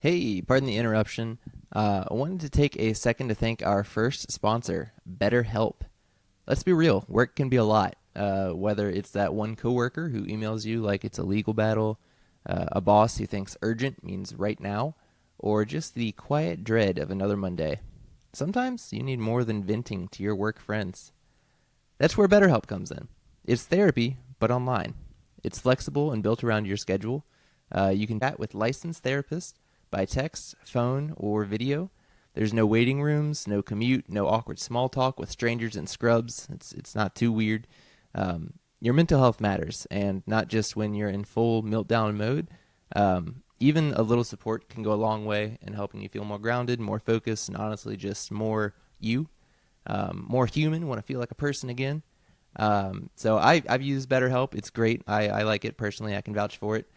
Hey, pardon the interruption. I wanted to take a second to thank our first sponsor, BetterHelp. Let's be real, work can be a lot. Whether it's that one coworker who emails you like it's a legal battle, a boss who thinks urgent means right now, or just the quiet dread of another Monday. Sometimes you need more than venting to your work friends. That's where BetterHelp comes in. It's therapy, but online. It's flexible and built around your schedule. You can chat with licensed therapists by text, phone, or video. There's no waiting rooms, no commute, no awkward small talk with strangers in scrubs. It's not too weird. Your mental health matters, and not just when you're in full meltdown mode. Even a little support can go a long way in helping you feel more grounded, more focused, and honestly just more you, more human, want to feel like a person again. So I've used BetterHelp. It's great. I like it personally. I can vouch for it.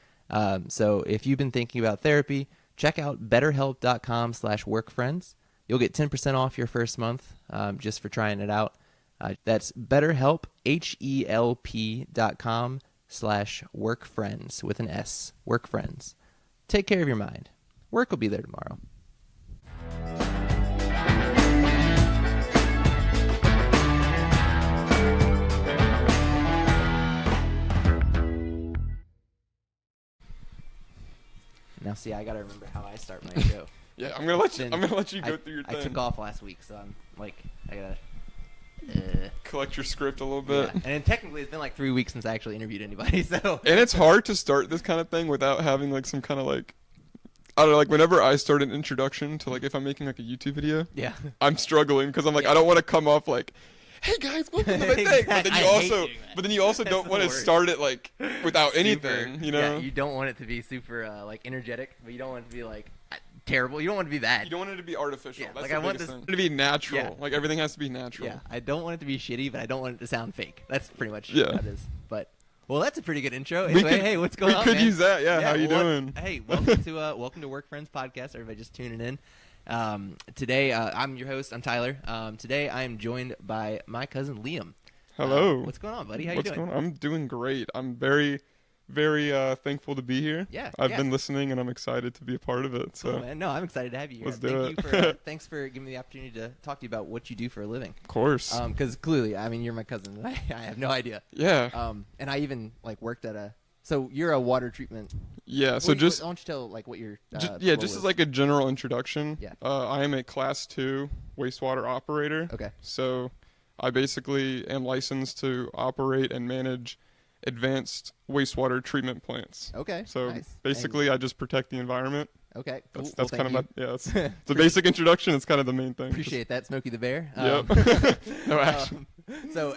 So if you've been thinking about therapy, check out betterhelp.com/workfriends. You'll get 10% off your first month just for trying it out. That's BetterHelp, HELP.com/workfriends with an S, workfriends. Take care of your mind. Work will be there tomorrow. Now, see, I gotta remember how I start my show. Yeah, I'm gonna let you go through your thing. I took off last week, so I'm like, I gotta collect your script a little bit. Yeah. And technically, it's been like 3 weeks since I actually interviewed anybody. So. And it's hard to start this kind of thing without having like some kind of like, I don't know, like whenever I start an introduction to like if I'm making like a YouTube video, yeah, I'm struggling because I'm like I don't want to come off like, hey guys, welcome to my thing. But then you also don't want to start it like without anything, you know? Yeah, you don't want it to be super like energetic, but you don't want it to be like terrible. You don't want it to be that. You don't want it to be artificial. Yeah, That's like the I want biggest this thing. To be natural. Yeah. Like everything has to be natural. Yeah, I don't want it to be shitty, but I don't want it to sound fake. That's pretty much Yeah. what it is. But well, that's a pretty good intro. Anyway, hey, what's going on? We could man? use that. Yeah. How you doing? Hey, welcome to Work Friends Podcast. Everybody just tuning in. Today, I'm your host. I'm Tyler. Today, I am joined by my cousin Liam. Hello. What's going on, buddy? How What's you doing? going on? I'm doing great. I'm very, very thankful to be here. Yeah. I've been listening and I'm excited to be a part of it. So. Cool, man. No, I'm excited to have you here. Let's do it. Thanks for giving me the opportunity to talk to you about what you do for a living. Of course. Because clearly, I mean, you're my cousin. And I have no idea. Yeah. And I even like worked at a. So you're a water treatment. Yeah. So why just. don't you tell like what your. Just as like a general introduction. Yeah. I am a Class 2 wastewater operator. Okay. So, I basically am licensed to operate and manage advanced wastewater treatment plants. Okay. So nice. basically, I just protect the environment. Okay. Cool. That's well, kind of my thank it's a basic introduction. It's kind of the main thing. Appreciate that, Smokey the Bear. Yep. No action. So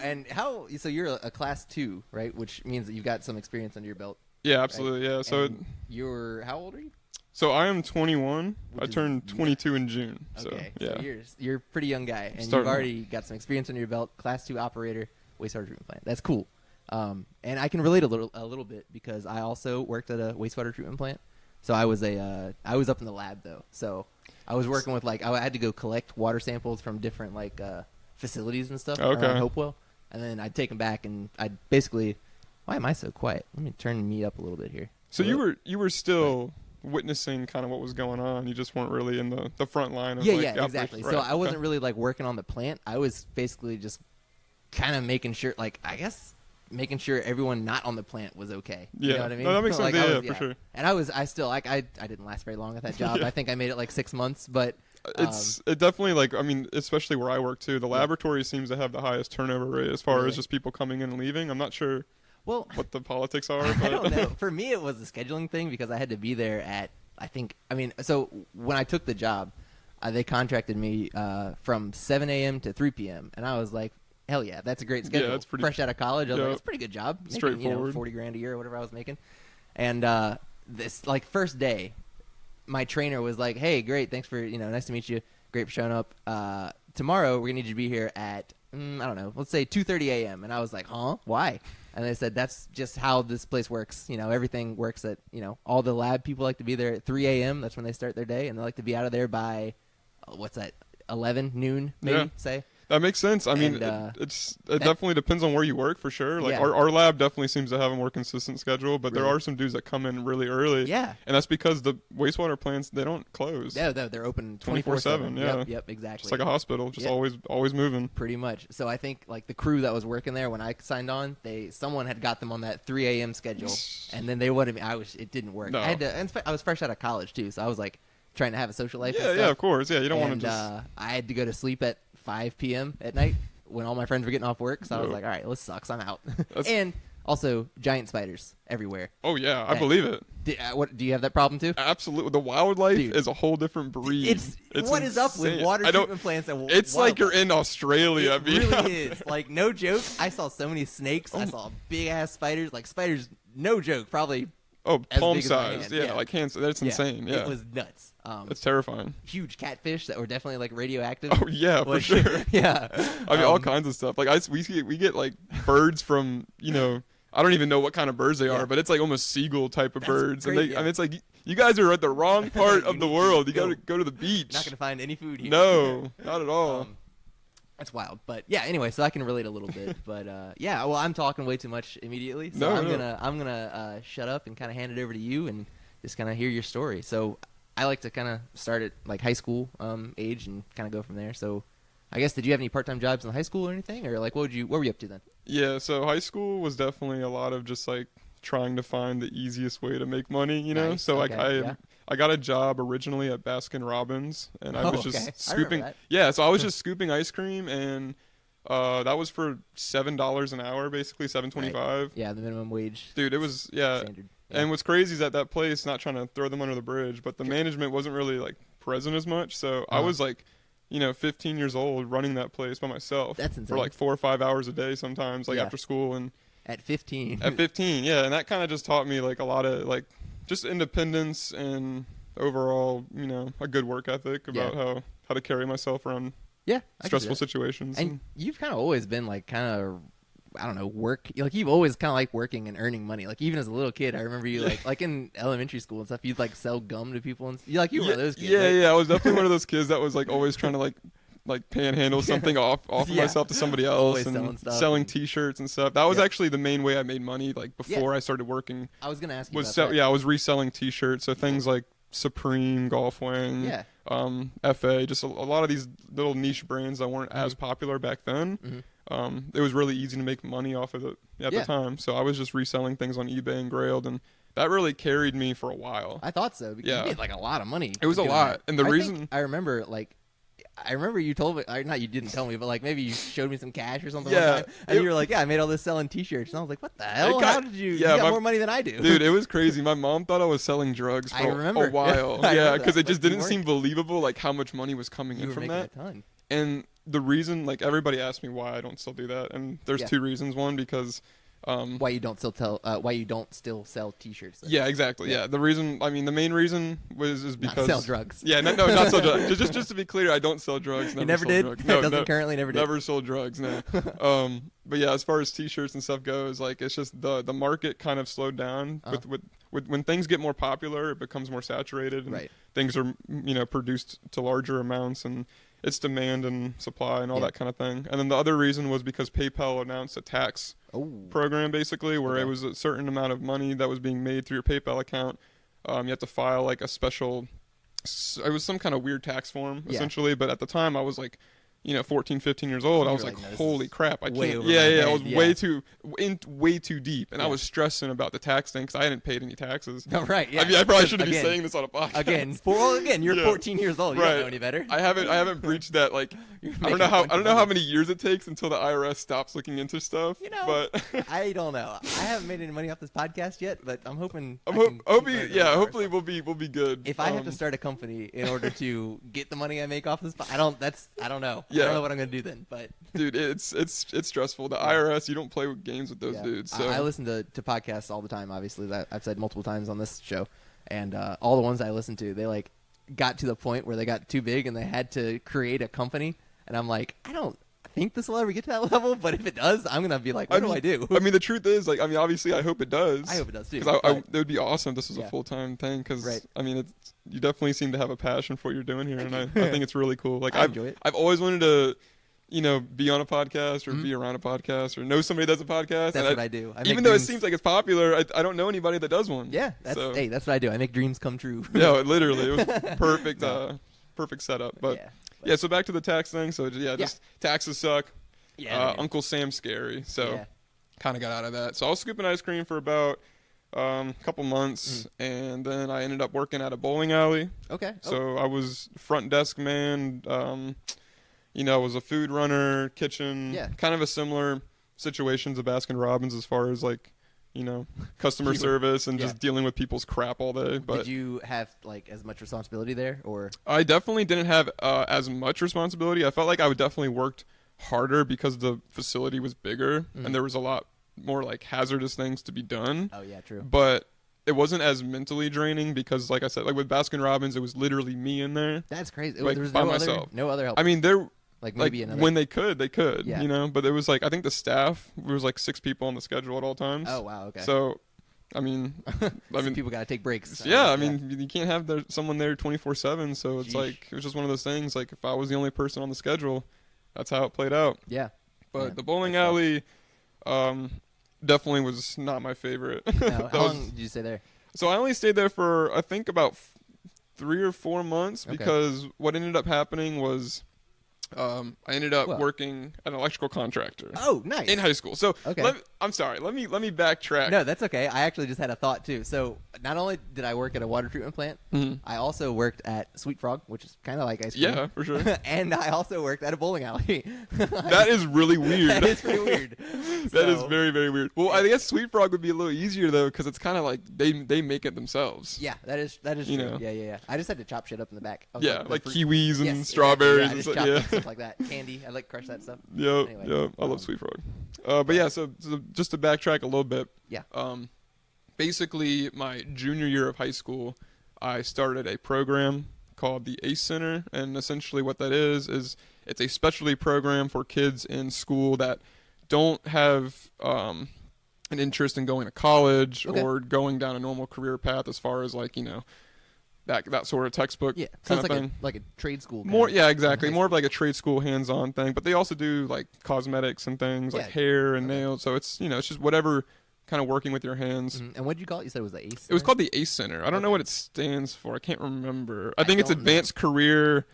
you're a class 2, right? Which means that you've got some experience under your belt. Yeah, absolutely. Right? Yeah. So you're how old are you? So I am 21. I Which is turned 22 in June. Okay. So, yeah. So you're a pretty young guy, and Starting you've already got some experience under your belt. Class 2 operator, wastewater treatment plant. That's cool. And I can relate a little bit because I also worked at a wastewater treatment plant. So I was up in the lab though. So I was working with I had to go collect water samples from different facilities and stuff around Hopewell, and then I'd take them back and I'd basically. Why am I so quiet? Let me turn me up a little bit here. So you were still witnessing kind of what was going on. You just weren't really in the front line of exactly. Right. So I wasn't really working on the plant. I was basically just kind of making sure making sure everyone not on the plant was okay. Yeah. You know what I mean? No, that makes sense. Yeah, for sure. And I didn't last very long at that job. I think I made it 6 months, but it definitely especially where I work too, the laboratory seems to have the highest turnover rate as far as just people coming in and leaving. I'm not sure what the politics are. But. I don't know. For me, it was the scheduling thing because I had to be there at so when I took the job, they contracted me from 7 a.m. to 3 p.m. and I was like, hell yeah, that's a great schedule. Yeah, that's pretty, fresh out of college. I was like, it's a pretty good job. Straightforward. Making, $40,000 a year or whatever I was making. And this first day, my trainer was like, hey, great, thanks for nice to meet you. Great for showing up. Tomorrow we're gonna need you to be here at I don't know, let's say 2:30 a.m. And I was like, huh? Why? And they said that's just how this place works. Everything works at all the lab people like to be there at 3 a.m. That's when they start their day, and they like to be out of there by what's that? 11 noon maybe say. That makes sense. I mean, And, it definitely depends on where you work for sure. Like Yeah. our lab definitely seems to have a more consistent schedule, but there Really? are some dudes that come in really early. Yeah. And that's because the wastewater plants, they don't close. Yeah, they're open 24/7, 24/7. yeah. Yep, exactly. Just like a hospital, just Yeah. always moving. Pretty much. So I think like the crew that was working there when I signed on, someone had got them on that 3 a.m. schedule, and then they wanted me. It didn't work. No. I had to. And I was fresh out of college too, so I was like trying to have a social life. Yeah, and yeah, stuff. of course. Yeah, you don't want And, to just. I had to go to sleep at 5 p.m. at night when all my friends were getting off work. So I was No. like, all right, this sucks. I'm out. That's- And also giant spiders everywhere. Oh yeah, I that- believe it. Do you have that problem too? Absolutely, the wildlife Dude. is a whole different breed. It's what is up with insane. water I don't- treatment plants and It's like you're wildlife? in Australia. It really is. Like, no joke. I saw so many snakes. I saw big ass spiders. Like, spiders, no joke, probably Oh, as palm big as my size. hand. Yeah, Yeah. like hands. That's insane. Yeah, It was nuts. that's terrifying. Huge catfish that were definitely like radioactive. Oh yeah, for Like, sure. yeah. I mean, all kinds of stuff. Like we get like birds from I don't even know what kind of birds they Yeah. are, but it's like almost seagull type of That's birds. great, And yeah. I mean, it's like you guys are at the wrong part You of the need to world. You go. got to go to the beach. Not gonna find any food here. No, not at all. That's wild. But yeah, anyway, so I can relate a little bit. But yeah, well, I'm talking way too much immediately. So No, I'm no. gonna shut up and kind of hand it over to you and just kind of hear your story. So I like to kind of start at like high school age and kind of go from there. So I guess, did you have any part-time jobs in high school or anything, or like what were you up to then? Yeah, so high school was definitely a lot of just like trying to find the easiest way to make money, Nice, So like okay, yeah. I got a job originally at Baskin Robbins, and I Oh, was just okay. I remember scooping. that. Yeah, so I was just scooping ice cream, and that was for $7 an hour, basically $7.25. Yeah, the minimum wage. Dude, it was Standard. Yeah. And what's crazy is that place, not trying to throw them under the bridge, but the management wasn't really like present as much. So I Uh-huh. was like, 15 years old running that place by myself. That's for insane. like 4 or 5 hours a day sometimes, like Yeah. after school and. At 15. At 15, yeah, and that kind of just taught me like a lot of like just independence and overall, a good work ethic about how to carry myself around yeah, I can see stressful that. situations. And you've kind of always been like kind of, I don't know, work. Like you've always kind of like working and earning money. Like even as a little kid, I remember you like in elementary school and stuff. You'd like sell gum to people and you were one of those kids. yeah, right? yeah, I was definitely one of those kids that was like always trying to like panhandle something off of Yeah. myself to somebody else Always and selling stuff selling and- T-shirts and stuff. That was Yeah. actually the main way I made money. Like before I started working, I was gonna ask you was about that. I was reselling T-shirts. So things like Supreme, Golf Wing, Yeah. FA, just a lot of these little niche brands that weren't as popular back then. It was really easy to make money off of it at Yeah. the time. So I was just reselling things on eBay and Grailed, and that really carried me for a while. I thought so because Yeah. you made like a lot of money. It was a doing lot, that. and the I reason- think I remember you told me, or not you didn't tell me, but like maybe you showed me some cash or something. Yeah, one time, and it- you were like, "Yeah, I made all this selling T-shirts," and I was like, "What the hell? got- How did you? yeah, you got my- more money than I do, Dude, it was crazy. My mom thought I was selling drugs I for remember. a while. I Yeah, remember because that, it just but you didn't seem believable, like how much money was coming you in were from making that. a ton. And the reason, like everybody asked me why I don't still do that, and there's Yeah. two reasons. One, because Why you don't still sell T-shirts? then? yeah, exactly. Yeah. Yeah, the reason, I mean, the main reason is Not because sell drugs. Yeah, no, not sell drugs. Just to be clear, I don't sell drugs. You never sold did. Drugs. That doesn't currently never did. Never sold drugs. No. But yeah, as far as T-shirts and stuff goes, like it's just the market kind of slowed down with when things get more popular, it becomes more saturated. And Right. Things are produced to larger amounts and. It's demand and supply and all Yeah. that kind of thing. And then the other reason was because PayPal announced a tax Oh, program basically where Okay. it was a certain amount of money that was being made through your PayPal account. You had to file like a special, it was some kind of weird tax form Yeah. essentially. But at the time I was like, 14, 15 years old. I You was were like, like, no, this holy is crap. I way can't. over Yeah, my yeah. I head, was yeah. way too deep. And I Yeah. was stressing about the tax thing because I hadn't paid any taxes. no, right. Yeah. I mean, I probably shouldn't Again- be saying this on a podcast. Again, you're Yeah. 14 years old. You Right. don't know any better. I haven't breached that like You're I don't making know a how bunch I don't of know how money. many years it takes until the IRS stops looking into stuff. But I don't know. I haven't made any money off this podcast yet, but I'm hoping. I I'm can keep hoping, learning yeah, more. hopefully we'll be good. If I have to start a company in order to get the money I make off this, I don't know. I Yeah. don't know what I'm gonna do then. But dude, it's stressful. The IRS, you don't play with games with those yeah. dudes. So I listen to podcasts all the time. Obviously, that I've said multiple times on this show, and all the ones I listen to, they like got to the point where they got too big and they had to create a company. And I'm like, I don't think this will ever get to that level, but if it does, I'm gonna be like, what do I do? I mean, the truth is, like, I mean, obviously, I hope it does. I hope it does too. Because but- it would be awesome if this was Yeah. a full-time thing. Because Right. I mean, you definitely seem to have a passion for what you're doing here, and I think it's really cool. Like I enjoy it. I've always wanted to be on a podcast or be around a podcast or know somebody that's a podcast. That's what I do. Even though it seems like it's popular, I don't know anybody that does one. Yeah, that's what I do. I make dreams come true. Yeah, literally. It was perfect, perfect setup. But yeah, so back to the tax thing. So just taxes suck. Yeah. Uncle Sam's scary. So kind of got out of that. So I was scooping ice cream for about a couple months, and then I ended up working at a bowling alley. Okay. So I was front desk man. I was a food runner, kitchen, kind of a similar situation to Baskin Robbins as far as like, customer service and just dealing with people's crap all day. But did you have like as much responsibility there, or? I definitely didn't have as much responsibility. I felt like I would definitely worked harder because the facility was bigger and there was a lot more like hazardous things to be done. Oh yeah, true. But it wasn't as mentally draining because, like I said, like with Baskin Robbins, it was literally me in there. That's crazy. Like, there was by myself. No other help. I mean, there. Like maybe another. When they could, but it was like, I think the staff, there was like 6 people on the schedule at all times. Oh, wow, okay. So, I mean, people got to take breaks. Yeah, I mean, you can't have someone there 24/7, so it's like, it was just one of those things, like if I was the only person on the schedule, that's how it played out. Yeah. But the bowling alley definitely was not my favorite. No, how long did you stay there? So I only stayed there for, I think, about 3 or 4 months because what ended up happening was I ended up working at an electrical contractor. Oh, nice. In high school. So I'm sorry. Let me backtrack. No, that's okay. I actually just had a thought too. So not only did I work at a water treatment plant, I also worked at Sweet Frog, which is kind of like ice cream. Yeah, for sure. And I also worked at a bowling alley. That is really weird. That is pretty weird. That is very, very weird. Well, I guess Sweet Frog would be a little easier though, because it's kind of like they make it themselves. Yeah, that is true. Yeah. I just had to chop shit up in the back. Like kiwis and strawberries and stuff. Stuff like that. Candy. I like crush that stuff. Yep. I love Sweet Frog. But yeah, so just to backtrack a little bit. Yeah. Basically, my junior year of high school, I started a program called the ACE Center, and essentially what that is it's a specialty program for kids in school that don't have an interest in going to college or going down a normal career path as far as like, that sort of textbook kind of thing. Like a trade school. More exactly. More of like a trade school hands-on thing. But they also do like cosmetics and things like hair and nails. So it's it's just whatever kind of working with your hands. And what did you call it? You said it was the ACE Center? It was called the ACE Center. I don't know what it stands for. I can't remember. I think it's Advanced Career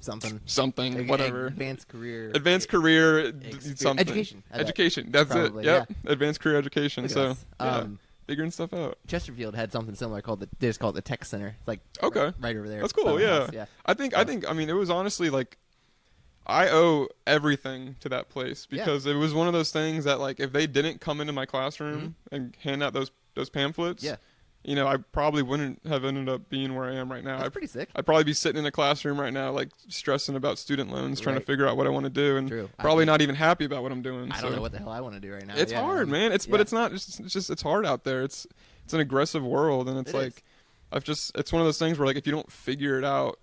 something whatever. Advanced Career something. Education. That's probably, it. Yep. Yeah. Advanced Career Education. So figuring stuff out. Chesterfield had something similar they just call it the Tech Center. It's like right over there. That's cool. Yeah. I think I mean it was honestly like I owe everything to that place because it was one of those things that like if they didn't come into my classroom and hand out those pamphlets, I probably wouldn't have ended up being where I am right now. That's pretty sick. I'd probably be sitting in a classroom right now, like stressing about student loans, trying to figure out what I want to do, and probably not even happy about what I'm doing. I don't know what the hell I want to do right now. It's hard, man. But it's not. It's just it's hard out there. It's an aggressive world, and it's like it's one of those things where like if you don't figure it out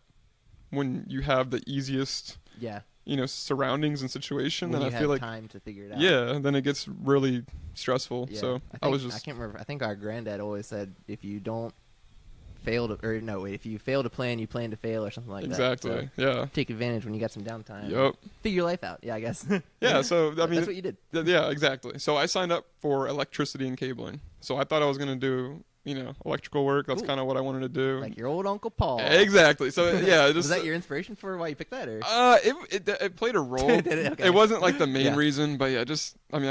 when you have the easiest surroundings and situation, then I feel like time to figure it out. Then it gets really stressful. So I can't remember. I think our granddad always said if you don't if you fail to plan, you plan to fail, or something like that. Exactly. So take advantage when you got some downtime. Yep. Figure your life out. Yeah, I guess. Yeah. So I mean, that's what you did. Yeah, exactly. So I signed up for electricity and cabling. So I thought I was going to do electrical work. That's kind of what I wanted to do. Like your old Uncle Paul. Exactly. So yeah, was that your inspiration for why you picked that? Or it played a role. It wasn't like the main reason, but I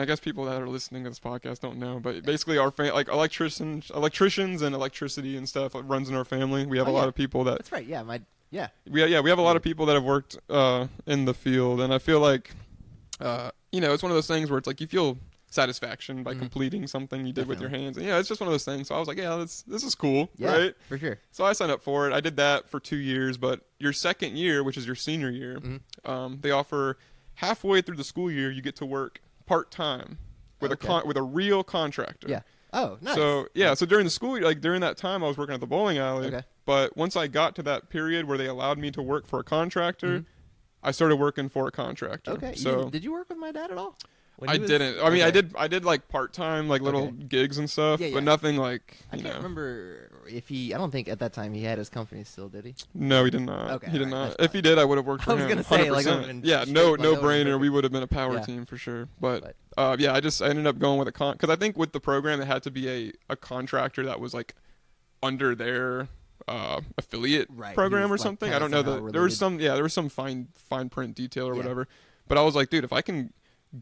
guess people that are listening to this podcast don't know, but basically our like electricians and electricity and stuff runs in our family. We have a lot of people that. That's right. Yeah, we have a lot of people that have worked in the field, and I feel like it's one of those things where it's like you feel satisfaction by completing something you did with your hands, and it's just one of those things. So I was like, this is cool, right? For sure. So I signed up for it. I did that for 2 years, but your second year, which is your senior year, they offer halfway through the school year you get to work part-time with a real contractor. Yeah. Oh, nice. So so during the school year, like during that time I was working at the bowling alley, but once I got to that period where they allowed me to work for a contractor, I started working for a contractor. Okay. So did you work with my dad at all? When I he was- didn't. I mean, okay. I did like part-time, like little Okay. gigs and stuff, Yeah, yeah. but nothing like, I you can't know. remember if he. I don't think at that time he had his company still, did he? No, he did not. Okay, he did alright, not. that's If he did, I would have worked for I was him. gonna say, like, 100%. that would've been Yeah, straight, no, like, no that would've been brainer. We perfect. would have been a power Yeah. team for sure. But, But- yeah, I ended up going with because I think with the program it had to be a contractor that was like under their affiliate Right, he program was, or like, something. kinda I don't know somehow there was related. there was some fine print detail or Yeah. whatever. But I was like, dude, if I can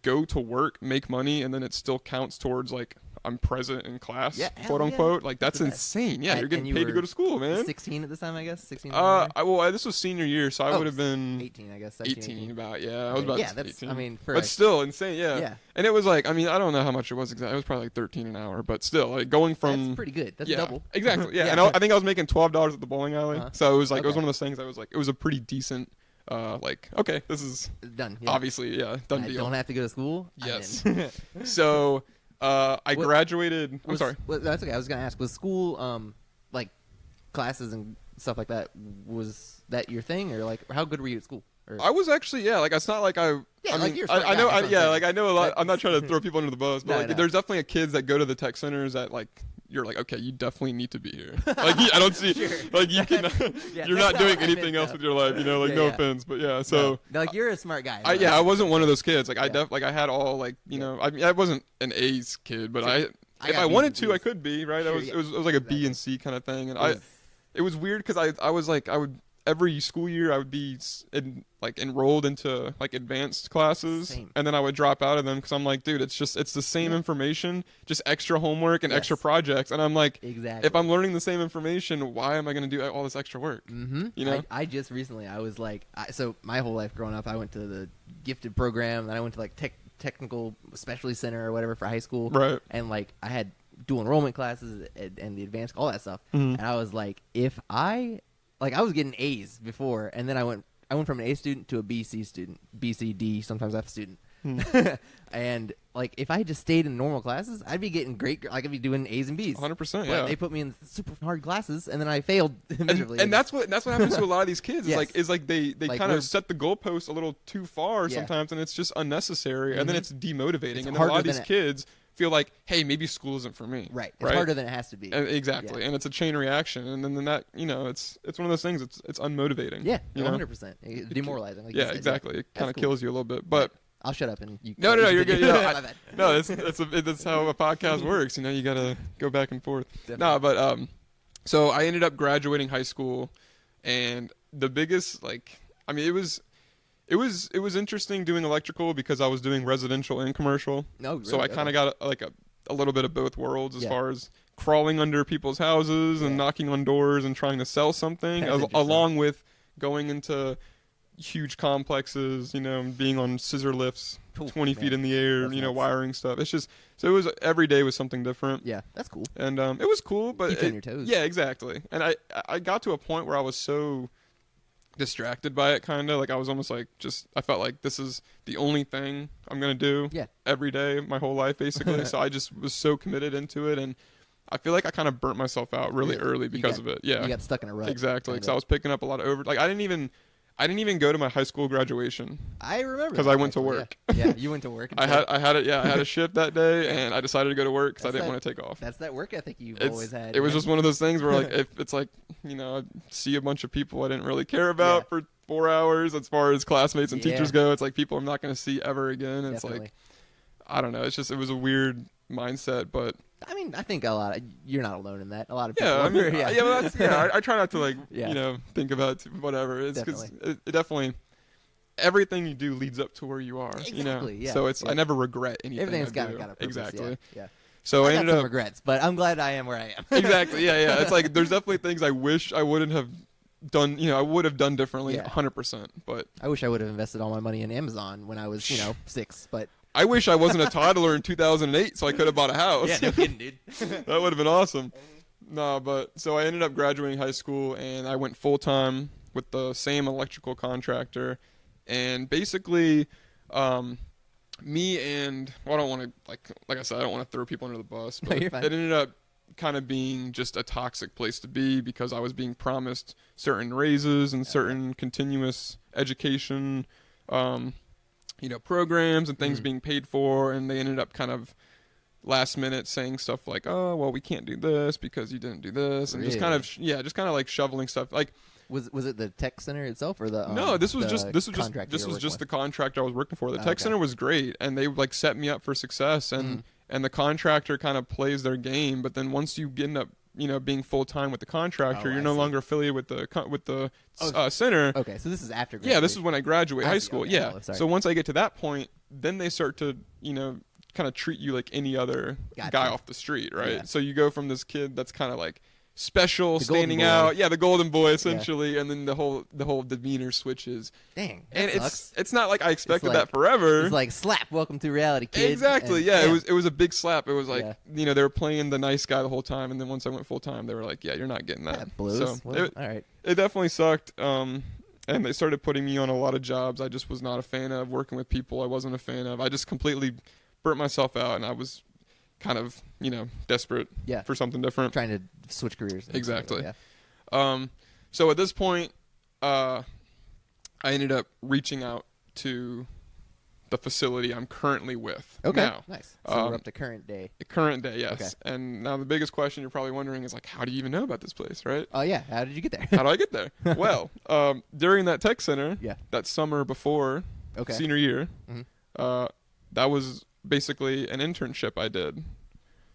go to work, make money, and then it still counts towards like I'm present in class, Yeah, hell quote yeah. unquote. Like That's that's the best. insane. Yeah, And- you're getting and you paid to were go to school, man. 16 at this time, I guess. 16. This was senior year, so I Oh, would have been 18, I guess. 17, 18 18. about. Yeah, I was Okay, about yeah, that's. 18. I mean, for but a- still insane. Yeah. yeah, And it was like, I mean, I don't know how much it was exactly. It was probably like 13 an hour, but still, like going from that's pretty good. That's yeah, double. exactly. Yeah, Yeah. and I think I was making $12 at the bowling alley, Uh-huh. so it was like it was Okay. one of those things. I was like, it was a pretty decent. Like, okay, this is Done. Yeah. obviously done I deal. don't have to go to school. I'm Yes. in. So I What- graduated. I'm Was- sorry. well, that's okay. I was gonna ask, was school like classes and stuff like that? Was that your thing, or like how good were you at school? Or, I was actually like it's not like I. Yeah, I like mean, you're a smart I know. guy, that's what I'm yeah, saying. like I know a lot. But- I'm not trying to throw people under the bus, but No, like no. there's definitely kids that go to the tech centers that like you're like, okay, you definitely need to be here. Like I don't see Sure. like you can. Yeah, you're that's not doing how I meant anything else that. with your life, you know. Like Yeah, no yeah. offense, but yeah. So. no, like you're a smart guy. I wasn't one of those kids. Like Yeah. I had all like know I mean I wasn't an A's kid, but Sure. if I I got B's wanted and to I C's. could be right. Sure, It was like a B and C kind of thing, and it was weird because I was like I would every school year I would be enrolled into like advanced classes, Same. and then I would drop out of them because I'm like, dude, it's the same Yeah. information, just extra homework and Yes. extra projects, and I'm like, Exactly. if I'm learning the same information, why am I going to do all this extra work? Mm-hmm. You know? I just recently, I was like, so my whole life growing up, I went to the gifted program, and I went to like technical specialty center or whatever for high school, Right. and like I had dual enrollment classes and the advanced, all that stuff, Mhm. and I was like, if I was getting A's before, and then I went from an A student to a BC student, BCD, sometimes F student. Hmm. And like if I had just stayed in normal classes, I'd be getting great. Like I'd be doing A's and B's. 100%. But Yeah. they put me in super hard classes, and then I failed miserably. And that's what happens to a lot of these kids. Yes. Is like they Like, kind we're- of set the goalpost a little too far Yeah. sometimes, and it's just unnecessary, and then Mhm. it's demotivating. It's and then a lot harder of these than it- kids feel like, hey, maybe school isn't for me. right. It's harder than it has to be. Exactly, Yeah. and it's a chain reaction, and then that it's one of those things. It's unmotivating. Yeah, you know? 100%. Demoralizing. Like you Yeah, said, exactly. It kind of That's cool. kills you a little bit, but. I'll shut up and you. No, you're good. Yeah, My bad. No, that's how a podcast works. You know, you gotta go back and forth. No, but so I ended up graduating high school, and the biggest I mean, it was interesting doing electrical because I was doing residential and commercial. No, So I really? kind of got a little bit of both worlds as Yeah. far as crawling under people's houses and Yeah. knocking on doors and trying to sell something, That's interesting. along with going into huge complexes, being on scissor lifts, Ooh, 20 feet man. in the air, That's nuts. wiring stuff. It's just, so it was, every day was something different. Yeah, that's cool. And it was cool, but Keep you on your toes. yeah, exactly. And I got to a point where I was so distracted by it, kind of like I was almost like I felt like this is the only thing I'm gonna do Yeah. every day, my whole life, basically. So I just was so committed into it, and I feel like I kind of burnt myself out really early because of it. Yeah, You got stuck in a rut. exactly. kinda. So I was picking up a lot of I didn't even go to my high school graduation. I remember 'Cause that, I went to actually, work. Yeah, you went to work. I had a shift that day, and I decided to go to work because I That's didn't that- want to take off. That's that work ethic you've It's- always had. it was man. just one of those things where like if it's like I see a bunch of people I didn't really care about Yeah. for 4 hours as far as classmates and Yeah. teachers go. It's like people I'm not going to see ever again. It's Definitely. like I don't know. It was a weird mindset, but I mean, I think you're not alone in that. A lot of people. yeah, I mean, yeah. well, I try not to Yeah. think about whatever. It's because Definitely. it definitely everything you do leads up to where you are. Exactly, yeah, So yeah. I never regret anything. Everything's got got a purpose. exactly. Yeah. So I I got ended some up regrets, but I'm glad I am where I am. exactly. Yeah. It's like there's definitely things I wish I wouldn't have done. I would have done differently, Yeah. 100%. But I wish I would have invested all my money in Amazon when I was, 6. But I wish I wasn't a toddler in 2008, so I could have bought a house. yeah, no kidding, dude. That would have been awesome. No, but so I ended up graduating high school, and I went full time with the same electrical contractor, and basically, me and I don't want to like I said, I don't want to throw people under the bus, No, but you're fine. it ended up kind of being just a toxic place to be because I was being promised certain raises and certain continuous education programs and things being paid for, and they ended up kind of last minute saying stuff like, "Oh, well, we can't do this because you didn't do this," and Really? just kind of like shoveling stuff. Like, Was it the tech center itself or the no, this was just contract you were working the contract I was working for. The Oh, tech okay. center was great, and they like set me up for success, and the contractor kind of plays their game. But then once you end up being full time with the contractor, Oh, you're I no see. longer affiliated with the center. with? Okay, so this is after. Yeah, this is when I graduate I high see, school. okay. Yeah. Oh, sorry. So once I get to that point, then they start to, kind of treat you like any other Gotcha. guy off the street, right? Yeah. So you go from this kid that's kind of like special, The golden standing boy. out, yeah, the golden boy essentially, and then the whole demeanor switches. Dang, And that sucks. it's not like I expected like- that forever. It's like slap. Welcome to reality, kid. Exactly. And- Yeah, it was a big slap. It was like, Yeah. they were playing the nice guy the whole time, and then once I went full time, they were like, "Yeah, you're not getting that." That blows. So Well, it, all right. it definitely sucked. And they started putting me on a lot of jobs I just was not a fan of, working with people I wasn't a fan of. I just completely burnt myself out, and I was kind of, desperate Yeah. for something different. Trying to switch careers. and stuff like Exactly. that, yeah. So at this point, I ended up reaching out to the facility I'm currently with. Okay. Now. Nice. So we're up to current day. Current day, yes. Okay. And now the biggest question you're probably wondering is like, how do you even know about this place, right? Oh yeah. How did you get there? How do I get there? Well, during that tech center, Yeah. that summer before Okay. senior year, Mhm. that was basically an internship I did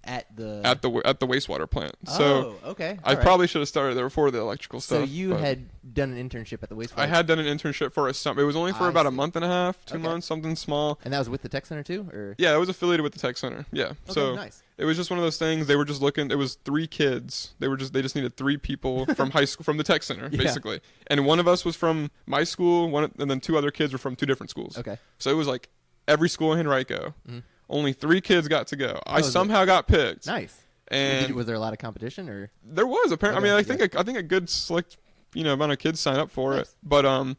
At the. at the wastewater plant. So Oh, okay. I All right. probably should have started there before the electrical So stuff. you but had done an internship at the wastewater. I had done an internship for a summer. It was only for I about a see. month and a half, 2 Okay. months, something small. And that was with the tech center too, or. Yeah, it was affiliated with the tech center. Yeah. Okay, So nice. it was just one of those things. They were just looking. It was 3 kids. They just needed 3 people from high school, from the tech center, Yeah. basically. And one of us was from my school. And then 2 other kids were from 2 different schools. Okay. So it was like every school in Henrico. Mhm. Only 3 kids got to go. I was it? somehow got picked. Nice. And Was there a lot of competition, or? there was apparently. Okay, I mean, I think a good select, amount of kids sign up for Nice. it. But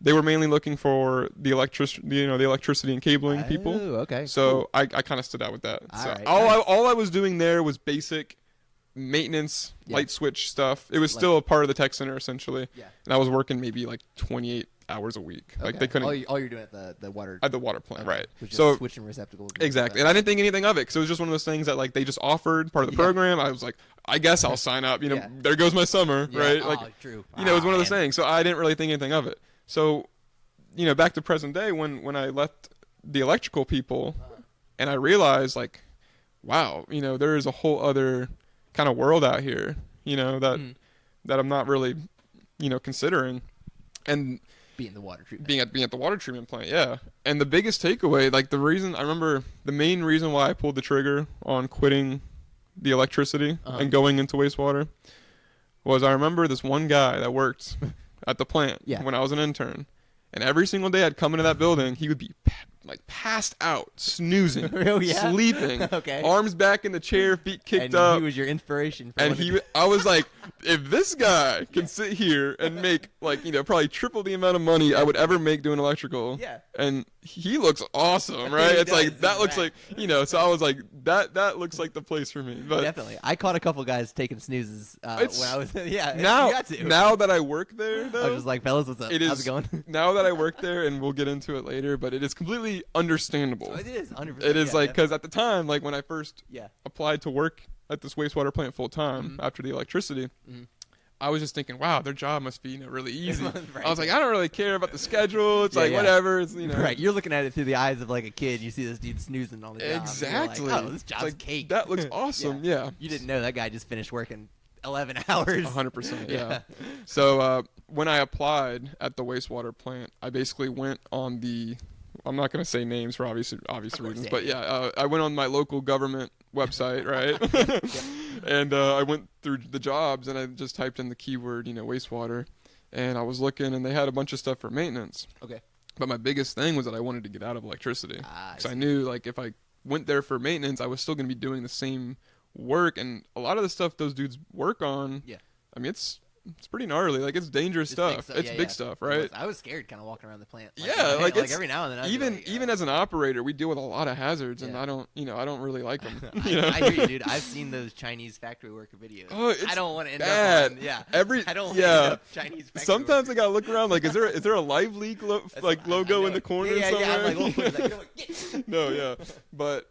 they were mainly looking for the electricity and cabling people. Oh, okay. So cool. I kind of stood out with that. All So right, all nice. I was doing there was basic maintenance, Yeah. light switch stuff. It was Like- still a part of the tech center essentially, Yeah. and I was working maybe like 28 hours a week. Like Okay. they couldn't All you're doing at the water. at the water plant, Okay. right? Which is So switching receptacles. and exactly, stuff and I like didn't think anything of it because it was just one of those things that like they just offered part of the Yeah. program. I was like, I guess I'll sign up. Yeah. There goes my summer, that. Yeah. right? Oh, Like true. it was one of those Man. things. So I didn't really think anything of it. So, back to present day when I left the electrical people, and I realized like, wow, there is a whole other kind of world out here, that Mhm. that I'm not really, considering, and Being the water treatment. being at the water treatment plant, yeah. And the biggest takeaway, like the main reason why I pulled the trigger on quitting the electricity Uh-huh. and going into wastewater was I remember this one guy that worked at the plant Yeah. when I was an intern, and every single day I'd come into that building, he would be passed out, snoozing, Oh, yeah? sleeping, Okay. arms back in the chair, feet kicked And up. he was your inspiration. For And wanting to- I was like, if this guy can sit here and make like probably triple the amount of money I would ever make doing electrical, Yeah. and he looks awesome, right? He It's like does, that he's looks rad. like so I was like that looks like the place for me. But Definitely. I caught a couple guys taking snoozes when It's- I was. Yeah. now you got to. now that I work there, I was though, just like, fellas, what's up? it How's is it going? now that I work there, and we'll get into it later, but it is completely understandable. It is 100%. It is yeah, like because at the time, like when I first yeah. applied to work at this wastewater plant full time after the electricity, Mhm. I was just thinking, wow, their job must be really easy. Right. I was like, I don't really care about the schedule. It's Yeah, like yeah. whatever. It's Right, you're looking at it through the eyes of like a kid. You see this dude snoozing on the job. and you're exactly. Like, oh, this It's job's like, cake. That looks awesome. Yeah. You didn't know that guy just finished working 11 hours. 100%. Yeah. Yeah. So when I applied at the wastewater plant, I basically went on the. I'm not going to say names for obvious reasons, yeah, but yeah. I went on my local government website, right? And I went through the jobs and I just typed in the keyword, wastewater, and I was looking and they had a bunch of stuff for maintenance. Okay. But my biggest thing was that I wanted to get out of electricity. Ah, I Because I see. knew like if I went there for maintenance, I was still going to be doing the same work, and a lot of the stuff those dudes work on. Yeah. I mean, it's it's pretty gnarly. Like it's dangerous It's big stuff. stuff. It's Yeah, big yeah. stuff, It right? was- I was scared kind of walking around the plant. Yeah, like it's every now and then. I'd be even like, even as an operator, we deal with a lot of hazards, and Yeah. I don't really like them. I hear you, dude. I've seen those Chinese factory worker videos. Oh, it's I don't want to end bad. up on, yeah. Every I don't want to yeah. end up Chinese factory Sometimes I worker. gotta look around. Like, is there a Live Leak That's like what- I logo know in the it. corner yeah, somewhere? Yeah, I'm like, oh, like, you know what? Yeah. No, yeah, but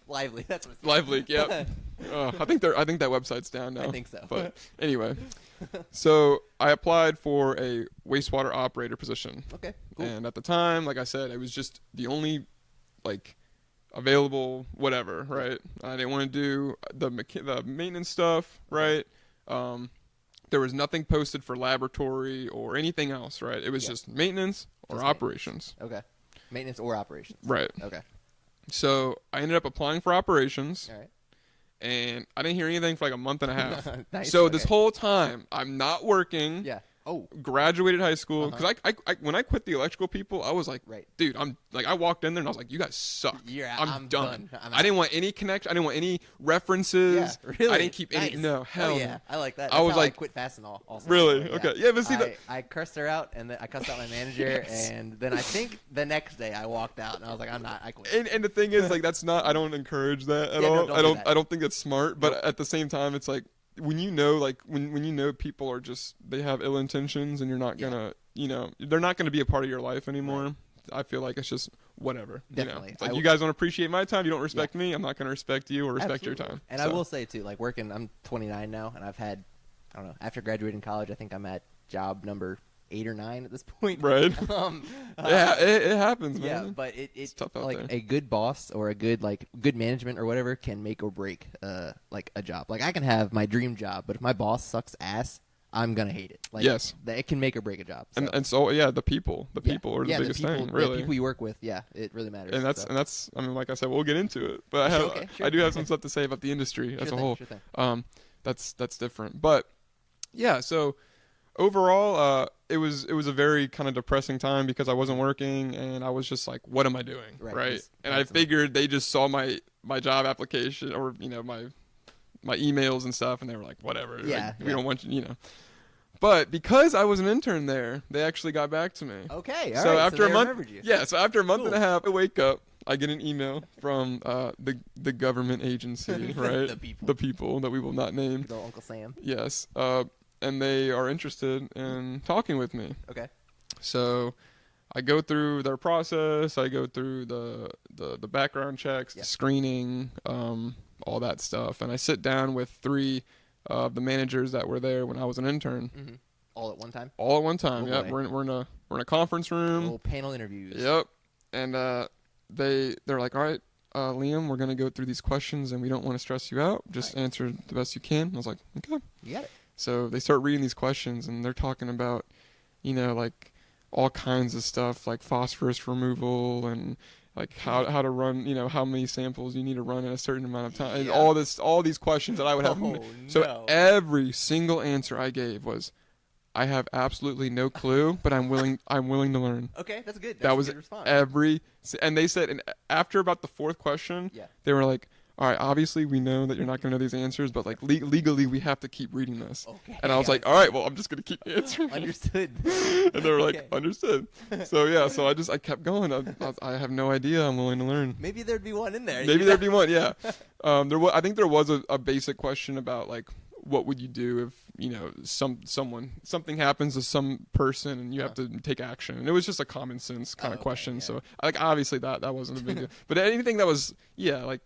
Lively. That's what it's Live Leak, yeah. I think that website's down now. I think so. But anyway, so I applied for a wastewater operator position, Okay, cool. and at the time, like I said, it was just the only like available whatever, right? I didn't want to do the maintenance stuff, right? There was nothing posted for laboratory or anything else, right? It was Yeah. just maintenance or Just operations, Okay. Maintenance or operations. right? Okay. So I ended up applying for operations, All right. and I didn't hear anything for like a month and a half. Nice. So this Okay. whole time, I'm not working. Yeah. Oh, Graduated high school Uh-huh. because I when I quit the electrical people, I was like, right. dude, I'm like I walked in there and I was like, you guys suck. Yeah, I'm done. I'm I didn't want any connection. I didn't want any references. Yeah, really. I didn't keep any. Nice. No, hell. Oh, yeah, I like that. I That's was how like- I quit Fastenal. Also. Really? Okay. Yeah, but see that. I cursed her out, and then I cussed out my manager, Yes. and then I think the next day I walked out, and I was like, I'm not. I quit. And the thing is, like, that's not. I don't encourage that at Yeah, no, all. don't do that. I don't think that's smart. But at the same time, it's like when you know, like when you know people are just they have ill intentions, and you're not Yeah. gonna, they're not gonna be a part of your life anymore. Right. I feel like it's just whatever. Definitely. It's like I you w- guys don't appreciate my time. You don't respect me. I'm not gonna respect you or respect your Absolutely. time. And So, I will say too, like working, I'm 29 now, and I've had, I don't know, after graduating college, I think I'm at job number 8 or 9 at this point. Right. um, Yeah, it happens, yeah, man. but It's tough out like there. a good boss or a good good management or whatever can make or break like a job. Like I can have my dream job, but if my boss sucks ass, I'm gonna hate it. Like Yes. it can make or break a job. So. And so yeah, the people are the Yeah, biggest people, thing, The really. people you work with, yeah, it really matters. and that's so. I mean, like I said, we'll get into it. But Okay, sure. I do have some stuff to say about the industry as Sure a thing, whole. sure thing. That's different. But yeah, so overall, it was a very kind of depressing time because I wasn't working and I was just like, what am I doing, Right, just And I constantly. figured they just saw my job application or my emails and stuff, and they were like, whatever, Yeah, like, we yeah. don't want you. But because I was an intern there, they actually got back to me. Okay, all So right, after they a month, remembered you. yeah. So after a month and a Cool. half, I wake up, I get an email from the government agency, right? The people. That we will not name. Good old Uncle Sam. Yes, and they are interested in talking with me. Okay. So I go through their process. I go through the background checks, Yeah. the screening, all that stuff, and I sit down with 3 of the managers that were there when I was an intern, Mm-hmm. All at one time. all at one time. Oh, Yep, boy. we're in a conference room. Little panel interviews. Yep. And they're like, all right, Liam, we're gonna go through these questions, and we don't want to stress you out. Just Right. answer the best you can. I was like, okay. You got it. So they start reading these questions, and they're talking about, like all kinds of stuff, like phosphorus removal and like how to run, how many samples you need to run in a certain amount of time, and Yeah. all these questions that I would have. Oh, So no. every single answer I gave was, I have absolutely no clue, but I'm willing to learn. Okay, that's good. That's That a was good response. and they said, and after about the 4th question, Yeah. they were like, all right, obviously we know that you're not going to know these answers, but like legally we have to keep reading this. Okay. And I was like, all right, well, I'm just going to keep answering. Understood. And they were like, Okay. understood. So yeah, so I kept going. I have no idea. I'm willing to learn. Maybe there'd be one in there. Maybe there'd be one, yeah. I think there was a basic question about like, what would you do if something happens to some person and you have to take action? And it was just a common sense kind of okay, question. yeah. So like obviously that wasn't a big deal. But anything that was like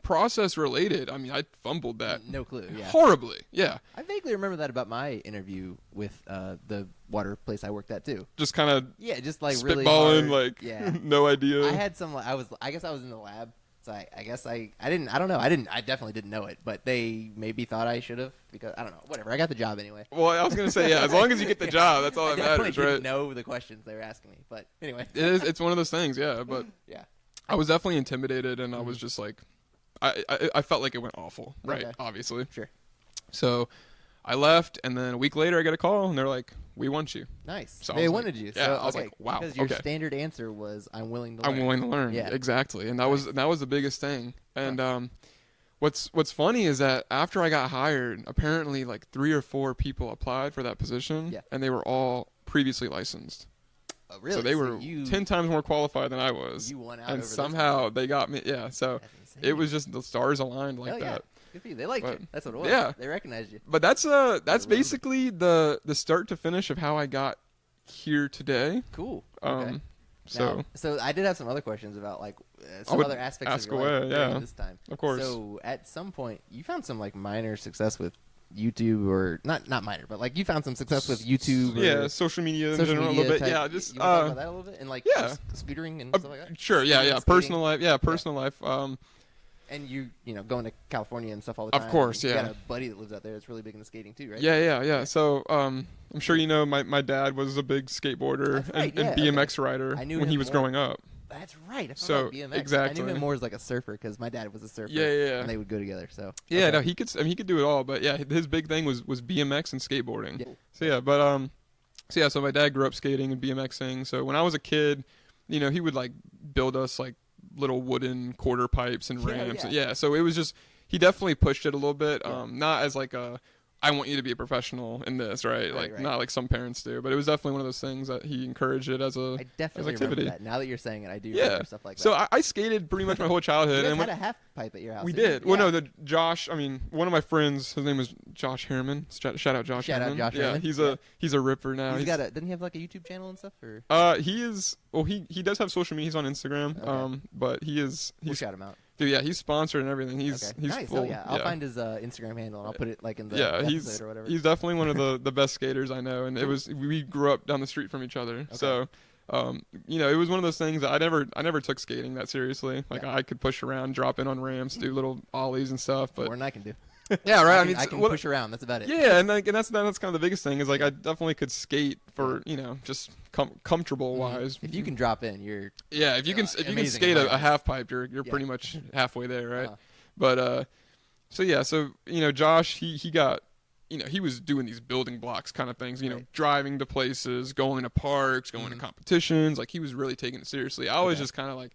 process related, I mean, I fumbled that No clue. Yeah. horribly. Yeah, I vaguely remember that about my interview with the water place I worked at too. just kind of Yeah, just like really spitballing, hard. like Yeah. no idea. I had some. I guess I was in the lab, so I guess I didn't. I don't know. I definitely didn't know it, but they maybe thought I should have because I don't know. Whatever. I got the job anyway. Well, I was gonna say as long as you get the job, that's all I that definitely matters, didn't right? know the questions they were asking me, but anyway. It's one of those things, yeah. But Yeah. I was definitely intimidated, and I was just like, I felt like it went awful, right? Okay. Obviously. Sure. So I left, and then a week later, I get a call, and they're like, "We want you." Nice. So I they was like- wanted you. yeah, So, I was okay, like, wow, Because your okay. standard answer was, "I'm willing to learn." I'm willing to learn. Yeah. Exactly, and that was the biggest thing. And What's funny is that after I got hired, apparently like 3 or 4 people applied for that position, Yeah. and they were all previously licensed. Oh, really? So they were you, 10 times more qualified than I was. You won out And over this somehow one. they got me. Yeah, so That's insane. it was just the stars aligned like Hell yeah. that. Good for you. They liked But- you. That's what it was. yeah. They recognized you. But that's Remember. basically the start to finish of how I got here today. Cool. Okay. So Now, so I did have some other questions about like I some would other aspects ask of your life away, during yeah. this time. Of course. So at some point, you found some like minor success with YouTube, or not minor, but like you found some success with YouTube. Or yeah, social media in social general media a little bit. type- Yeah, just you wanna talk about that a little bit, and like yeah. just scootering and stuff like that. sure. Yeah, Skating, yeah. skating. Personal life. Yeah, personal life. And you know, going to California and stuff all the Of time. course, You yeah. got a buddy that lives out there that's really big into skating too, right? Yeah. So I'm sure you know my dad was a big skateboarder That's right, and yeah, BMX rider I knew when him he was more. growing up. That's right. I forgot So, about BMX. I exactly. knew him more as like a surfer because my dad was a surfer. Yeah. And they would go together. So Yeah, okay. no, he could. I mean, he could do it all. But yeah, his big thing was BMX and skateboarding. Yeah. So yeah, but so my dad grew up skating and BMXing. So when I was a kid, you know, he would like build us like little wooden quarter pipes and Yeah, ramps. yeah. So it was just he definitely pushed it a little bit. Yeah. Not as like a I want you to be a professional in this, right? Like right. not like some parents do, but it was definitely one of those things that he encouraged it as a I definitely remember activity. that. Now that you're saying it, I do Yeah. remember stuff like that. So I skated pretty much my whole you childhood, guys and had a half pipe at your house. we didn't did. you? Well, Yeah. no, Josh. I mean, one of my friends. His name was Josh Harriman. Shout out Josh. Shout out Harriman. Josh Yeah, Harriman. he's a ripper now. He's got a. Didn't he have like a YouTube channel and stuff? Or He is. Well, he does have social media. He's on Instagram. Okay. But he's we'll shout him out. dude. Yeah, he's sponsored and everything. He's Okay. he's nice. full. Oh yeah, I'll find his Instagram handle and I'll put it like in the Yeah, episode or whatever. he's definitely one of the best skaters I know, and it was we grew up down the street from each other. So, you know, it was one of those things that I never took skating that seriously. Like Yeah. I could push around, drop in on ramps, do little ollies and stuff. But More than I can do. yeah, right. I can what- push around. That's about it. Yeah, and that's kind of the biggest thing is like I definitely could skate for you know just comfortable wise. If you can drop in, you're Yeah, if you can amazing skate a environment. half pipe, you're Yeah. pretty much halfway there, right? Uh-huh. But so yeah, so you know Josh he got you know he was doing these building blocks kind of things, you know, Right. driving to places, going to parks, going to competitions. Like he was really taking it seriously. I was Okay. just kind of like,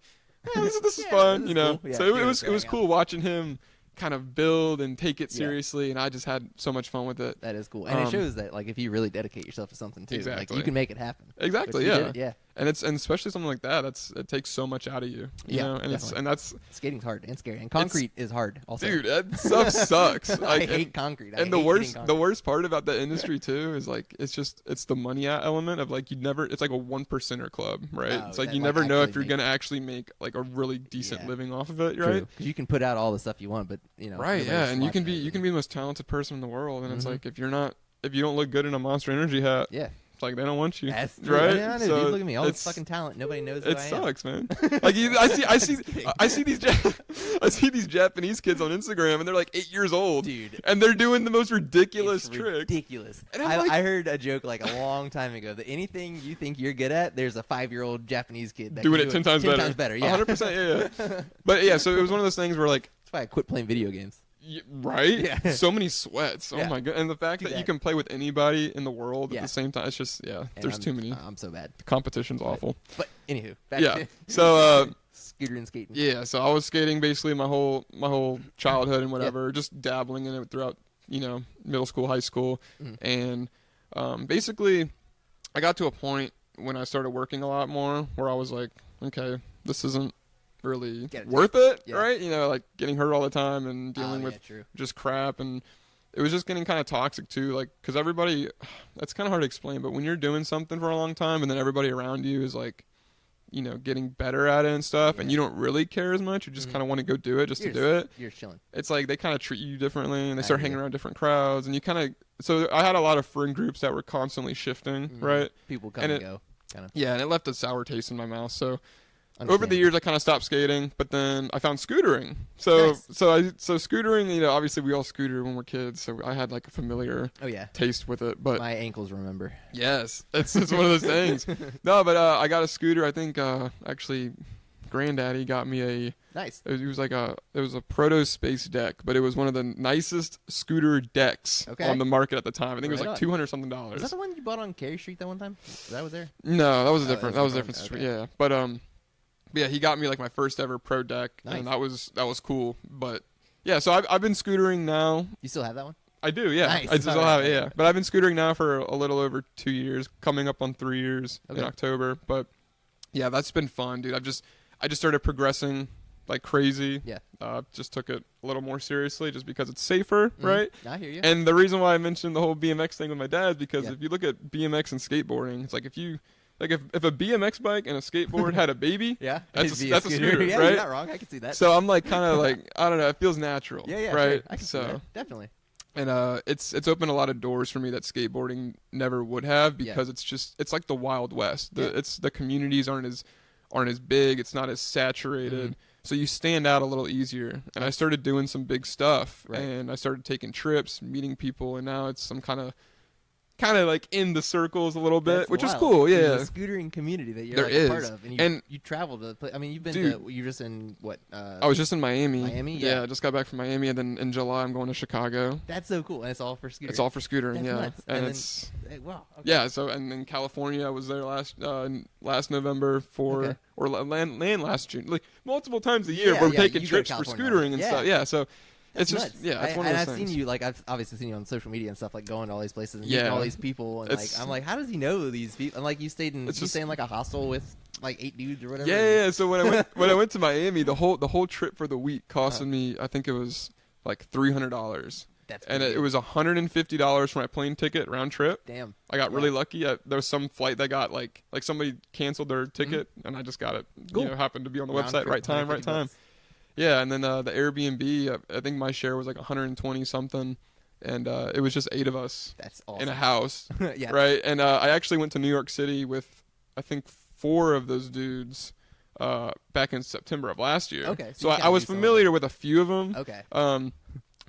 yeah, this is Yeah, fun, this you is know. cool. Yeah, So you're it was just cool hanging watching him kind of build and take it Yeah. seriously, and I just had so much fun with it. that is cool, and it shows that like if you really dedicate yourself to something too, like Exactly. you can make it happen. Exactly, Which you yeah. did, yeah. And especially something like that. It takes so much out of you, you Yeah, know. And definitely. that's Skating's hard and scary, and concrete is hard. Also, dude, that stuff sucks. I Like, hate and, concrete. I and the hate worst hitting the concrete. worst part about that industry too is like it's the money element of like it's like a 1%er club, right? Oh, It's like that, you like, never know if actually you're gonna actually make like a really decent Yeah. living off of it, True, right? 'cause you can put out all the stuff you want, but you know, Right, nobody's yeah, and you can watching be it. you can be the most talented person in the world, and it's Mhm. like if you don't look good in a Monster Energy hat, Yeah, it's like they don't want you, that's true. right? Yeah, I know, So dude, look at me, all this it's- fucking talent. Nobody knows who It I am. sucks, man. Like I see kidding. I see these I see these Japanese kids on Instagram and they're like 8 years old, Dude. and they're doing the most ridiculous It's tricks. ridiculous. And I'm like- I heard a joke like a long time ago that anything you think you're good at, there's a 5-year-old Japanese kid that Doing can it do 10 times 10 better. times better. Yeah, 100%. Yeah. But yeah, so it was one of those things where like, That's why I quit playing video games. right? Yeah. So many sweats. Oh Yeah. my god! And the fact Do that you that. can play with anybody in the world Yeah. at the same time, it's just And There's too many. I'm so bad. The competition's awful. But anywho, back Yeah. to So scooter and skating. yeah, so I was skating basically my whole childhood and whatever, just dabbling in it throughout, you know, middle school, high school, Mhm. and basically, I got to a point when I started working a lot more where I was like, okay, this isn't really Get it. worth it, Yeah. right? You know, like getting hurt all the time and Oh, dealing yeah, with true. just crap, and it was just getting kind of toxic too, like because everybody, that's kind of hard to explain, but when you're doing something for a long time and then everybody around you is like, you know, getting better at it and stuff, and Yeah. you don't really care as much, you just Mhm. kind of want to go do it just You're to do it. You're chilling. It's like they kind of treat you differently, and they I start hear hanging ya. around different crowds, and you kind of. So I had a lot of friend groups that were constantly shifting, Mhm. right? People come And and it- go. Kind of. Yeah, and it left a sour taste in my mouth. So over the years, I kind of stopped skating, but then I found scootering. So Nice. so scootering, you know, obviously we all scooter when we're kids, so I had like a familiar Oh yeah. taste with it. But My ankles remember. yes, it's one of those things. No, but I got a scooter. I think actually, Granddaddy got me a. Nice. It was a proto space deck, but it was one of the nicest scooter decks Okay. on the market at the time. I think it was Right like on. $200 something. Was that the one you bought on Carey Street that one time? That was there. No, that was a Oh, different. that That was was a a different. different street, one. Yeah, but yeah, he got me like my first ever pro deck, Nice. and that was cool. But Yeah, so I've been scootering now. You still have that one? I do, yeah. Nice. I still All have right. it, yeah. But I've been scootering now for a little over 2 years, coming up on 3 years in Okay. October. But yeah, that's been fun, dude. I just started progressing like crazy. Yeah. Just took it a little more seriously just because it's safer, Mhm. right? I hear you. And the reason why I mentioned the whole BMX thing with my dad is because Yeah. if you look at BMX and skateboarding, it's like if a BMX bike and a skateboard had a baby, yeah. that's It'd a be scooter, yeah, right? You're not wrong. I can see that. so I'm like kind of like I don't know, it feels natural, yeah, right? Sure. I can see that. Definitely. And it's opened a lot of doors for me that skateboarding never would have because it's like the Wild West. The communities aren't as big. It's not as saturated. Mhm. So you stand out a little easier. And I started doing some big stuff, Right. and I started taking trips, meeting people, and now it's some kind of like in the circles a little bit, That's which is wild. cool. There's Yeah. a scootering community that you're There like a part is. of, And- you travel to. I mean, you've been Dude. to. You're just in what? I was just in Miami. Miami? Yeah. I just got back from Miami, and then in July I'm going to Chicago. That's so cool, and it's all for scootering. It's all for scootering, That's yeah. nuts. And And it's Hey, wow. Okay. yeah. So and in California, I was there last November for Okay. or land last June, like multiple times a year. We're Yeah, taking you go to trips for California. scootering and Yeah. stuff. Yeah. So That's it's just nuts. yeah. It's one of and those I've things. seen you like I've obviously seen you on social media and stuff like going to all these places and Yeah. meeting all these people and like It's- I'm like, how does he know these people? And like you stayed in It's you just- stay in like a hostel with like 8 dudes or whatever. Yeah. So when I went to Miami, the whole trip for the week costed me, I think it was like $300. That's And pretty it was $150 for my plane ticket round trip. damn. I got Yeah. really lucky. There was some flight that got like somebody canceled their ticket, and I just got it. Mm-hmm. Cool. You know, happened to be on the Round website, trip, right time, right 150 time. bucks. Yeah, and then the Airbnb, I think my share was like 120 something, and it was just 8 of us That's in a awesome. house, yeah. right? And I actually went to New York City with I think 4 of those dudes back in September of last year. Okay, so so you I kinda was knew some of familiar with a few of them. Okay.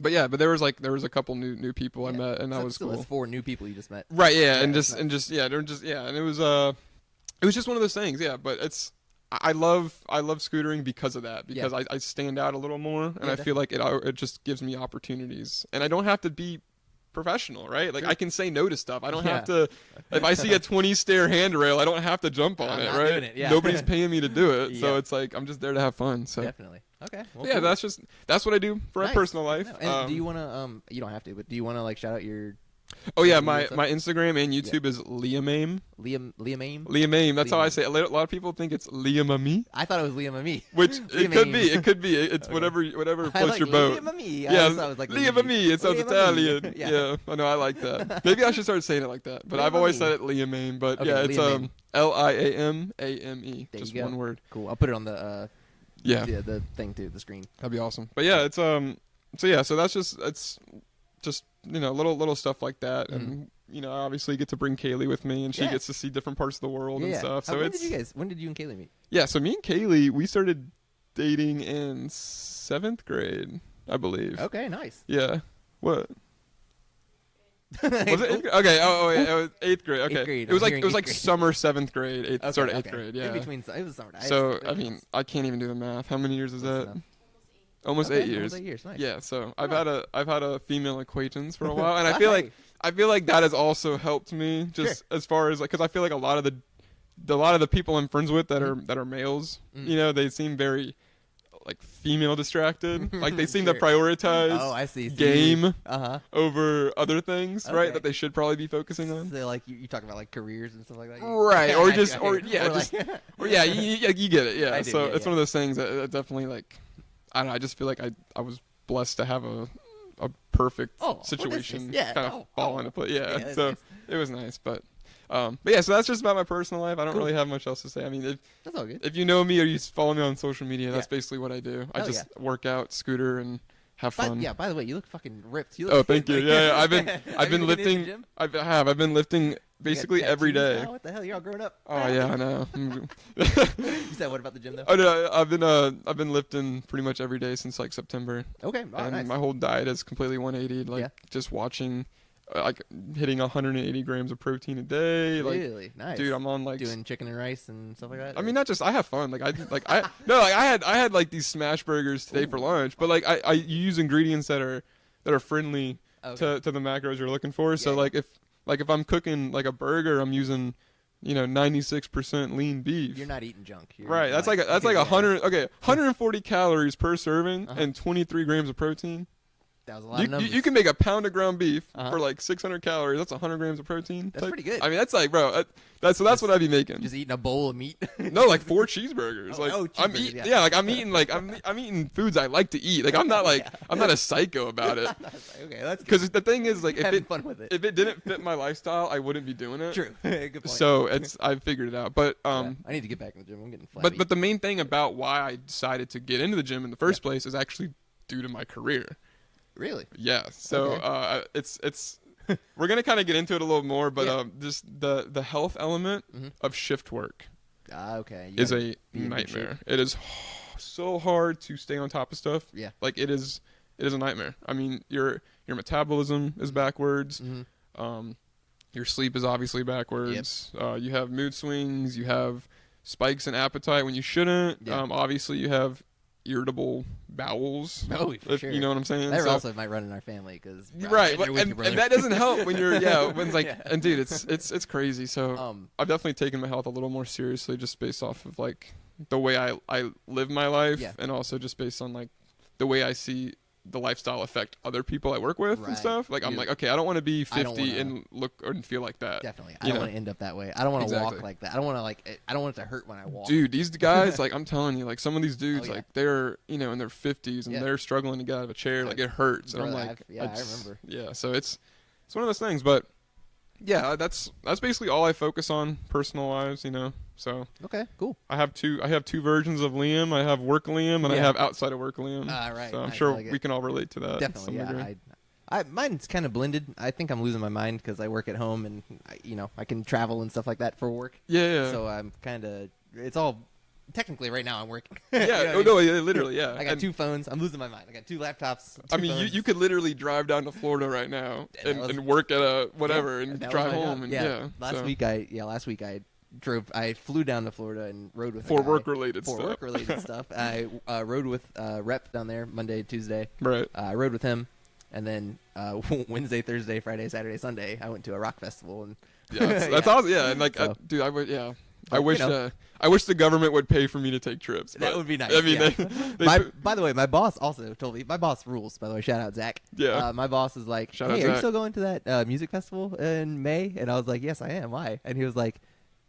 But there was a couple new people I Yeah. met, and that So was still, cool. That's 4 new people you just met. Right, yeah, Yeah, and that's just and it was just one of those things, yeah. But I love scootering because of that, because I stand out a little more, and Yeah, I feel like it just gives me opportunities, and I don't have to be professional, right? Like True. I can say no to stuff. I don't have Yeah. to. If I see a 20 stair handrail, I don't have to jump on I'm it, not right? doing it, yeah. Nobody's paying me to do it, so Yeah. it's like I'm just there to have fun. So Definitely. Okay. Well, yeah, cool. that's what I do for my Nice. personal life. No, and do you want to you don't have to, but do you want to like shout out your Oh yeah, social media my and stuff? my Instagram and YouTube is Liam Aim. Liam Aim? Liam Aim. That's how I Liam. say it. A lot of people think it's Liam Ami. I thought it was Liam Ami. Which Liam it could Aim. be. It could be. It's Okay. whatever I floats like your boat. Liam Ami. Yeah, I was like Liam Ami. It sounds Liam Ami. Italian. Yeah. Yeah, I know. I like that. Maybe I should start saying it like that. But Liam I've always Ami. said it Liam Aim. But Okay, yeah, it's Liam Aim. LIAMAME. There Just you go. one word. Cool. I'll put it on the Yeah, the thing too, the screen. that'd be awesome. But yeah, it's so that's just little stuff like that, and obviously get to bring Kaylee with me, and she Yeah. gets to see different parts of the world Yeah. and stuff. So When did you and Kaylee meet? yeah. So me and Kaylee, we started dating in 7th grade, I believe. Okay, nice. Yeah. What? Was it 8th grade? Okay. Oh, wait. It was 8th grade. Okay. Eighth grade. It was I'm like hearing eighth grade. summer 7th grade, Okay, start of 8th okay. grade. In Yeah. between, it was summer. So I mean, I can't even do the math. How many years is Close that? enough. Almost Okay, 8 years. almost 8 years. Nice. Yeah. So Huh. I've had a female acquaintance for a while, and I feel like that has also helped me just as far as like, because I feel like a lot of the people I'm friends with that are males, Mm. they seem very like female distracted. Like they seem to Sure. prioritize Oh, I see. So game Uh over other things, Okay. right? That they should probably be focusing on. So like you talk about like careers and stuff like that. Right, or I just, see, or okay. yeah, Or, just, like- or yeah, you get it, yeah. I do, So yeah, it's yeah. one of those things that definitely like, I don't know. I just feel like I was blessed to have a perfect Oh, well, that's situation nice. Yeah. kind of Oh, fall oh. into place. Yeah, Yeah, that's so nice. it was nice, but yeah. So that's just about my personal life. I don't Cool. really have much else to say. I mean, That's all good. if you know me or you follow me on social media, that's Yeah. basically what I do. I Hell just work out, scooter, and have By, fun. yeah. By the way, you look fucking ripped. You Oh, look thank you. fit. Yeah, I've been Have you been in the lifting. gym? I've been lifting You got basically every tattoos day. now? What the hell? You're all grown up. Oh yeah, I know. You said what about the gym though? Oh no, I've been lifting pretty much every day since like September, Okay. Oh, and nice. my whole diet is completely 180. Like Yeah. just watching, like hitting 180 grams of protein a day. Like, Really nice. dude, I'm on like. doing chicken and rice and stuff like that. I mean, not just I have fun. Like I had like these smash burgers today for Ooh. lunch, but like I use ingredients that are friendly Okay. to the macros you're looking for. So Yeah. like if I'm cooking like a burger, I'm using 96% lean beef. You're not eating junk. You're Right. That's like yeah. 140 calories per serving Uh-huh. and 23 grams of protein. That was a lot of numbers. You can make a pound of ground beef Uh-huh. for like 600 calories. That's 100 grams of protein. That's pretty good. I mean, that's like, bro, that's what I'd be making. Just eating a bowl of meat. No, like 4 cheeseburgers. I'm cheeseburgers, eating, yeah. like I'm eating foods I like to eat. Like I'm not like I'm not a psycho about it. Okay, that's good. Because the thing is, like, Having fun with it. if it didn't fit my lifestyle, I wouldn't be doing it. True. Good point. So I figured it out. But Yeah, I need to get back in the gym. I'm getting flabby. but the main thing about why I decided to get into the gym in the first place is actually due to my career. Really? Yeah. So Okay. it's we're gonna kind of get into it a little more, but Yeah. just the health element Mhm. of shift work Okay. You is gotta a be in good nightmare. It is so hard to stay on top of stuff. Yeah. Like it is a nightmare. I mean, your metabolism is backwards. Mhm. Your sleep is obviously backwards. You have mood swings. You have spikes in appetite when you shouldn't. Yeah. Obviously, you have irritable bowels. Oh, for if sure. You know what I'm saying? That So- also might run in our family because right, and that doesn't help when you're when like Yeah. and dude, it's crazy. So I I've definitely taken my health a little more seriously, just based off of like the way I live my life, Yeah. and also just based on like the way I see the lifestyle affect other people I work with Right. and stuff. Like I'm Dude, like, okay, I don't want to be I don't 50 wanna- and look or feel like that. Definitely. I you don't know? want to end up that way. I don't want to Exactly. walk like that. I don't want to I don't want it to hurt when I walk. Dude, these guys, like I'm telling you, like some of these dudes, Oh, yeah. like they're in their 50s and Yeah. they're struggling to get out of a chair, like it hurts, and I'm Brother, like, I remember. Yeah, so it's one of those things, but yeah, that's basically all I focus on personal wise, So Okay, cool. I have two versions of Liam. I have work Liam and I Yeah. have outside of work Liam. Right, So I'm I sure like it. we can all relate to that. to some Definitely, degree. yeah. Mine's kind of blended. I think I'm losing my mind because I work at home and I can travel and stuff like that for work. Yeah. So I'm kind of. It's all technically right now I'm working. Yeah. You know what I Oh mean? no, yeah, literally, yeah. I got And, 2 phones. I'm losing my mind. I got 2 laptops. I 2 mean, phones. you could literally drive down to Florida right now That was- and work at a whatever Yeah, and that was drive my job. home and yeah. Last so, week I flew down to Florida and rode with a for guy work related for stuff. work related stuff. I rode with Rep down there Monday, Tuesday. Right. I rode with him, and then Wednesday, Thursday, Friday, Saturday, Sunday, I went to a rock festival and Yeah, that's awesome. Yeah, and like, So- dude, I would. Yeah, But, I wish. I wish the government would pay for me to take trips. that but, would be nice. I mean, yeah. they By the way, my boss also told me. My boss rules. By the way, shout out Zach. Yeah. My boss is like, Shout "Hey, out are you Zach. still going to that music festival in May?" And I was like, "Yes, I am. Why?" And he was like,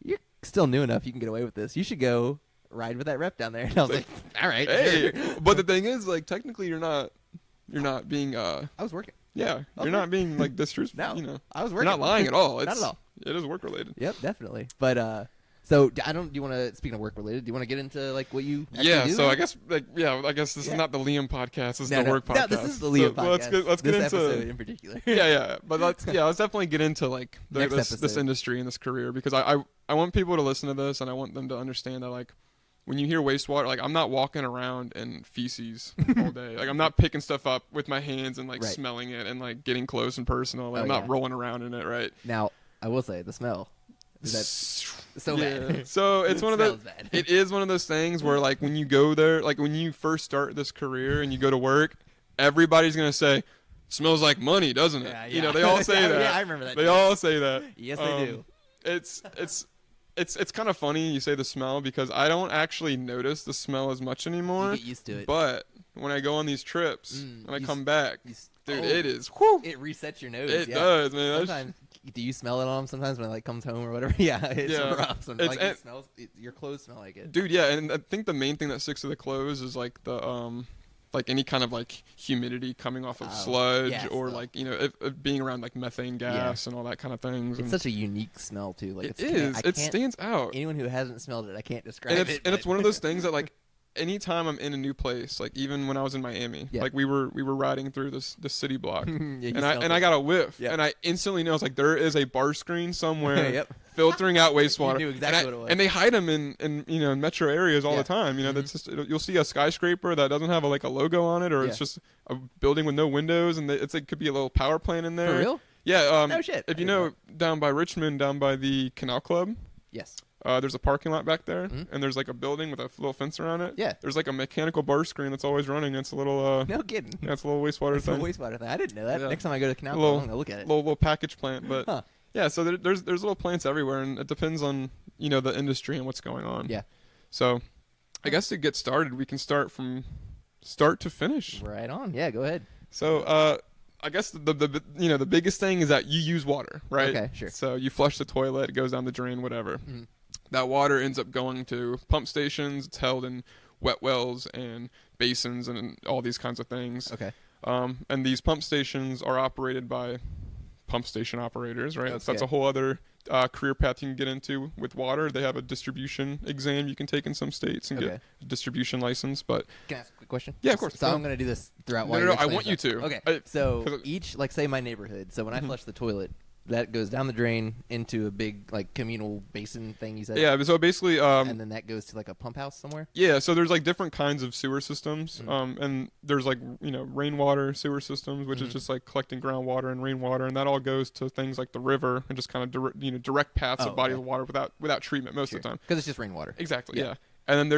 "You're still new enough. You can get away with this. You should go ride with that rep down there." And I was like, "All right." hey, sure." but the thing is, like, technically, you're not being. I was working. Yeah, Okay. you're not being like disrespectful. No, I was You're working. not lying at all. It's, Not at all. It is work related. Yep, definitely. But so do you want to, speaking of work related, do you want to get into like what you actually Yeah, do? so I guess this is Yeah. not the Liam podcast. This is No, the work podcast. No, this is the Leo So podcast. Let's get this into episode in particular. yeah, but let's definitely get into like Next this episode. industry and this career because I want people to listen to this and I want them to understand that like when you hear wastewater, like I'm not walking around in feces all day. Like I'm not picking stuff up with my hands and like Right. smelling it and like getting close and personal. Like Oh, I'm not yeah. rolling around in it, right? Now, I will say the smell. Is that so yeah. bad? So it's one of Smells those. bad. It is one of those things where like when you go there, like when you first start this career and you go to work, everybody's gonna say, "Smells like money, doesn't it?" Yeah, You know, yeah. they all say Yeah, that. yeah, I remember that They too. all say that. Yes, they do. It's kind of funny you say the smell because I don't actually notice the smell as much anymore. You get used to it. But when I go on these trips and I you come s- back, dude, oh, it is. Whew, it resets your nose. it yeah. does, man. That's- Sometimes, do you smell it on them sometimes when it like comes home or whatever? Yeah, it's Yeah. rough. Sometimes, It's- like, and- it smells. Your clothes smell like it. Dude, yeah, and I think the main thing that sticks to the clothes is like the like any kind of like humidity coming off of Oh, sludge yes, or though. like if being around like methane gas and all that kind of things. It's And such a unique smell too. Like it it's, is. I It can't- stands out. Anyone who hasn't smelled it, I can't describe And it. it's but- one of those things that like anytime I'm in a new place, like even when I was in Miami, Yeah. like we were riding through the city block, Yeah, you and smelled I it. got a whiff, Yeah. and I instantly know it's like there is a bar screen somewhere Yep. filtering out wastewater. knew exactly and what it was. And they hide them in in metro areas all Yeah. the time. You know, that's just you'll see a skyscraper that doesn't have like a logo on it, or it's Yeah. just a building with no windows, and it's like could be a little power plant in there. For real? Yeah. No shit. If I you didn't know know. down by Richmond, down by the Canal Club. Yes. There's a parking lot back there, Mhm. and there's like a building with a little fence around it. Yeah. There's like a mechanical bar screen that's always running. It's a little, No kidding. yeah, it's a little wastewater It's a thing. wastewater thing. I didn't know that. Yeah. Next time I go to Canal, Little- I'm gonna look at it. Little package plant, but Huh. Yeah, so there's little plants everywhere, and it depends on the industry and what's going on. Yeah. So, I guess to get started, we can start from start to finish. Right on. Yeah, go ahead. So, I guess the biggest thing is that you use water, right? Okay, sure. So you flush the toilet, it goes down the drain, whatever. Mhm. That water ends up going to pump stations. It's held in wet wells and basins and all these kinds of things. Okay. And these pump stations are operated by pump station operators, right? That's Okay. a whole other career path you can get into with water. They have a distribution exam you can take in some states and Okay. get a distribution license. But Can I ask a quick question? Yeah, of course. So Go I'm going to do this throughout. No, while no, you're no, I explaining want you stuff. to. Okay. So 'cause- each, like, say my neighborhood. So when I flush the toilet, that goes down the drain into a big, like, communal basin thing. You said. yeah, so basically, And then that goes to like a pump house somewhere. yeah, so there's like different kinds of sewer systems, Mm-hmm. and there's like rainwater sewer systems, which is Mhm. just like collecting groundwater and rainwater, and that all goes to things like the river and just kind of direct paths Oh, of body okay. of water without treatment most of the time. Because it's just rainwater. Exactly, Yeah. yeah. And then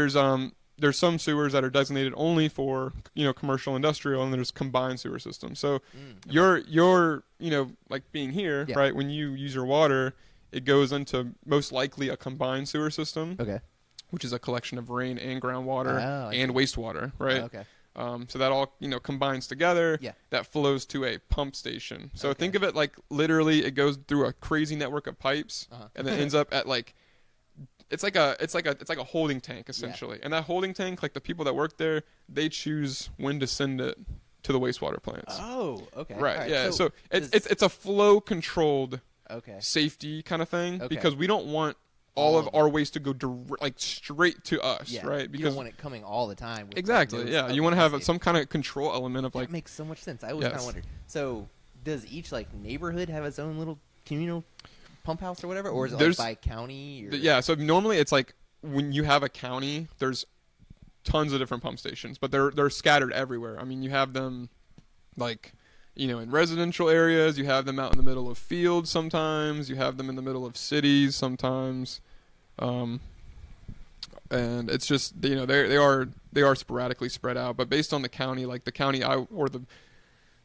there's some sewers that are designated only for commercial industrial, and there's combined sewer systems. So you're like being here, Yeah. right? When you use your water, it goes into most likely a combined sewer system, Okay. which is a collection of rain and groundwater Oh, I and wastewater, right? Oh, okay. So that all combines together. Yeah. That flows to a pump station. So Okay. think of it like literally it goes through a crazy network of pipes, Uh-huh. and then ends up at like it's like a holding tank essentially. And that holding tank, like the people that work there, they choose when to send it to the wastewater plants. Oh, okay. Right. All right. Yeah. So does- it's a flow controlled okay. safety kind of thing Okay. because we don't want all All of of our waste to go straight to us, Yeah. right? you Because don't want it coming all the time. With, like, exactly, those- yeah. okay, You want to I have see. some kind of control element of like That makes so much sense. I always Yes. kind of wondered. So does each like neighborhood have its own little communal pump house or whatever, or is it like There's- by county? Or? yeah. So normally it's like when you have a county, there's tons of different pump stations, but they're scattered everywhere. I mean, you have them like in residential areas, you have them out in the middle of fields sometimes, you have them in the middle of cities sometimes, and it's just they are sporadically spread out. But based on the county, like the county or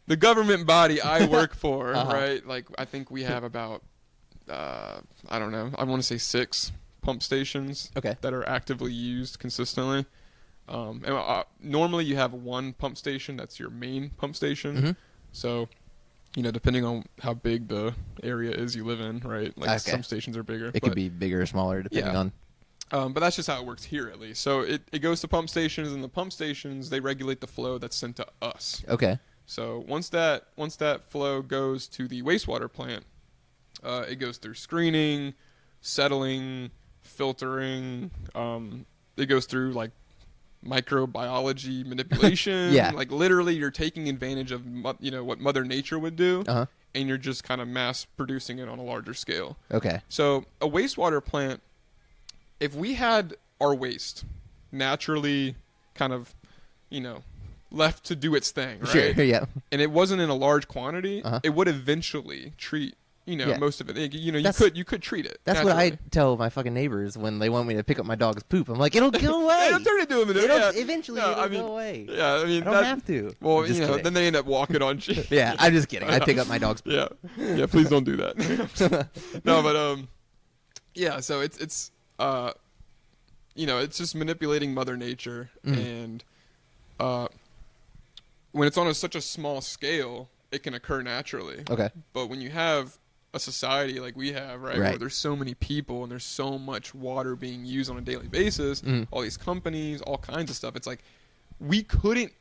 the government body I work for, Uh-huh. right? Like I think we have about I don't know, I want to say 6 pump stations Okay. that are actively used consistently. Normally you have one pump station that's your main pump station. Mhm. So, depending on how big the area is you live in, right? Like Okay. some stations are bigger. It could be bigger or smaller depending Yeah. on. But that's just how it works here at least. So it goes to pump stations, and the pump stations, they regulate the flow that's sent to us. Okay. So once that flow goes to the wastewater plant, it goes through screening, settling, filtering. It goes through like microbiology manipulation. Yeah. Like literally, you're taking advantage of what Mother Nature would do, Uh huh. and you're just kind of mass producing it on a larger scale. Okay. So a wastewater plant, if we had our waste naturally kind of, left to do its thing, right? Sure. Yeah. And it wasn't in a large quantity, Uh-huh. it would eventually treat, Yeah. most of it. That's- You could treat it. That's what I naturally. tell my fucking neighbors when they want me to pick up my dog's poop. I'm like, it'll go away. It'll turn into a minute. It'll- Yeah. Eventually, No, it'll I mean, go away. Yeah, I mean, I don't that, have to. well, I'm just kidding. then they end up walking on shit. Yeah, I'm just kidding. I pick up my dog's poop. Yeah, please don't do that. No, but yeah. So it's it's just manipulating Mother Nature, and when it's on such a small scale, it can occur naturally. Okay. But when you have a society like we have, right, Right. where there's so many people and there's so much water being used on a daily basis, all these companies, all kinds of stuff, it's like we couldn't.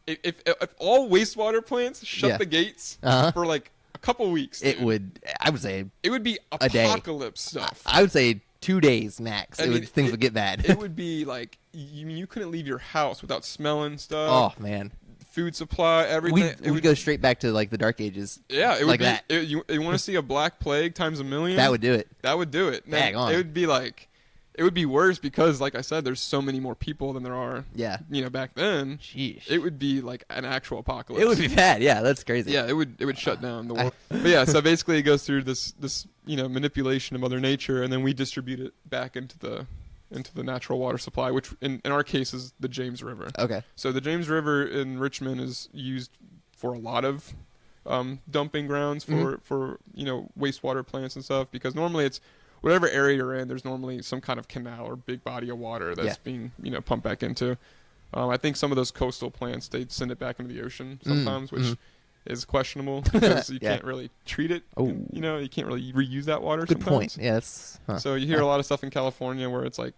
If all wastewater plants shut Yeah. the gates Uh-huh. for like a couple weeks, It dude, would. I would say. it would be a day. apocalypse stuff. I would say 2 days max. I mean, Things would get bad. It would be like you couldn't leave your house without smelling stuff. Oh man. Food supply, everything. We would go straight back to like the Dark Ages. Yeah, it would like be. that. You want to see a black plague times a million? That would do it. That would do it. Dang on. It would be like, it would be worse because, like I said, there's so many more people than there are. Yeah. Back then, Sheesh. it would be like an actual apocalypse. It would be bad. Yeah, that's crazy. Yeah, it would shut down the world. But yeah, so basically it goes through this manipulation of Mother Nature, and then we distribute it back into the natural water supply, which in our case is the James River. Okay. So the James River in Richmond is used for a lot of dumping grounds for wastewater plants and stuff, because normally it's whatever area you're in, there's normally some kind of canal or big body of water that's being pumped back into. I think some of those coastal plants, they send it back into the ocean sometimes, which is questionable because you can't really treat it. You can't really reuse that water. Good sometimes. point. Yeah, that's So you hear a lot of stuff in California where it's like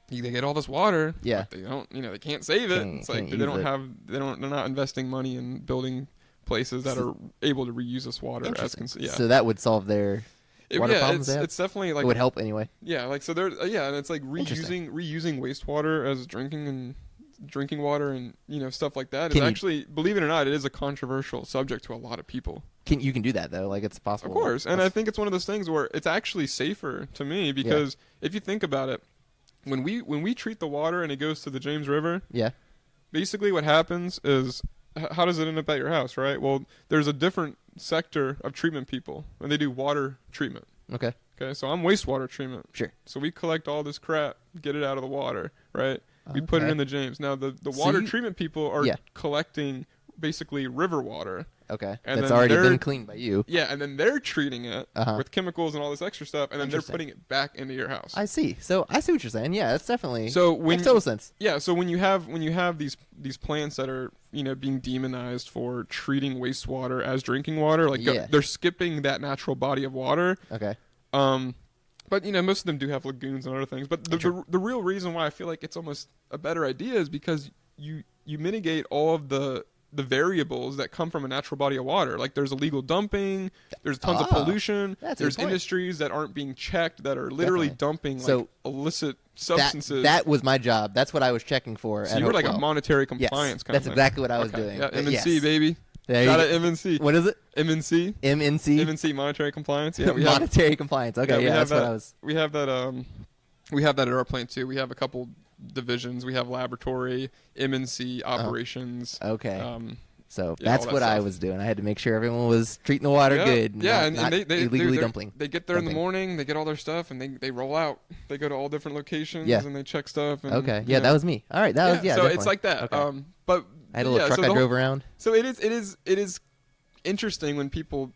they get all this water, but they don't, they can't save it. It's like they're not investing money in building places that are able to reuse this water. So that would solve their water problems. It's definitely like it would help anyway. Yeah, like so there. And it's like reusing wastewater as drinking water and stuff like that is actually, believe it or not, it is a controversial subject to a lot of people. You can do that though, like it's possible. Of course, and I think it's one of those things where it's actually safer to me because if you think about it, when we treat the water and it goes to the James River, basically what happens is, how does it end up at your house, right? Well, there's a different sector of treatment people, and they do water treatment. Okay, so I'm wastewater treatment. Sure. So we collect all this crap, get it out of the water, right? We put it in the James. Now the water treatment people are collecting basically river water. Okay. And that's already been cleaned by you. Yeah, and then they're treating it with chemicals and all this extra stuff, and then they're putting it back into your house. I see. So I see what you're saying. Yeah, that's definitely makes total sense. Yeah, so when you have these plants that are being demonized for treating wastewater as drinking water, like they're skipping that natural body of water. Okay. But most of them do have lagoons and other things. But the real reason why I feel like it's almost a better idea is because you mitigate all of the variables that come from a natural body of water. Like there's illegal dumping, there's tons of pollution, there's industries that aren't being checked that are literally dumping like illicit substances. That was my job. That's what I was checking for. So you were like a monetary compliance kind of thing. That's thing. exactly what I was doing. Yeah, M&C, baby. Got it, MNC. What is it? MNC. MNC, monetary compliance. Yeah, monetary compliance. Okay, that's what I was. We have that. We have that at our plant too. We have a couple divisions. We have laboratory, MNC, operations. Okay. So that's what I was doing. I had to make sure everyone was treating the water good. And not illegally dumping. They get there in the morning. They get all their stuff, and they roll out. They go to all different locations, and they check stuff. And, that was me. All right, that was So definitely. it's like that. Okay. But I had a little truck I drove around. So it is interesting when people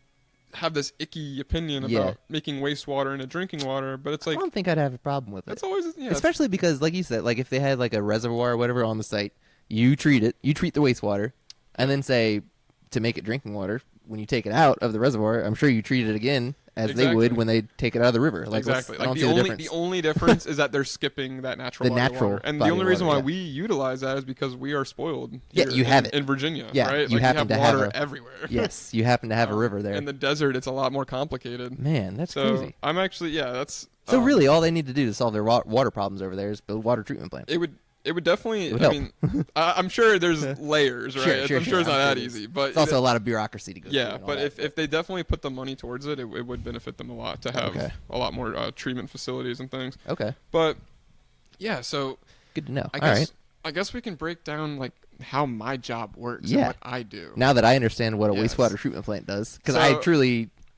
have this icky opinion about making wastewater into drinking water, but it's like I don't think I'd have a problem with it. That's always especially because, like you said, like if they had like a reservoir or whatever on the site, you treat the wastewater, and then say to make it drinking water. When you take it out of the reservoir, I'm sure you treat it again as they would when they take it out of the river. Like, exactly. Like the only difference is that they're skipping that natural water. And the only reason why we utilize that is because we are spoiled. Here you have it in Virginia. Yeah, right? You happen to water have everywhere. Yes, you happen to have a river there. In the desert, it's a lot more complicated. Man, that's crazy. I'm actually that's. So really, all they need to do to solve their water problems over there is build water treatment plants. It would definitely. I mean, I'm sure there's layers, right? I'm sure it's not that easy, but it's also a lot of bureaucracy to go through. Yeah, but if they definitely put the money towards it, it would benefit them a lot to have a lot more treatment facilities and things. Okay. But yeah, so good to know. I guess we can break down like how my job works and what I do. Now that I understand what a wastewater treatment plant does, because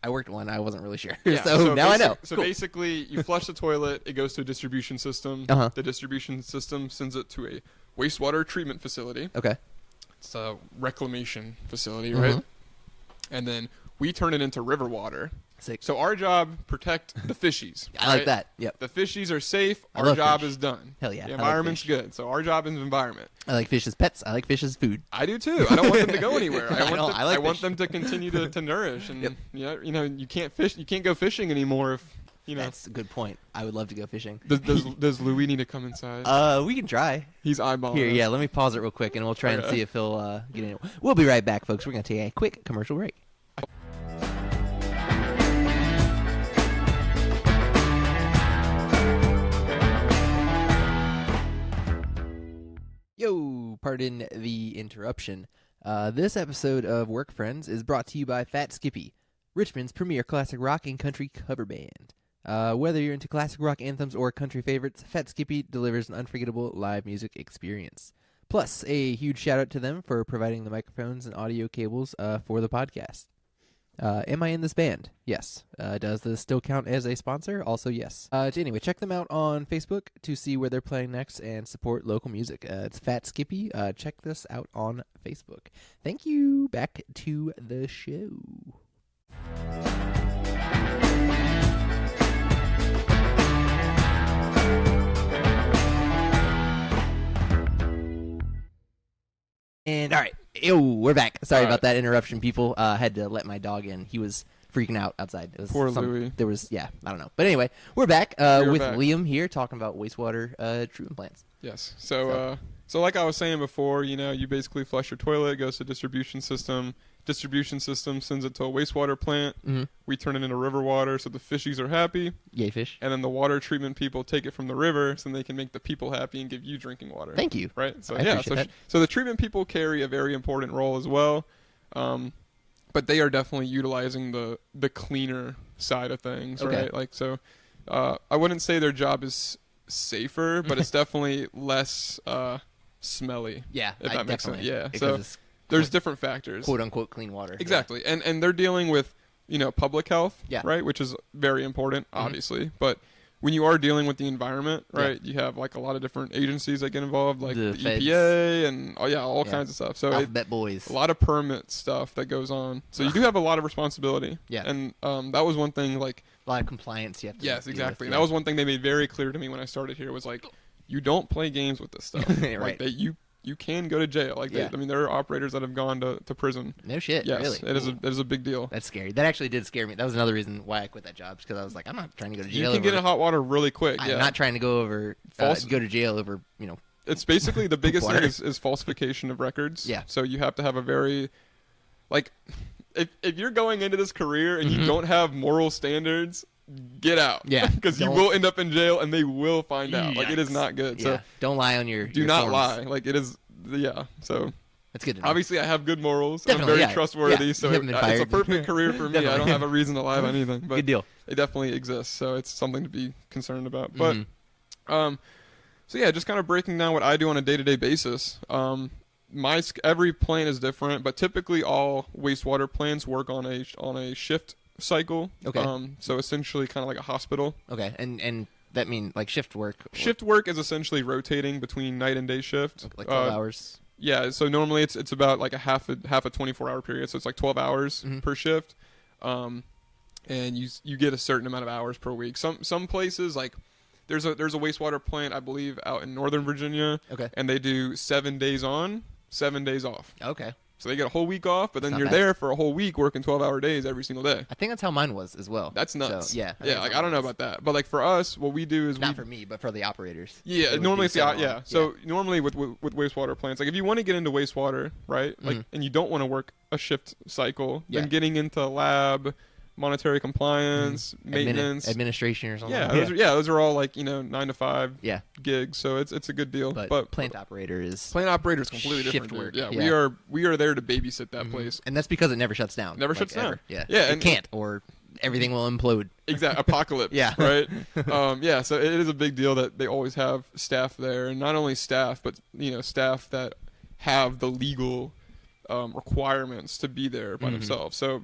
I worked one. I wasn't really sure. Yeah, so now I know. So basically, you flush the toilet. It goes to a distribution system. The distribution system sends it to a wastewater treatment facility. Okay. It's a reclamation facility, right? And then we turn it into river water. Sick. So our job, protect the fishies. I like that. Yep. The fishies are safe. Our job is done. Hell yeah. The environment's good. So our job is environment. I like fish as pets. I like fish as food. I do too. I don't want them to go anywhere. I want them to continue to nourish. And you can't fish. You can't go fishing anymore if That's a good point. I would love to go fishing. Does Louis need to come inside? We can try. He's eyeballing. Here, us. yeah. Let me pause it real quick, and we'll try and see if he'll get in. We'll be right back, folks. We're gonna take a quick commercial break. Yo, pardon the interruption. This episode of Work Friends is brought to you by Fat Skippy, Richmond's premier classic rock and country cover band. Whether you're into classic rock anthems or country favorites, Fat Skippy delivers an unforgettable live music experience. Plus, a huge shout out to them for providing the microphones and audio cables for the podcast. Am I in this band? Yes. Does this still count as a sponsor? Also, yes. Anyway, check them out on Facebook to see where they're playing next and support local music. It's Fat Skippy. Check this out on Facebook. Thank you. Back to the show. And all right, we're back. Sorry about that interruption, people. Had to let my dog in. He was freaking out outside. It was Poor Louie. There was, I don't know. But anyway, we're back with Liam here talking about wastewater treatment plants. Yes. So like I was saying before, you basically flush your toilet, it goes to distribution system. Distribution system sends it to a wastewater plant. Mm-hmm. We turn it into river water, so the fishies are happy. Yay, fish. And then the water treatment people take it from the river, so they can make the people happy and give you drinking water. Thank you. Right. So I appreciate that. So the treatment people carry a very important role as well, but they are definitely utilizing the cleaner side of things, Okay. right? Like so, I wouldn't say their job is safer, but it's definitely less smelly. Yeah, if that makes sense. definitely. Yeah. Because So it's there's different factors. quote unquote clean water. Exactly. And they're dealing with, public health, Yeah. right? Which is very important, obviously. But when you are dealing with the environment, Yeah. right, you have like a lot of different agencies that get involved, like The the feds. EPA and all Yeah. kinds of stuff. So Alphabet boys. a lot of permit stuff that goes on. So you do have a lot of responsibility. Yeah. And that was one thing, like, A lot of compliance you have to yes, deal exactly. with, That was one thing they made very clear to me when I started here was like, you don't play games with this stuff. Right. Like that you can go to jail. Like Yeah. there are operators that have gone to prison. No shit, Yes, really. it is a big deal. That's scary. That actually did scare me. That was another reason why I quit that job, because I was like, I'm not trying to go to jail. You can get in hot water really quick. I'm Yeah. not trying to go to jail over, It's basically the biggest Water. thing is falsification of records. Yeah. So you have to have a very, like, if you're going into this career and you don't have moral standards, get out. Yeah. Because you Don't- will end up in jail and they will find out. Like, it is Yikes. not good. yeah, So don't lie on your do your not forms. lie. Like, it is, yeah. So That's good to know. obviously I have good morals. Definitely, I'm very yeah. trustworthy. Yeah. So You haven't been it's a fired. perfect career for me. I Definitely. don't have a reason to lie about anything. But Good deal. they definitely exist. So it's something to be concerned about. But Mhm. so yeah, just kind of breaking down what I do on a day-to-day basis. Every plant is different, but typically all wastewater plants work on a shift cycle. Okay. So essentially, kind of like a hospital. Okay, and that mean like shift work? Shift work is essentially rotating between night and day shift. Like 12 hours? Yeah. So normally it's about like a half a 24-hour period. So it's like 12 hours Mhm. per shift. And you get a certain amount of hours per week. Some places like there's a wastewater plant I believe out in Northern Virginia. Okay. And they do 7 days on, 7 days off. Okay. So they get a whole week off, but then Not you're bad. there for a whole week working 12-hour days every single day. I think that's how mine was as well. That's nuts. So, yeah. Yeah, like I don't know about that, but like for us, what we do is Not for me, but for the operators. yeah, It would normally be it's the 7 yeah. on. So normally with wastewater plants, like if you want to get into wastewater, right? Like Mhm. and you don't want to work a shift cycle, Yeah. then getting into lab, monetary compliance, maintenance, administration or something. yeah, like that. those are all like 9 to 5 Yeah, gigs, so it's a good deal. but plant operator is plant operator is completely shift different. work, Dude. Yeah, yeah. we are there to babysit that Mhm. place. And that's because it never shuts down. Never like, shuts down. ever. Yeah, Yeah, it and- can't, or everything will implode. Exact apocalypse. Yeah. Right. Yeah. So it is a big deal that they always have staff there, and not only staff, but staff that have the legal requirements to be there by Mhm. themselves. So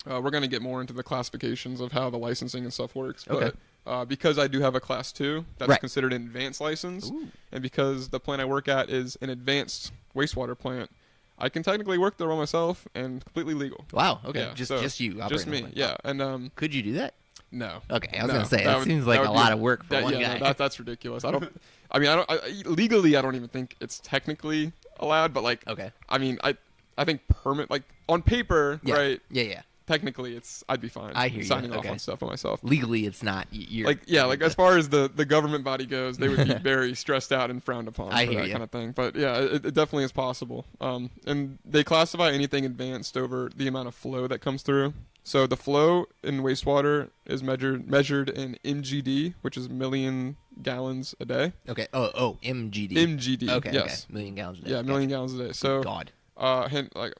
we're going to get more into the classifications of how the licensing and stuff works. Okay. But because I do have a class 2, that's Right. considered an advanced license, Ooh. and because the plant I work at is an advanced wastewater plant, I can technically work there by myself and completely legal. Wow. Okay. Yeah, just so just you. Just operating me. the plant. Yeah. And Could you do that? no. Okay, I was No, gonna say that that would- seems that like would a be- lot of work for That, one yeah, guy. no, that's ridiculous. I don't. I mean, I don't. Legally, I don't even think it's technically allowed. But like, Okay. I mean, I think like on paper, Yeah. right? Yeah. Technically, I'd be fine. I hear you, signing off okay. on stuff by myself. Legally, it's not. You're, Like yeah, like you're as far as the government body goes, they would be very stressed out and frowned upon I for hear that ya. kind of thing. But yeah, it definitely is possible. And they classify anything advanced over the amount of flow that comes through. So the flow in wastewater is measured in MGD, which is million gallons a day. Okay. Oh, MGD. MGD. Okay. Yes. Okay. Million gallons a day. Yeah, million gallons a day. So God. like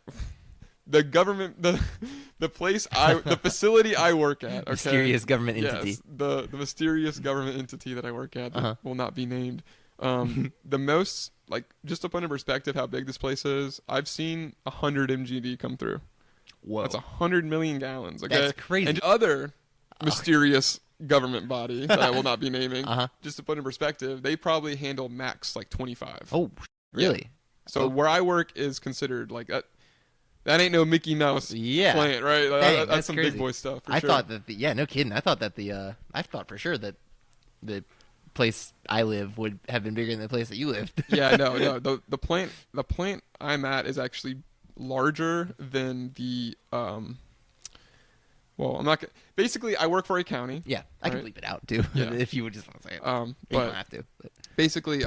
the government the facility I work at, okay? Mysterious government entity. Yes, the mysterious government entity that I work at that Uh-huh. will not be named. The most, like, just to put in perspective how big this place is, I've seen 100 MGD come through. Whoa. That's 100 million gallons. Okay, That's crazy. And other mysterious government body that I will not be naming, just to put in perspective, they probably handle max like 25. Oh, really? So where I work is considered like that. That ain't no Mickey Mouse plant, right? Dang, that's some crazy. big boy stuff. For I sure. thought that. No kidding. I thought that I thought for sure that the place I live would have been bigger than the place that you lived. Yeah, no. The plant I'm at is actually larger than the Well, I'm not. Basically, I work for a county. Yeah, I can bleep it out too if you would just want to say it. You don't have to. But. Basically,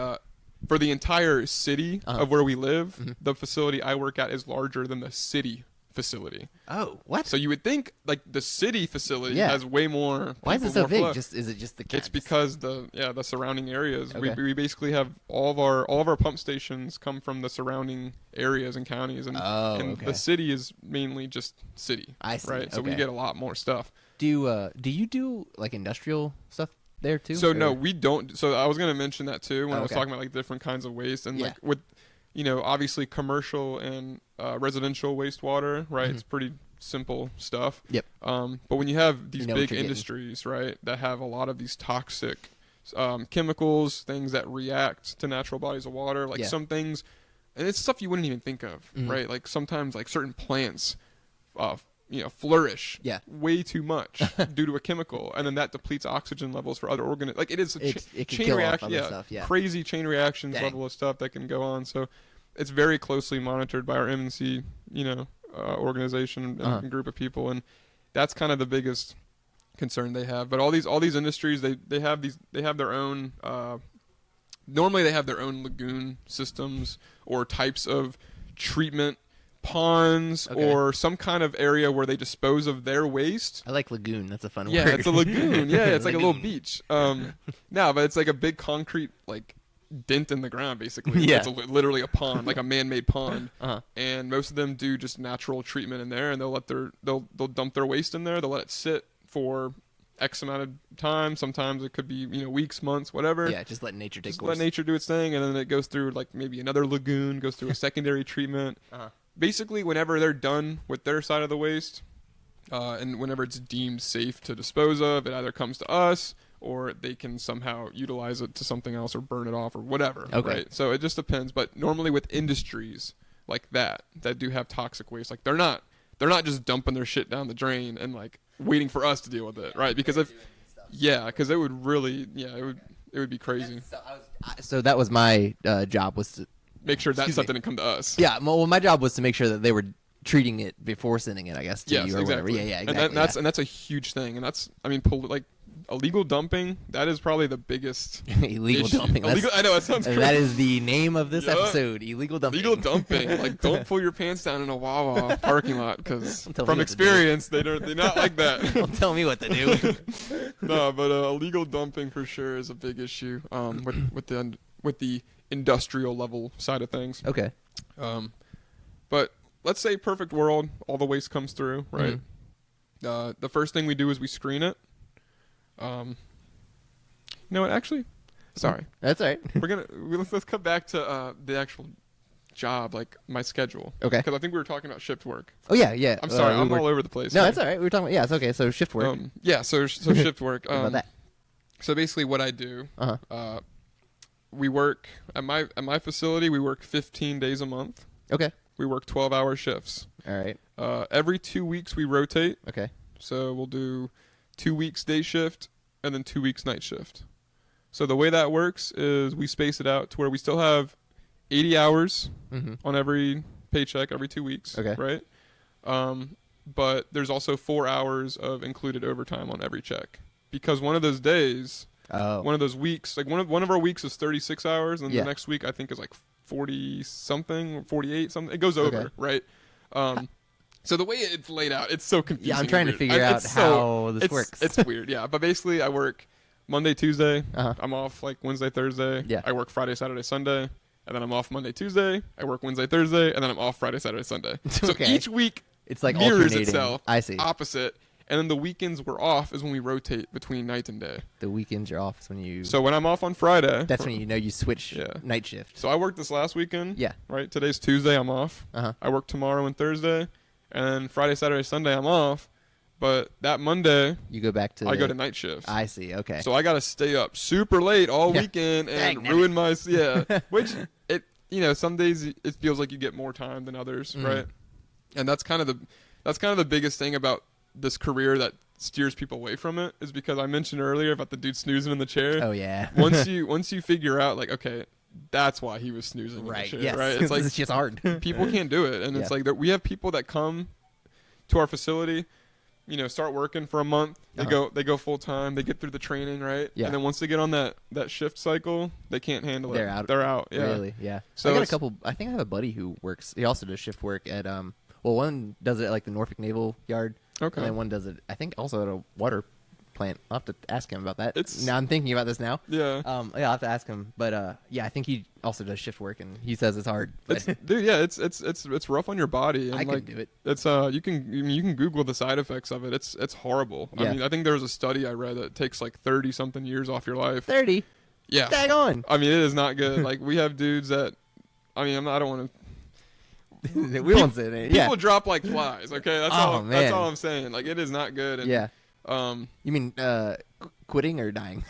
for the entire city of where we live, the facility I work at is larger than the city facility. Oh, what? So you would think like the city facility has way more. Why is it so big? Is it just the? It's because the surrounding areas. Okay. We basically have all of our pump stations come from the surrounding areas and counties, and the city is mainly just city. I see. Right, so we get a lot more stuff. Do you do like industrial stuff there too? So no, we don't. So I was gonna mention that too when I was talking about like different kinds of waste and like with, obviously commercial and residential wastewater, right? It's pretty simple stuff. Yep. But when you have these big industries, right, that have a lot of these toxic chemicals, things that react to natural bodies of water, like some things, and it's stuff you wouldn't even think of, right? Like sometimes like certain plants, flourish way too much due to a chemical, and then that depletes oxygen levels for other organisms. Like it is a chain reaction, crazy chain reactions level of stuff that can go on. So it's very closely monitored by our MNC, organization and group of people, and that's kind of the biggest concern they have. But all these industries, they have their own. Normally, they have their own lagoon systems or types of treatment ponds or some kind of area where they dispose of their waste. I like lagoon. That's a fun word. Yeah, it's a lagoon. Yeah, it's like a little beach. No, but it's like a big concrete like dent in the ground basically. Yeah. It's literally a pond, like a man-made pond. And most of them do just natural treatment in there, and they'll dump their waste in there. They'll let it sit for X amount of time. Sometimes it could be weeks, months, whatever. Yeah, just let nature take course. Let nature do its thing, and then it goes through like maybe another lagoon, goes through a secondary treatment. Basically, whenever they're done with their side of the waste, and whenever it's deemed safe to dispose of, it either comes to us or they can somehow utilize it to something else or burn it off or whatever. Okay. Right? So it just depends. But normally with industries like that do have toxic waste, like they're not just dumping their shit down the drain and like waiting for us to deal with it, right? Because because it would really, it would be crazy. So that was my job, was to make sure that stuff didn't come to us. Yeah, well, my job was to make sure that they were treating it before sending it, I guess, to you or whatever. Yeah, exactly. And that's a huge thing. And that's, like, illegal dumping, that is probably the biggest illegal issue. dumping. I know, it sounds crazy. That is the name of this episode, illegal dumping. Illegal dumping. Like, don't pull your pants down in a Wawa parking lot, because from experience, they're not like that. Don't tell me what to do. No, but illegal dumping for sure is a big issue with the industrial level side of things. Okay. But let's say perfect world, all the waste comes through, right? The first thing we do is we screen it. You know what? Actually, sorry. That's all right. Let's come back to the actual job, like my schedule. Okay. Because I think we were talking about shift work. Oh yeah. I'm sorry, I'm all over the place. No, that's all right. We were talking about it's okay. So shift work. So shift work. What about that? So basically, what I do, we work at my facility. We work 15 days a month. Okay. We work 12-hour shifts. All right. Every 2 weeks we rotate. Okay. So we'll do 2 weeks day shift and then 2 weeks night shift. So the way that works is we space it out to where we still have 80 hours on every paycheck every 2 weeks. Okay. Right. But there's also 4 hours of included overtime on every check, because one of those days, one of those weeks, like one of our weeks is 36 hours, and the next week I think is like 40 something, 48 something. It goes over, right? So the way it's laid out, it's so confusing. Yeah, I'm trying to figure out how this works. It's weird, yeah. But basically, I work Monday, Tuesday. I'm off like Wednesday, Thursday. Yeah. I work Friday, Saturday, Sunday, and then I'm off Monday, Tuesday. I work Wednesday, Thursday, and then I'm off Friday, Saturday, Sunday. So each week it's like mirrors alternating. itself. I see. Opposite. And then the weekends we're off is when we rotate between night and day. The weekends you're off is when you... So when I'm off on Friday... That's when you switch night shift. So I worked this last weekend. Yeah. Right? Today's Tuesday, I'm off. I work tomorrow and Thursday. and Friday, Saturday, Sunday I'm off. But that Monday, You go back to. I go to night shifts. I see. Okay. So I got to stay up super late all Yeah. weekend and Dang, ruin my which some days it feels like you get more time than others, right? And that's kind of the biggest thing about this career that steers people away from it, is because I mentioned earlier about the dude snoozing in the chair. Oh yeah. once you figure out, like, okay, that's why he was snoozing right. in the chair, Yes. right? It's like it's just hard. people can't do it, and it's Yeah. like we have people that come to our facility, start working for a month. They go full time. They get through the training, right? Yeah. And then once they get on that shift cycle, they can't handle it. They're out. They're out. Yeah. Really? Yeah. So I got a it's- couple. I think I have a buddy who works. He also does shift work at Well, one does it at like the Norfolk Naval Yard. Okay. And then one does it, I think, also at a water plant. I'll have to ask him about that. It's- Now I'm thinking about this now. Yeah. Yeah, I'll have to ask him. But yeah, I think he also does shift work, and he says it's hard. But Dude, yeah, it's rough on your body. And I like, couldn't do it. It's you can Google the side effects of it. It's horrible. Yeah. I mean, I think there was a study I read that it takes like 30 something years off your life. 30. Yeah. Dang on. I mean, it is not good. Like, we have dudes that, I mean, I don't want to. We won't say that. Yeah. People drop like flies. Okay, that's Oh, all. man. That's all I'm saying. Like, it is not good. And, Yeah. You mean quitting or dying?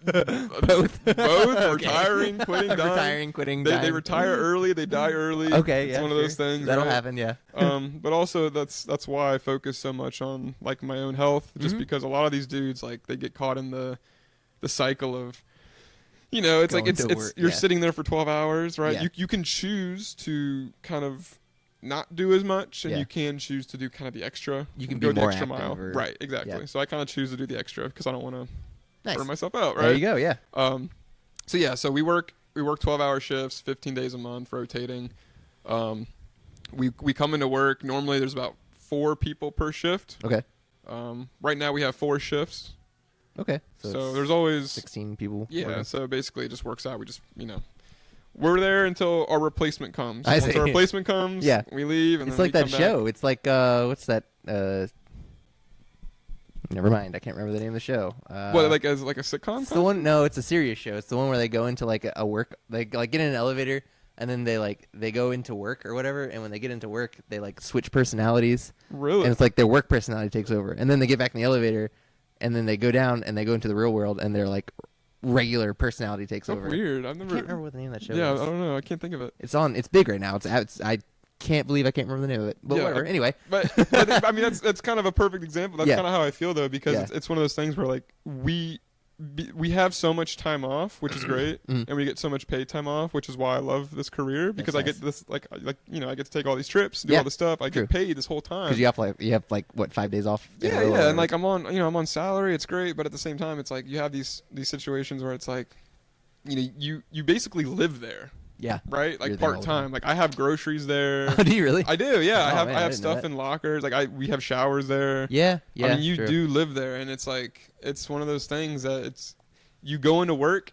Both. both Okay. retiring, quitting, dying. Retiring, quitting, They dying. retire early. They die early. Okay, yeah. it's one of those sure. things. That'll right? happen, yeah. But also that's why I focus so much on like my own health, just Mhm. because a lot of these dudes, like, they get caught in the cycle of, it's like Going it's to work, you're yeah. sitting there for 12 hours, right? Yeah. You can choose to kind of not do as much, and Yeah. you can choose to do kind of the extra. You can go be the more extra active mile, or- right? Exactly. yeah. So I kind of choose to do the extra because I don't want to Nice. burn myself out, right? There you go, yeah. So yeah, so we work 12-hour shifts, 15 days a month, rotating. We come into work. Normally, there's about 4 people per shift. Okay. Right now, we have 4 shifts. Okay. So it's there's always 16 people. yeah. working. So basically, it just works out. We just we're there until our replacement comes. I Once see. our replacement comes, Yeah. we leave. And It's then like we that come show. It's like what's that? Never mind. I can't remember the name of the show. Back. What, like as like a sitcom? It's the one. No, it's a serious show. It's the one where they go into like a work. They like get in an elevator and then they go into work or whatever. And when they get into work, they like switch personalities. Really? And it's like their work personality takes over. And then they get back in the elevator, and then they go down and they go into the real world, and their like regular personality takes Oh, over. weird. I've I never. can't remember what the name of that show Yeah, is. I don't know. I can't think of it. It's on. It's big right now. It's out. I can't believe I can't remember the name of it. But Yeah, whatever. I- Anyway. But I mean, that's kind of a perfect example. That's Yeah. kind of how I feel, though, because Yeah. it's one of those things where like we have so much time off, which is great, Mhm. and we get so much paid time off, which is why I love this career, because I nice. get this like I get to take all these trips, do Yeah, all this stuff. I true. get paid this whole time. Because you have like what 5 days off. in a Yeah, row or yeah, and whatever. like I'm on salary. It's great, but at the same time, it's like you have these situations where it's like, you basically live there, yeah. right? Like You're there all part the time. time. Like I have groceries there. Oh, do you really? I do, yeah. Oh, I have man, I I have didn't know stuff that. in lockers. Like we have showers there. Yeah. Yeah. I mean, you true. do live there, and it's like it's one of those things that you go into work,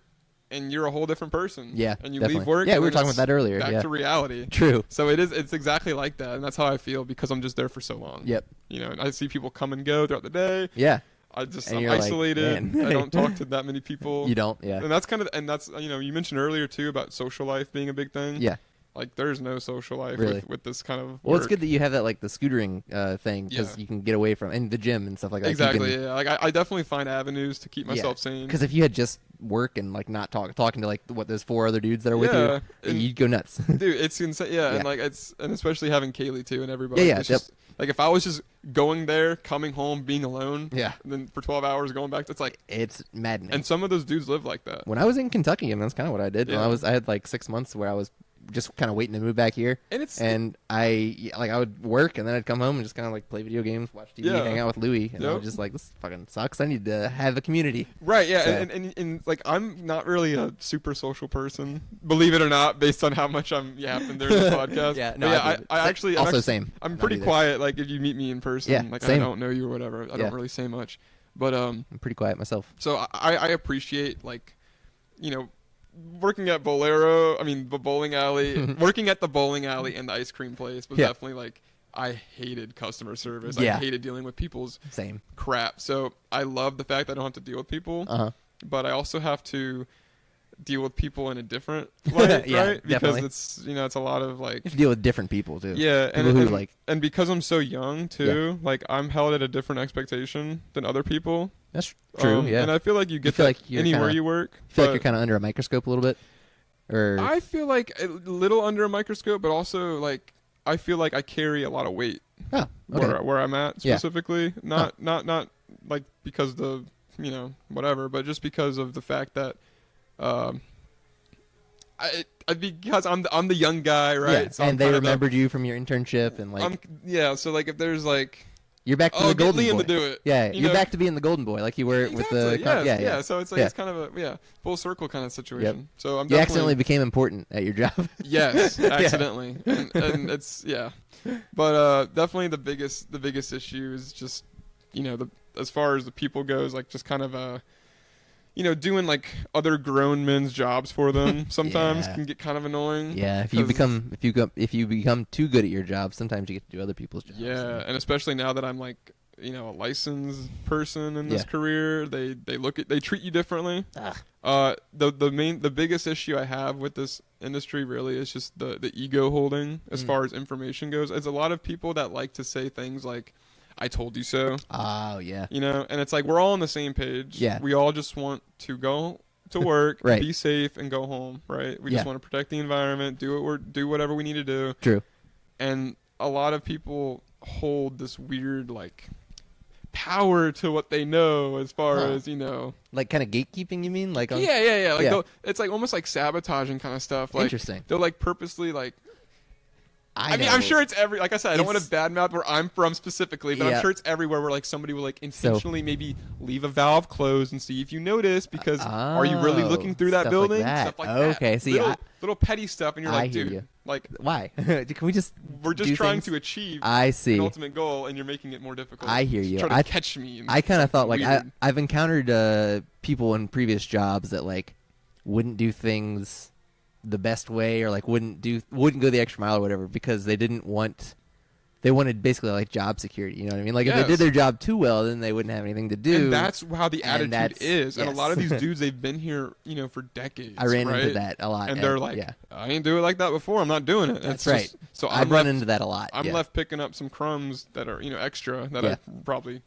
and you're a whole different person. Yeah. and you definitely. leave work. Yeah, and we were then talking about it's that earlier. Back Yeah. to reality. True. So it's exactly like that, and that's how I feel because I'm just there for so long. Yep. And I see people come and go throughout the day. Yeah. I'm And you're like, isolated. man. I don't talk to that many people. You don't. Yeah. And that's you mentioned earlier too about social life being a big thing. Yeah. Like there's no social life Really? with this kind of Well, it's work. good that you have that like the scootering thing because Yeah. you can get away from and the gym and stuff like that. Exactly. Yeah. Like I definitely find avenues to keep myself sane. Because if you had just work and like not talking to like those 4 other dudes that are with Yeah, you, and- you'd go nuts. Dude, it's insane. Yeah, Yeah. and like and especially having Kaylee too and everybody. Yeah, yeah, It's just, like if I was just going there, coming home, being alone, Yeah. and then for 12 hours going back, it's like. It's maddening. And some of those dudes live like that. When I was in Kentucky, and that's kind of what I did. Yeah. I had like 6 months where I was just kind of waiting to move back here. And I would work and then I'd come home and just kind of like play video games, watch TV, Yeah. hang out with Louie, and I Yep. was just like, this fucking sucks. I need to have a community. Right, yeah, So- and like I'm not really a super social person, believe it or not, based on how much I'm yapping during this podcast. Yeah, But no, yeah, I believe it. I actually I'm Also actually- same. I'm Not pretty either. quiet. Like if you meet me in person, Yeah, like same. I don't know you or whatever, I Yeah. don't really say much. But I'm pretty quiet myself. so I appreciate like, working at the bowling alley, working at the bowling alley and the ice cream place was Yeah. definitely like. I hated customer service. Yeah. I hated dealing with people's Same. crap. So I love the fact that I don't have to deal with people. Uh huh. But I also have to deal with people in a different way, Yeah, right? Because definitely. it's it's a lot of like You have to deal with different people too. yeah, People who like and because I'm so young too, like I'm held at a different expectation than other people. that's true. Yeah, And I feel like you get feel that like you're anywhere kinda- you work. feel like but you're kind of under a microscope a little bit, or I feel like a little under a microscope, but also like I feel like I carry a lot of weight oh, okay, where I'm at Yeah. specifically. Not like because the whatever, but just because of the fact that um because I'm the young guy, right? yeah. So I'm And they kind of remembered you from your internship, and like so like if there's like you're back to the get golden Liam boy. to do it. Yeah, you you're know? back to being the golden boy, like you were Exactly, with the yes, yeah. So it's like Yeah. it's kind of a full circle kind of situation. So I'm You definitely accidentally became important at your job. yes, accidentally, and it's but definitely the biggest issue is just as far as the people goes, like just kind of doing like other grown men's jobs for them sometimes Yeah. can get kind of annoying. Yeah, if you 'Cause- if you become too good at your job, sometimes you get to do other people's jobs. Yeah, and especially now that I'm like a licensed person in this Yeah. career, they treat you differently. Ugh. The biggest issue I have with this industry really is just the ego holding as far as information goes. It's a lot of people that like to say things like, "I told you so," Oh yeah. and it's like we're all on the same page. Yeah. We all just want to go to work, Right. be safe, and go home. Right. We just Yeah. want to protect the environment, do whatever we need to do, True. and a lot of people hold this weird like power to what they know as far Huh. as Like kind of gatekeeping, you mean? Like on, yeah like Yeah. it's like almost like sabotaging kind of stuff. Like Interesting. they'll like purposely like I mean know. I'm sure it's like I said I don't want to It's- badmouth where I'm from specifically, but Yeah. I'm sure it's everywhere where like somebody will like intentionally maybe leave a valve closed and see if you notice because are you really Oh, looking through that stuff like building? that. Stuff like Okay, that. see, little petty stuff and you're I like hear dude you. like Why? Can we just? we're just do trying things? to achieve I see. an ultimate goal and you're making it more difficult. I hear you. Try to I- catch me. And I kind of thought like weird. I've encountered people in previous jobs that like wouldn't do things the best way or like wouldn't go the extra mile or whatever because they wanted basically like job security. You know what I mean? Like if they Yes. did their job too well, then they wouldn't have anything to do. And that's how the And attitude that's- is. And a lot of yes. these dudes, they've been here, for decades. I ran right? into that a lot, And they're like, yeah, I ain't do it like that before. I'm not doing it. that's It's right. just- so I've I'm run left, into that a lot. I'm yeah. left picking up some crumbs that are, extra that Yeah. I probably,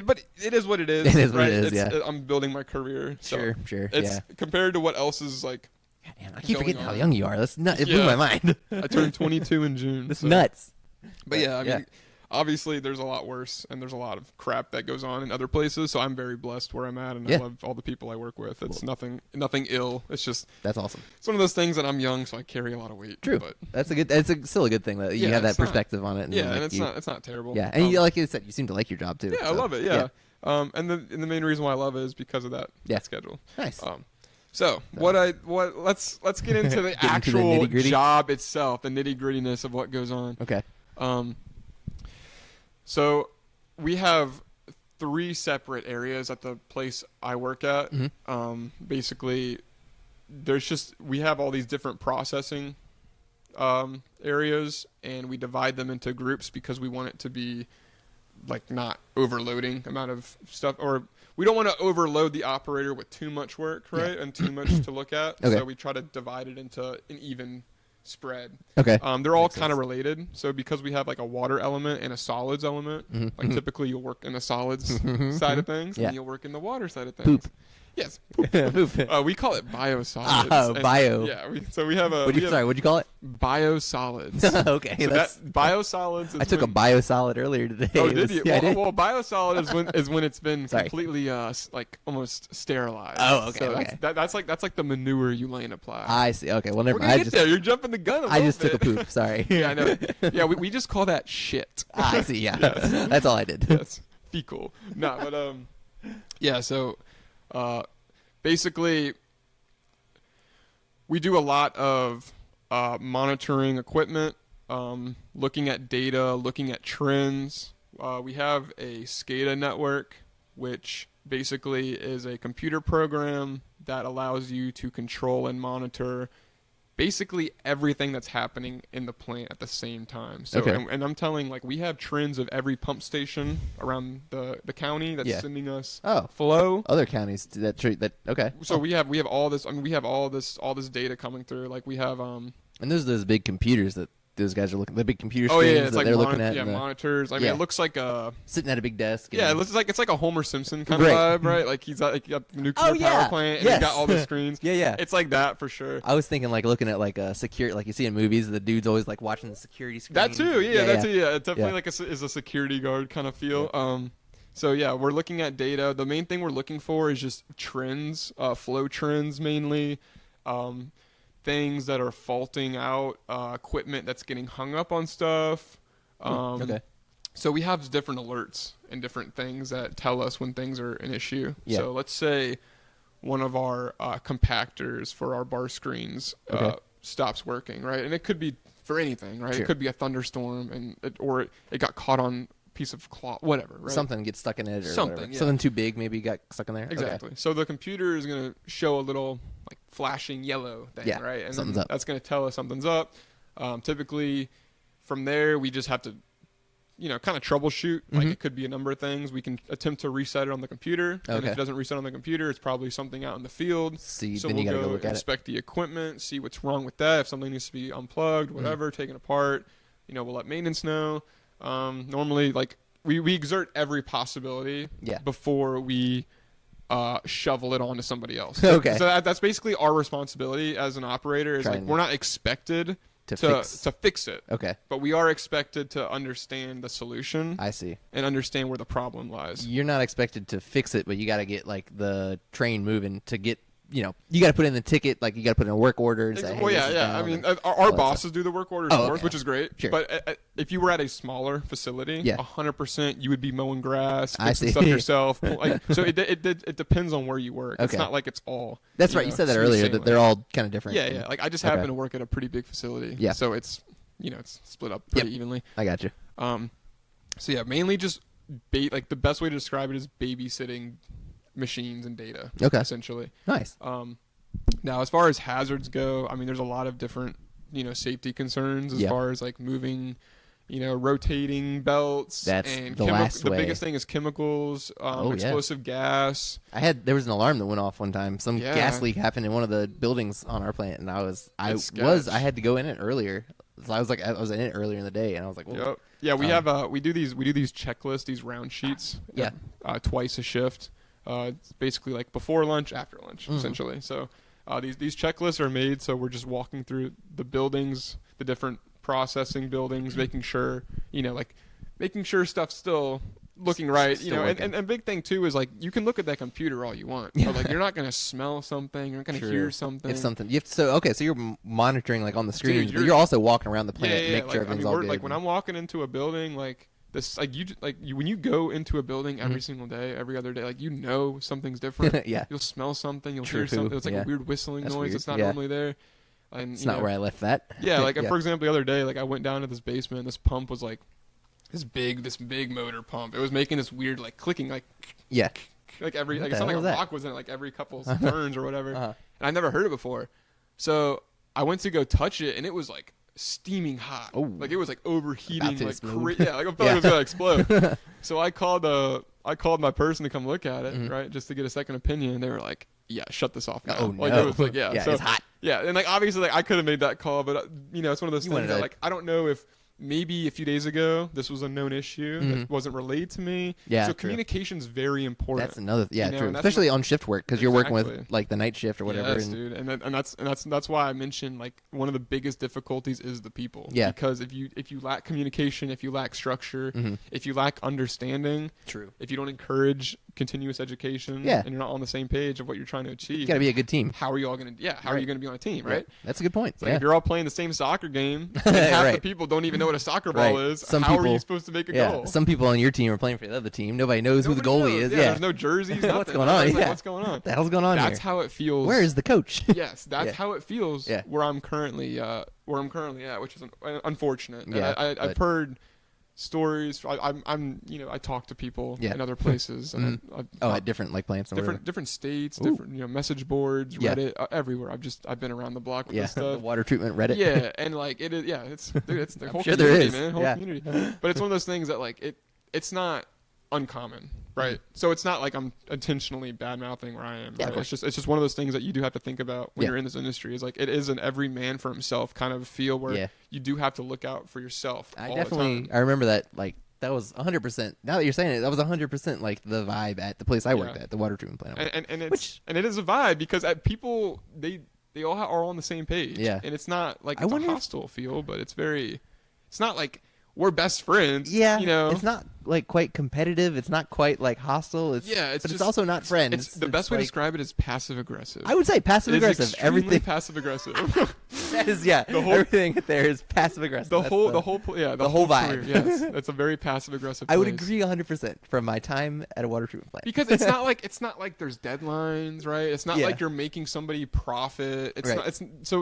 but it is what it is. It is what right? it is, yeah. I'm building my career. So Sure. it's Yeah. compared to what else is like. Man, I keep going forgetting how on. young you are. That's nuts. It blew Yeah. my mind. I turned 22 in June. That's so. nuts. But yeah, I mean, Yeah. obviously there's a lot worse, and there's a lot of crap that goes on in other places. So I'm very blessed where I'm at, and Yeah. I love all the people I work with. It's nothing ill. It's just That's awesome. it's one of those things that I'm young, so I carry a lot of weight. True. But Still a good thing that you Yeah, have that it's not- perspective on it. And yeah, then, and like, it's you- not terrible. Yeah, and you, like you said, you seem to like your job too. yeah, I so, love it. Yeah. And the main reason why I love it is because of that Yeah. schedule. Nice. So let's get into the Get into the actual nitty-gritty? job itself, the nitty grittiness of what goes on. Okay. So we have 3 separate areas at the place I work at. Basically, we have all these different processing areas, and we divide them into groups because we want it to be like not overloading amount of stuff, or we don't want to overload the operator with too much work, right, and too much to look at. Okay. So we try to divide it into an even spread. Okay. They're all Makes kind of sense. related. So because we have like a water element and a solids element, like typically you'll work in the solids side of things, Yeah. and you'll work in the water side of things. Poop. Yes. Poop. We call it biosolids. Oh, and- bio. Yeah. So we have a What'd you call it? biosolids. Okay. So That's. that biosolids. Is I took a when- biosolid earlier today. Oh, It did was- you? Yeah, I well, did. well, biosolid is when it's been Sorry. completely like almost sterilized. Oh, okay, So okay. that's like the manure you lay in a plow. I see. Okay. Well, never We're mind. gonna get there. You're jumping the gun. I just took a poop. Sorry. Yeah, I know. Yeah, we just call that shit. I see. Yeah. Yes. That's all I did. Yes, fecal. No, but yeah. So, basically, we do a lot of monitoring equipment, looking at data, looking at trends. We have a SCADA network, which basically is a computer program that allows you to control and monitor basically everything that's happening in the plant at the same time. So, Okay. and I'm telling, like, we have trends of every pump station around the county that's Yeah. sending us Oh, flow. other counties do that treat that. Okay. So Oh. we have all this. I mean, we have all this data coming through. Like we have And those are those big computers that those guys are looking. The big computer oh screens yeah, it's that like they're looking at. yeah, and the- monitors. I mean, Yeah. it looks like a sitting at a big desk. yeah, it and- looks like it's like a Homer Simpson kind Great. of vibe, right? Like he's got, like, you got the nuclear Oh, yeah. power plant and Yes. he's got all the screens. Yeah. It's like that for sure. I was thinking like looking at like a security, like you see in movies, the dude's always like watching the security screen. That too, yeah, that too, yeah. It definitely Yeah. like is a security guard kind of feel. So yeah, we're looking at data. The main thing we're looking for is just trends, flow trends mainly, things that are faulting out, equipment that's getting hung up on stuff. Okay. So we have different alerts and different things that tell us when things are an issue. Yeah. So let's say one of our compactors for our bar screens Okay. stops working, right? And it could be for anything, right? Sure. It could be a thunderstorm and it got caught on a piece of cloth, whatever, right? Something gets stuck in it or Something, whatever. yeah. Something too big maybe got stuck in there. Okay. Exactly. So the computer is going to show a little like flashing yellow thing, Yeah, right? And something's then up. that's going to tell us something's up. Typically, from there, we just have to, kind of troubleshoot. Like Mhm. it could be a number of things. We can attempt to reset it on the computer, and Okay. if it doesn't reset on the computer, it's probably something out in the field. See, So then we'll you gotta go go look at it. inspect the equipment, see what's wrong with that. If something needs to be unplugged, Mm-hmm. whatever, taken apart, we'll let maintenance know. Normally, like we exert every possibility Yeah. before we shovel it onto somebody else. Okay. So that's basically our responsibility as an operator. Is like Trying we're not expected to to fix. fix it, Okay, but we are expected to understand the solution I see. and understand where the problem lies. You're not expected to fix it, but you got to get like the train moving to get. You got to put in the ticket. Like you got to put in a work order and say, hey, Well, this yeah, is yeah. down, I mean, and- our all that bosses do the work orders Oh, for us, okay. which is great. Sure. But if you were at a smaller facility, Yeah. 100% you would be mowing grass, I fixing see. stuff yourself. So it depends on where you work. It's Okay. not like it's all. That's right. You said that it's the earlier same that way. they're all kind of different. Yeah, yeah. Like I just Okay. happen to work at a pretty big facility. Yeah. So it's it's split up pretty evenly. I got you. So yeah, mainly just like the best way to describe it is babysitting machines and data. Okay. Essentially. Nice. Now, as far as hazards go, I mean, there's a lot of different, safety concerns as Yeah. far as like moving, rotating belts. That's and the last The way. biggest thing is chemicals, Oh, yeah. explosive gas. There was an alarm that went off one time. Some Yeah. gas leak happened in one of the buildings on our plant, and It's I sketch. had to go in it earlier. So I was in it earlier in the day, and I was like, whoa. Yep. Yeah, we Um, have we do these checklists, these round sheets. Yeah. Twice a shift. It's basically like before lunch, after lunch, Mhm. essentially. So these checklists are made so we're just walking through the buildings, the different processing buildings, making sure making sure stuff's still looking right. Still working. And big thing too is like you can look at that computer all you want, Yeah. but like you're not gonna smell something, you're not gonna True. hear something. If something, you have to, so you're monitoring like on the screen, but you're- you're also walking around the Yeah, plant, yeah, to yeah. make sure everything's all we're, good. like when I'm walking into a building, like this, like when you go into a building every Mhm. single day, every other day, like something's different. Yeah. You'll smell something, you'll True. hear something. It's like Yeah. a weird whistling That's noise weird. that's not Yeah. normally there. And It's not where I left that. Yeah, like yeah. for example, the other day, like I went down to this basement, and this pump was like this big motor pump. It was making this weird like clicking, like Yeah. every What like the it sounded hell like is a that? rock was in it, like every couple turns or whatever. Uh-huh. And I never heard it before, so I went to go touch it, and it was like steaming hot. Oh. Like it was like overheating, About to like explode. yeah, like I felt like it was gonna explode. So I called my person to come look at it, Mhm. right, just to get a second opinion. They were like, "Yeah, shut this off now." Oh, Like no. it was like, yeah, Yeah, so, it's hot. Yeah, and like obviously, like I could have made that call, but it's one of those You things wanted that to- like I don't know if maybe a few days ago this was a known issue Mhm. that wasn't relayed to me. Yeah, so true. communication's very important. That's another, yeah, know, true. and that's Especially on shift work because you're working Exactly. with like the night shift or whatever. Yes, and- dude, and that's why I mentioned like one of the biggest difficulties is the people. Yeah. Because if you lack communication, if you lack structure, Mhm. if you lack understanding, True. if you don't encourage continuous education, Yeah. and you're not on the same page of what you're trying to You achieve, got to be a good team. how are you all gonna? Yeah, how are Right. you gonna be on a team, Yeah. right? That's a good point. It's like yeah. if you're all playing the same soccer game, and half the Right. people don't even know what a soccer ball Right. is. Some how are people- you supposed to make a Yeah, goal? some people on your team are playing for the other team. Nobody knows who the Nobody goalie knows. is. Yeah, There's no jerseys. Nothing. What's going on? It's like, Yeah. what's going on? what the hell's going on That's here? how it feels. Where is the coach? Yes, that's Yeah. how it feels Yeah. where I'm currently at, which is unfortunate. And Yeah, I've but- heard stories. I'm I talk to people Yeah. in other places, and at different like plants and whatever. different states, Ooh. different message boards, Yeah. Reddit, everywhere. I've been around the block with Yeah, this the stuff. water treatment Reddit. Yeah, and like it is. Yeah, it's the whole sure there community, is. man. Whole Yeah. community. But it's one of those things that like it's not uncommon, right? So it's not like I'm intentionally bad mouthing where I am. Yeah, of Right? course. It's just one of those things that you do have to think about when Yeah. you're in this industry. Is like it is an every man for himself kind of feel where Yeah. you do have to look out for yourself. I all definitely The time. I remember that like that was 100%. Now that you're saying it, that was 100% like the vibe at the place I worked Yeah. at, the water treatment plant. And it's Which- and it is a vibe because people they all are on the same page. Yeah. And it's not like I it's a wonder if- hostile feel, but it's not like we're best friends. Yeah, You know. it's not like quite competitive. It's not quite like hostile. It's Yeah, it's but it's just- also not friends. It's the best way to like- describe it is passive aggressive. I would say passive It is aggressive. extremely Everything passive aggressive. that is the whole- everything there is passive aggressive. the That's whole the whole vibe. career, yes, it's a very passive aggressive. I would place. agree 100% from my time at a water treatment plant. Because it's not like there's deadlines, right? It's not Yeah. like you're making somebody profit. It's Right. not.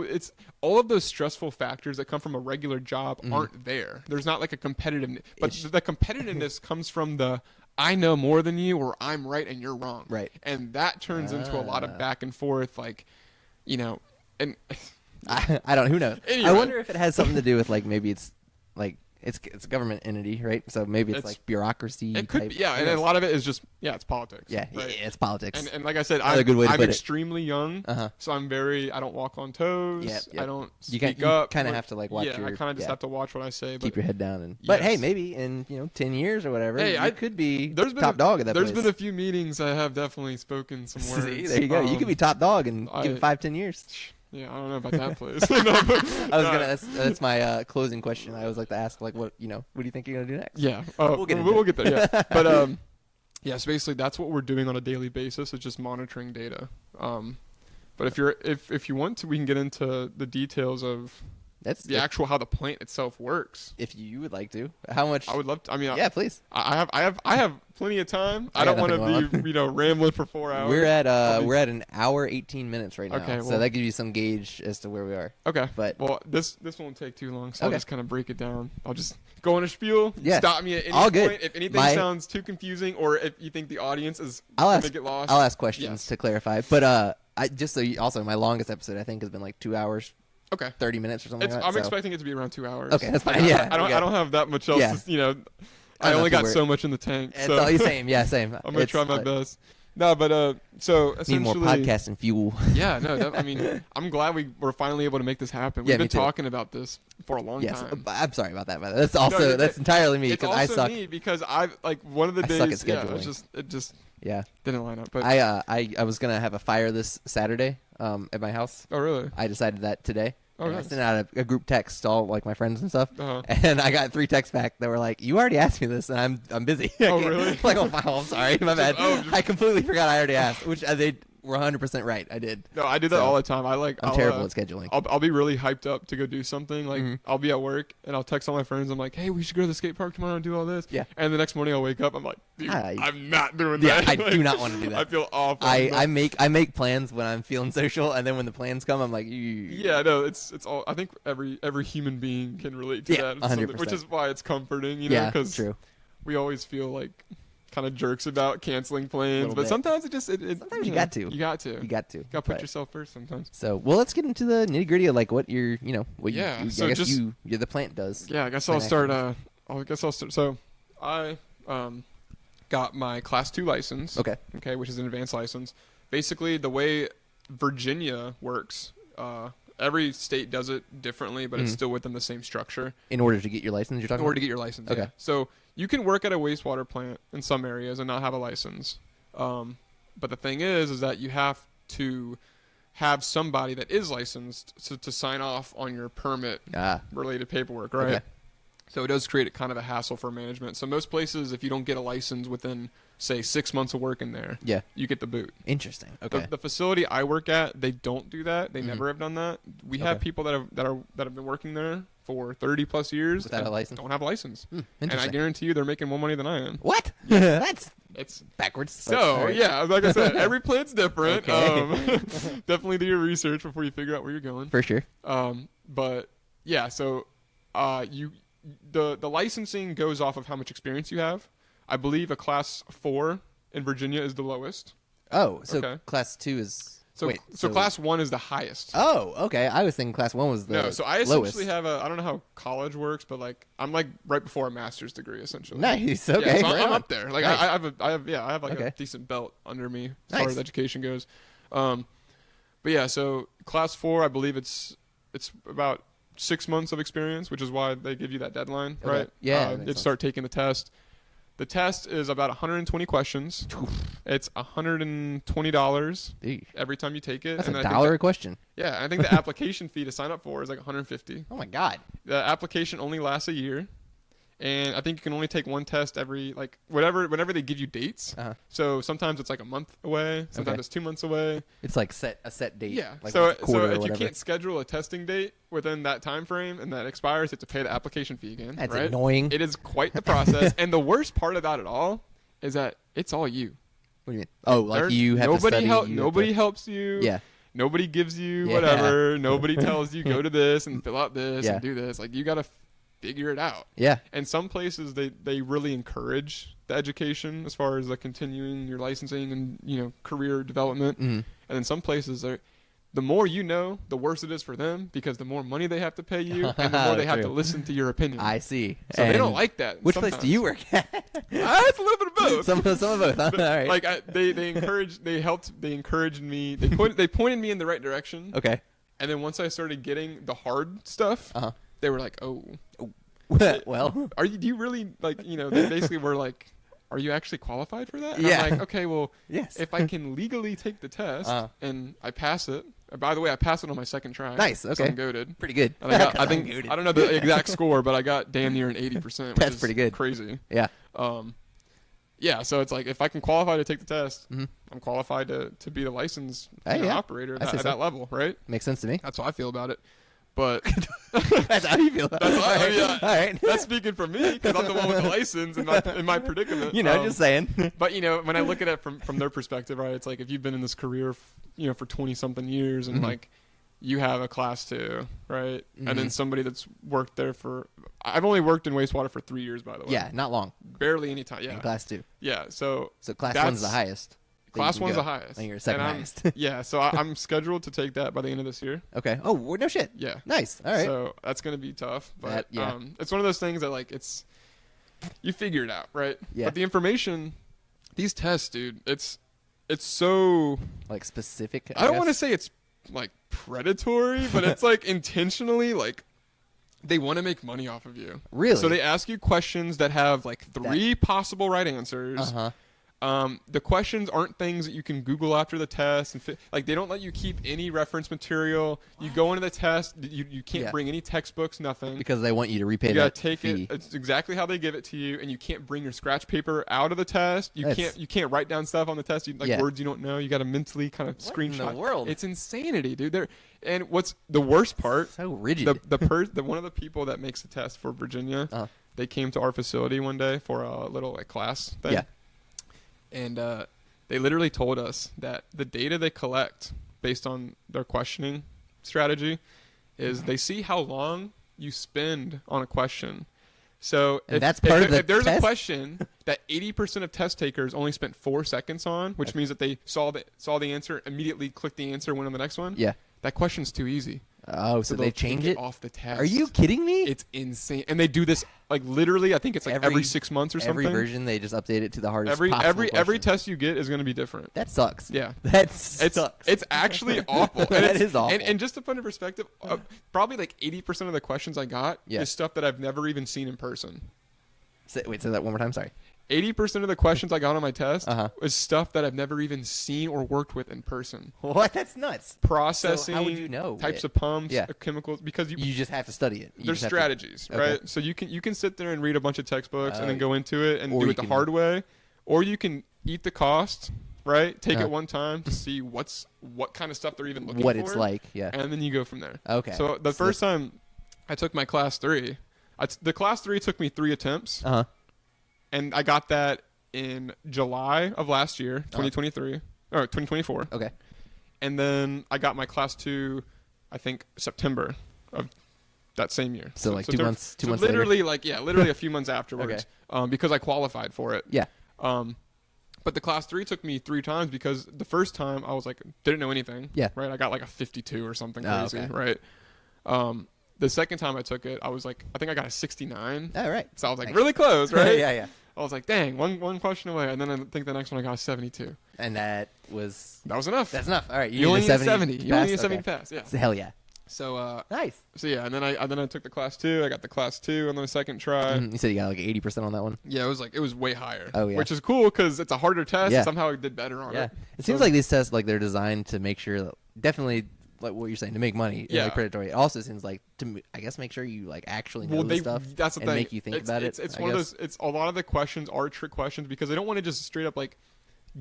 It's all of those stressful factors that come from a regular job aren't there. There's not like a competitiveness, but It's- the competitiveness comes from the I know more than you, or I'm right and you're wrong, Right. And that turns into a lot of back and forth, like, and I don't. Who knows? Anyway. I wonder if it has something to do with like maybe it's like it's a government entity, right? So maybe it's It's- like bureaucracy. it could type. be, yeah, Who and a knows? lot of it is just it's politics, yeah, right? it's politics. And like I said, Another good way to I'm put it. extremely young, Uh-huh. so I don't walk on toes. Yep, yep. I don't You speak you up. kind of like- have to like watch yeah, your. I kind of just yeah, have to watch what I say. But keep your head down. And but hey, Yes. maybe in 10 years or whatever, Hey, you I- could be there's been top dog at that There's place. been a few meetings I have definitely spoken some words. See, there you go. You could be top dog and give it 5-10 years. Yeah, I don't know about that place. No, but- I was no, gonna. That's my closing question. I always like to ask like, what do you think you're gonna do next? Yeah, We'll get into we'll it. get there. Yeah, but yeah. So basically, that's what we're doing on a daily basis. Is just monitoring data. But if you want to, we can get into the details of That's the actual how the plant itself works. if you would like to. How much? I would love to. I mean, Yeah, please. I have plenty of time. I I don't got want nothing to be rambling for 4 hours. We're at Probably- we're at an hour 18 minutes right now. Okay, so well- that gives you some gauge as to where we are. Okay. But- well, this won't take too long, so I'll Okay. just kind of break it down. I'll just go on a spiel. Yeah. Stop me at any All point good. if anything My- sounds too confusing, or if you think the audience is I'll gonna ask. get lost. I'll ask questions Yes. to clarify. But I just so you, also my longest episode I think has been like 2 hours Okay. 30 minutes or something like that. I'm so- expecting it to be around 2 hours. Okay, that's Like, fine. Yeah, I don't. okay. I don't have that much else. Yeah. I Enough only to got work. so much in the tank. It's So all the same. Yeah, same. I'm gonna It's try my like- best. No, but so essentially, Need more podcasting fuel. Yeah, no. I mean, I'm glad we were finally able to make this happen. Yeah, We've me been too. talking about this for a long Yes, time. I'm sorry about that. By the way. That's also you're that's good. entirely me It's because I also suck. me because I like one of the I days. suck at Yeah, scheduling. it just Yeah, didn't line up. But I was gonna have a fire this Saturday at my house. oh really? I decided that today. Oh, And I nice. sent out a group text to all like my friends and stuff, Uh-huh. and I got 3 texts back that were like, "You already asked me this, and I'm busy." I Oh, can't-" really? like, oh, I'm sorry, my bad. just- I completely forgot I already asked, which they were 100% right. I did. No, I do that So, all the time. I'm I'm terrible at scheduling. I'll be really hyped up to go do something. Like Mhm. I'll be at work and I'll text all my friends. I'm like, hey, we should go to the skate park tomorrow and do all this. Yeah. And the next morning I'll wake up. I'm like, dude, I'm not doing Yeah, that. I do not wanna do that. I feel awful. I make plans when I'm feeling social, and then when the plans come, I'm like, Yeah, no, it's all. I think every human being can relate to Yeah, that, in some- 100%. which is why it's comforting, you know, yeah, because true. we always feel like kind of jerks about canceling plans, Little but bit. sometimes it Sometimes you know, got to. You got to. You got to. Got to put But- yourself first sometimes. So, well, let's get into the nitty gritty of like what your, what Yeah, you, so I guess just- you the plant does. Yeah, I guess Plant I'll start. activities. So, I got my Class 2 license. Okay. Okay, which is an advanced license. Basically, the way Virginia works, every state does it differently, but it's Mhm. still within the same structure. In order to get your license, you're In talking order to about? get your license. Okay. Yeah. So you can work at a wastewater plant in some areas and not have a license. But the thing is that you have to have somebody that is licensed to sign off on your permit Ah, related paperwork, right? Okay. So it does create kind of a hassle for management. So most places, if you don't get a license within, say, 6 months of working there, yeah. you get the boot. Interesting. Okay. The facility I work at, they don't do that. They Mhm. never have done that. We have Okay. people that have been working there for 30 plus years Without a and license? don't have a license. Hmm, And I interesting. guarantee you they're making more money than I am. What? That's It's backwards. but so alright. yeah, like I said, every plant's different. Okay. Definitely do your research before you figure out where you're going. For sure. But yeah, so you the licensing goes off of how much experience you have. I believe a class 4 in Virginia is the lowest. Oh, so Okay. class 2 is So wait, so class 1 is the highest. Oh, okay. I was thinking class 1 was the No, so I lowest. essentially have I don't know how college works, but like I'm like right before a master's degree essentially. Nice. Okay. Yeah, so right I'm on. up there. Like Nice. I have like Okay. a decent belt under me as Nice. far as education goes. But yeah, so class 4, I believe it's about 6 months of experience, which is why they give you that deadline, Okay. right? Yeah, that makes you sense. start taking the test. The test is about 120 questions. It's $120 Eesh. every time you take it. That's and a I think dollar a question. yeah, I think the application fee to sign up for is like $150. Oh my god. The application only lasts a year, and I think you can only take one test every like whenever they give you dates. Uh-huh. So sometimes it's like a month away, sometimes Okay. it's 2 months away. It's like a set date. Yeah. Like so once a quarter or if you whatever. can't schedule a testing date within that time frame and that expires, you have to pay the application fee again. That's right? annoying. It is quite the process, and the worst part about it all is that it's all you. What do you mean? Oh, like There's- you have to study. Nobody helps you. Yeah. Nobody gives you Yeah. whatever. Nobody tells you go to this and fill out this Yeah. and do this. Like you got to figure it out. Yeah. And some places they really encourage the education as far as like continuing your licensing and career development. Mm-hmm. And then some places the more you know, the worse it is for them because the more money they have to pay you and the more they have to True. listen to your opinion. I see. So they don't And like that. Which place do you work at? It's a little bit of both. some of both. Huh? All right. Like they encouraged me. They pointed me in the right direction. Okay. And then once I started getting the hard stuff, Uh-huh. they were like, "Oh, Well. do you really like?" They basically were like, "Are you actually qualified for that?" And Yeah. I'm like, "Okay, well, Yes. if I can legally take the test Uh-huh. and I pass it. By the way, I passed it on my second try. Nice, so okay. I'm goated. Pretty good. And I got, I 'Cause think I'm goated. I don't know the exact score, but I got damn near an 80%. Which That's is pretty good. Crazy. Yeah. Yeah. So it's like if I can qualify to take the test, Mhm. I'm qualified to be the licensed Hey, yeah. operator I at say that, so. at that level, right? Makes sense to me. That's how I feel about it. But That's how you feel. That's how- All right. yeah. All right. that's speaking for me because I'm the one with the license in my predicament. Just saying. But when I look at it from their perspective, right? It's like if you've been in this career, for 20 something years, and Mhm. like you have a class 2, right? And then Mhm. somebody that's worked there I've only worked in wastewater for 3 years, by the way. Yeah, not long. barely any time. In Yeah, class 2. yeah. So So class That's- 1's the highest. that you class can 1's go. the highest. And you're second I'm- highest. Yeah, so I'm scheduled to take that by the end of this year. Okay. Oh, well, no shit. Yeah. Nice. All right. So that's gonna be tough, but That- yeah. it's one of those things that like you figure it out, right? Yeah. But the information, these tests, dude, it's so Like specific. I don't want to guess? say it's like predatory, but it's like intentionally like they want to make money off of you. Really? So they ask you questions that have like 3 possible right answers. Uh-huh. The questions aren't things that you can Google after the test, and like they don't let you keep any reference material. You go into the test, you can't Yeah. bring any textbooks, nothing. Because they want you to repay You gotta that take fee. it. It's exactly how they give it to you, and you can't bring your scratch paper out of the test. That's- You can't write down stuff on the test. Like Yeah. words you don't know. You got to mentally kind of What in screenshot. the world? It's insanity, dude. And what's the worst part? So rigid. The one of the people that makes the test for Virginia, Uh-huh. they came to our facility one day for a little like class thing. Yeah. And they literally told us that the data they collect based on their questioning strategy is they see how long you spend on a question. So And that's part of the if there's test? a question that 80% of test takers only spent 4 seconds on, which means that they saw the answer, immediately clicked the answer, went on the next one. Yeah. That question's too easy. Oh, so they'll they take change it? off the test. Are you kidding me? It's insane, and they do this like literally. I think it's like every 6 months or something. Every version, they just update it to the hardest every possible every question. test you get is going to be different. That sucks. Yeah. That It's sucks. it's actually awful. And That it's- is awful. And just to put in perspective, probably like 80% of the questions I got Yeah. is stuff that I've never even seen in person. Say that one more time. Sorry. 80% of the questions I got on my test Uh-huh. is stuff that I've never even seen or worked with in person. What? That's nuts. Processing, So how would you know types it? of pumps, Yeah. chemicals, because You just have to study it. You there's just have to- strategies, Okay. right? So you can sit there and read a bunch of textbooks and Oh. then go into it and Or do you it the can- hard way, or you can eat the cost, right? Take Uh-huh. it one time to see what kind of stuff they're even looking what for, it's like. Yeah. and then you go from there. Okay. So the first time I took my class 3, the class 3 took me 3 attempts, Uh-huh. and I got that in July of last year, 2023 or 2024. Okay. And then I got my class 2, I think September of that same year. So like so 2 months. 2 months literally later. literally a few months afterwards. Because I qualified for it. Yeah. But the class 3 took me 3 times because the first time I was like didn't know anything. Yeah. Right. I got like a 52 or something Oh, crazy. okay. Right. The second time I took it, I was like, I think I got a 69. All right. So I was like Nice. really close, right? yeah. I was like, dang, one question away, and then I think the next one I got a 72. And that was Enough. that's enough. All right. You only need need a 70. to You only pass? need a 70 Okay. to pass. Yeah. Hell yeah. So Nice. yeah, and then I took the class 2. I got the class 2 on the second try. You said you got like 80% on that one. Yeah, it was way higher. Oh, yeah. Which is cool because it's a harder test. Yeah. Somehow I did better on Yeah. it. It seems So- like these tests, like they're designed to make sure, that, definitely like what you're saying, to make money. and, Yeah. like predatory. It also seems like I guess make sure you like actually know the stuff. That's the and thing. make you think it's, about it's, it. It's I one of guess. those. It's a lot of the questions are trick questions because they don't want to just straight up like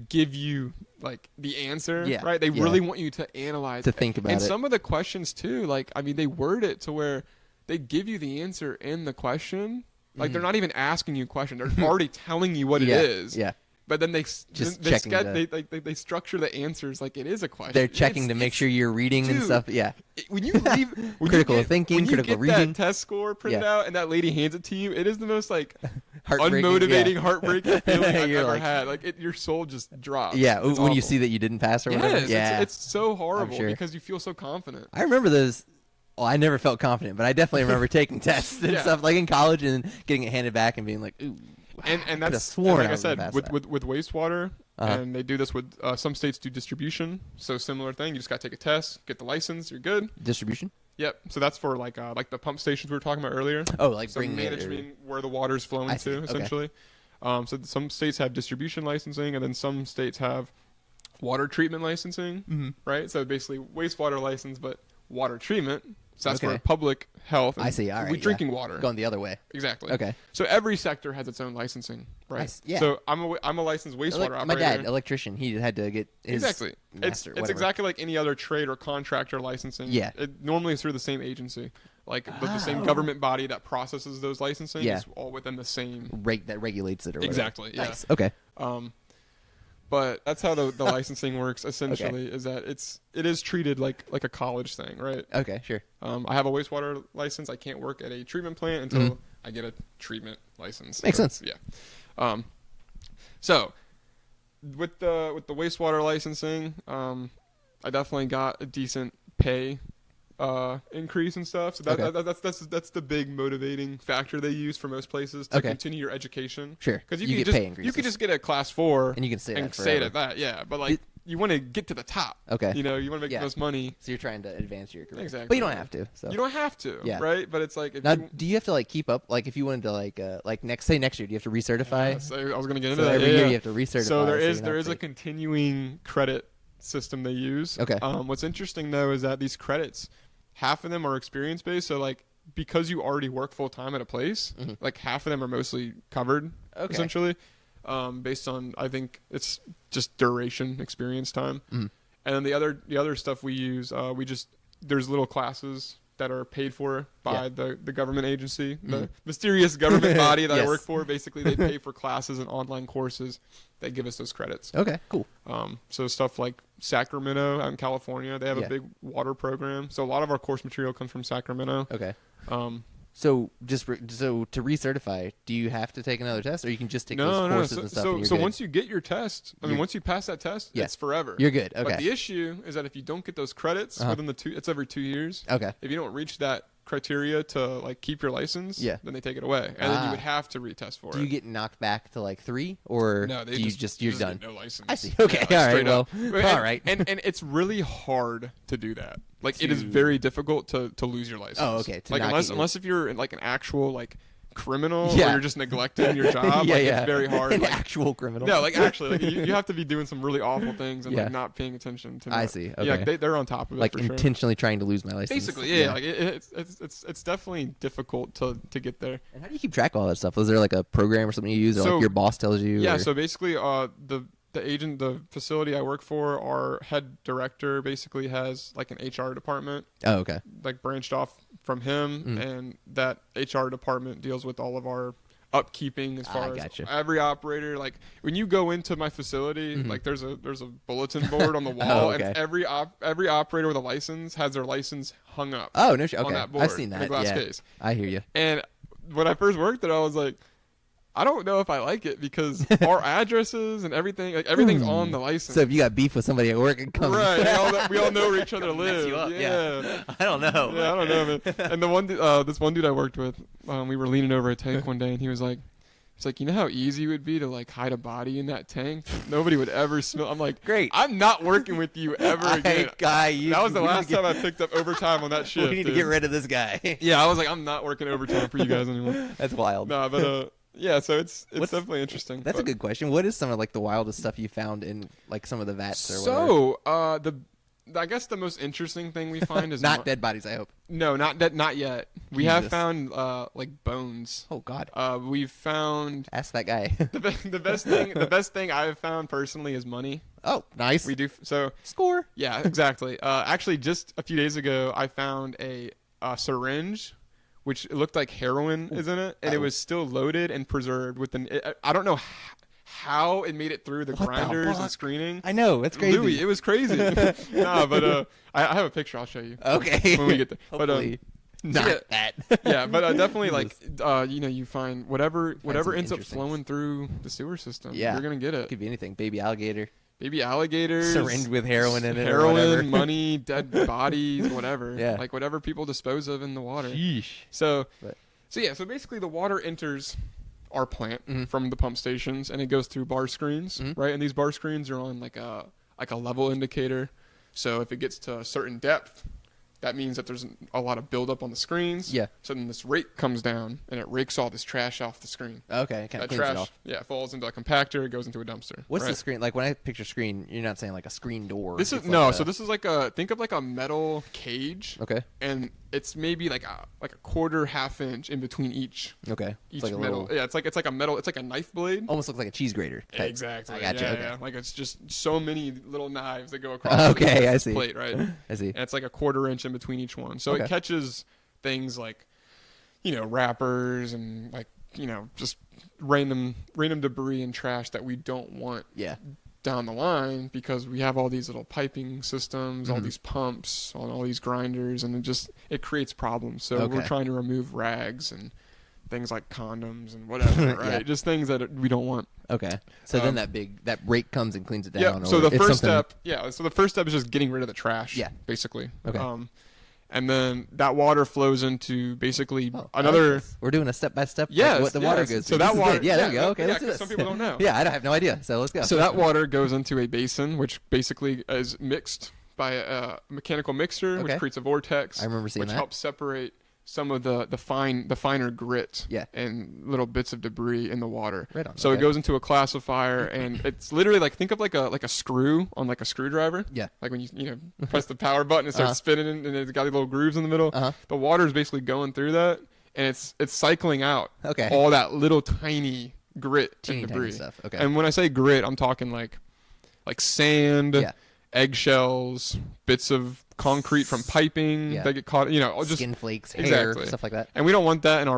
give you like the answer. Yeah. Right. They Yeah. really want you to analyze To it. think about and it. some of the questions too. Like I mean, they word it to where they give you the answer in the question. Like they're not even asking you a question. They're already telling you what Mm-hmm. yeah. it is. Yeah. But then they Just they, checking they structure the answers like it is a question. They're checking It's- to make sure you're reading and dude, stuff. Yeah. when you leave when Critical you get, thinking, when you critical get reading. that test score printed Yeah. out and that lady hands it to you, it is the most like Heartbreaking, unmotivating, yeah. heartbreaking feeling I've You're ever like- had. Like your soul just drops. Yeah. It's When you awful. see that you didn't pass or whatever. Yes, Yeah. it's so horrible sure. because you feel so confident. I remember those. Well, I never felt confident, but I definitely remember taking tests and Yeah. stuff like in college and getting it handed back and being like, "Ooh." And I could've that's sworn and like I was gonna said pass with, that. with wastewater, Uh-huh. and they do this with some states do distribution. So similar thing. You just got to take a test, get the license, you're good. Distribution. Yep. So that's for like the pump stations we were talking about earlier. Oh, like So bringing it. managing where the water's flowing I see. to, Okay. essentially. So some states have distribution licensing, and then some states have water treatment licensing, right? So basically wastewater license, but water treatment. So that's Okay. for public health. I see. All right. We yeah. drinking water. Going the other way. Exactly. Okay. So every sector has its own licensing, right? Yeah. So I'm a licensed wastewater operator. My dad, electrician, he had to get his Exactly. master, It's whatever. exactly like any other trade or contractor licensing. Yeah. It normally is through the same agency, like the same Oh. government body that processes those licensing. Yeah. Is all within the same. That regulates it or whatever. Exactly. Yeah. Nice. Okay. But that's how the licensing works. Essentially, is that it is treated like a college thing, right? Okay. Sure. I have a wastewater license. I can't work at a treatment plant until I get a treatment license. Mm-hmm. Makes sense. Yeah. So with the wastewater licensing, I definitely got a decent pay increase and stuff. So that's the big motivating factor they use for most places to Okay. continue your education. Sure. Because You you, get can just pay you increases. could just get a class 4 And you can say and that say it forever. at that. Yeah, but like you want to get to the top. Okay. You know, you want to make Yeah. the most money. So you're trying to advance your career. Exactly. But you don't have to. So. You don't have to, Yeah. right? But it's like if Now, you, do you have to like keep up? Like, if you wanted to like next year, do you have to recertify? so I was going to get So into that. every yeah, year yeah. you have to recertify. So there you is have a to- continuing credit system they use. Okay. What's interesting though is that these credits, half of them are experience based. So like because you already work full time at a place, like half of them are mostly covered Okay. essentially, based on I think it's just duration, experience time, and then the other stuff we use, there's little classes that are paid for by Yeah. the government agency, the mysterious government body that Yes. I work for. Basically, they pay for classes and online courses that give us those credits. Okay. Cool. So stuff like Sacramento out in California, they have Yeah. a big water program. So a lot of our course material comes from Sacramento. Okay. Um, So so to recertify, do you have to take another test, or you can just take no, those no. courses So, and stuff? so, and you're so good? once you get your test, I mean, You're- once you pass that test, Yeah. it's forever. You're good. But Okay. the issue is that if you don't get those credits Uh-huh. within it's every 2 years. Okay. If you don't reach that criteria to like keep your license, Yeah. then they take it away, and then Ah. you would have to retest for Do it. you get knocked back to like 3, or No, they do you just you're get done? no license. I see. Okay. Yeah, All right. straight Well. up. All And- right. And it's really hard to do that. Like it is To- very difficult to lose your license. Oh, okay, to Like not unless get your- unless if you're like an actual like criminal Yeah. or you're just neglecting your job, yeah, like yeah. it's very hard. An Like, actual criminal. no, like actually, like you have to be doing some really awful things and Yeah. like not paying attention to. I that. see, Yeah, okay. like they're on top of it. like for sure. intentionally trying to lose my license. Basically, yeah. Like it's definitely difficult to get there. And how do you keep track of all that stuff? Is there like a program or something you use, or So- like your boss tells you? Yeah, or- so basically, the facility I work for, our head director basically has like an HR department, Oh, okay. like branched off from him, Mm. and that HR department deals with all of our upkeeping as far as gotcha. every operator. Like when you go into my facility, Mhm. like there's a bulletin board on the wall, okay. and every operator with a license has their license hung up Oh no, okay. on that board I've seen in that. a glass Yeah, case. I hear you. And when I first worked there, I was like, I don't know if I like it because our addresses and everything, like everything's on the license. So if you got beef with somebody at work, it comes Right, we all know where each other Mess live. you up, yeah. I don't know. Yeah, I don't know, man. And this one dude I worked with, we were leaning over a tank one day, and he was like, you know how easy it would be to like hide a body in that tank? Nobody would ever smell. I'm like, Great. I'm not working with you ever again. That was the last time I picked up overtime on that shift. We need to dude. get rid of this guy. Yeah, I was like, I'm not working overtime for you guys anymore. That's wild. No, but yeah, so it's What's- definitely interesting. That's a but- good question. What is some of like the wildest stuff you found in like some of the vats or whatever? So, I guess the most interesting thing we find is Not dead bodies, I hope. No, not yet. We have Jesus. found like bones. Oh God. We've found Ask that guy. the best thing. The best thing I've found personally is money. Oh, nice. We do so. Score. Yeah, exactly. Actually, just a few days ago, I found a syringe, which looked like heroin is in it, and it was still loaded and preserved with I don't know how it made it through the What the grinders and fuck? screening. I know. It's crazy. Louis, it was crazy. Nah, but I have a picture. I'll show you Okay. when we get there. Hopefully But not yeah. that. yeah, but definitely like you find whatever some ends up interesting flowing through the sewer system. Yeah. You're gonna get it. Could be anything. Baby alligator. Baby alligators, Syringe with heroin in it. or whatever. heroin, money, dead bodies, whatever. Yeah. Like whatever people dispose of in the water. Sheesh. So, But- so basically the water enters our plant Mhm. from the pump stations, and it goes through bar screens, Mhm. right? And these bar screens are on like a level indicator. So if it gets to a certain depth, that means that there's a lot of buildup on the screens. Yeah. So then this rake comes down, and it rakes all this trash off the screen. Okay. Kind That of cleans trash, it off. yeah, falls into a compactor. It goes into a dumpster. What's right? the screen? Like when I picture screen, you're not saying like a screen door. This is It's like no. a- So this is like think of like a metal cage, Okay. and it's maybe like a quarter half inch in between each Okay. each It's like a metal. little. Yeah, it's like a metal. It's like a knife blade. Almost looks like a cheese grater. type. Exactly. I gotcha. Yeah, Okay. yeah. Like it's just so many little knives that go across. Okay, the I see. Plate, right? And I see. it's like a quarter inch in between each one, so Okay. it catches things like, wrappers and like just random debris and trash that we don't want Yeah. down the line because we have all these little piping systems, all Mhm. these pumps, all these grinders, and it creates problems. So we're Okay. trying to remove rags and things like condoms and whatever, right? Yeah. Just things that we don't want. Okay. So then Um, that rake comes and cleans it down. Yeah. or So the it's first something- step, So the first step is just getting rid of the trash. Yeah. Basically. Okay. And then that water flows into basically Oh, I like another. this. We're doing a step by step. Yes, What the water yes. goes. So through. that This is water- good. Yeah. There we yeah, go. Okay. yeah, Let's do 'cause this. some people don't know. Yeah. I don't have no idea. So let's go. So that water goes into a basin, which basically is mixed by a mechanical mixer, Okay. which creates a vortex. I remember seeing which that. helps separate some of the finer grit Yeah. and little bits of debris in the water. Right on, So it okay. goes into a classifier, and it's literally like think of like a screw on like a screwdriver. Yeah. Like when you press the power button, it starts Uh-huh. spinning, and it's got these little grooves in the middle. Uh-huh. The water is basically going through that, and it's cycling out Okay. all that little tiny grit Teeny and tiny debris. stuff. Okay. And when I say grit, I'm talking like sand, Yeah. eggshells, bits of concrete from piping Yeah. that get caught. Just Skin flakes, hair, Exactly. stuff like that. and we don't want that in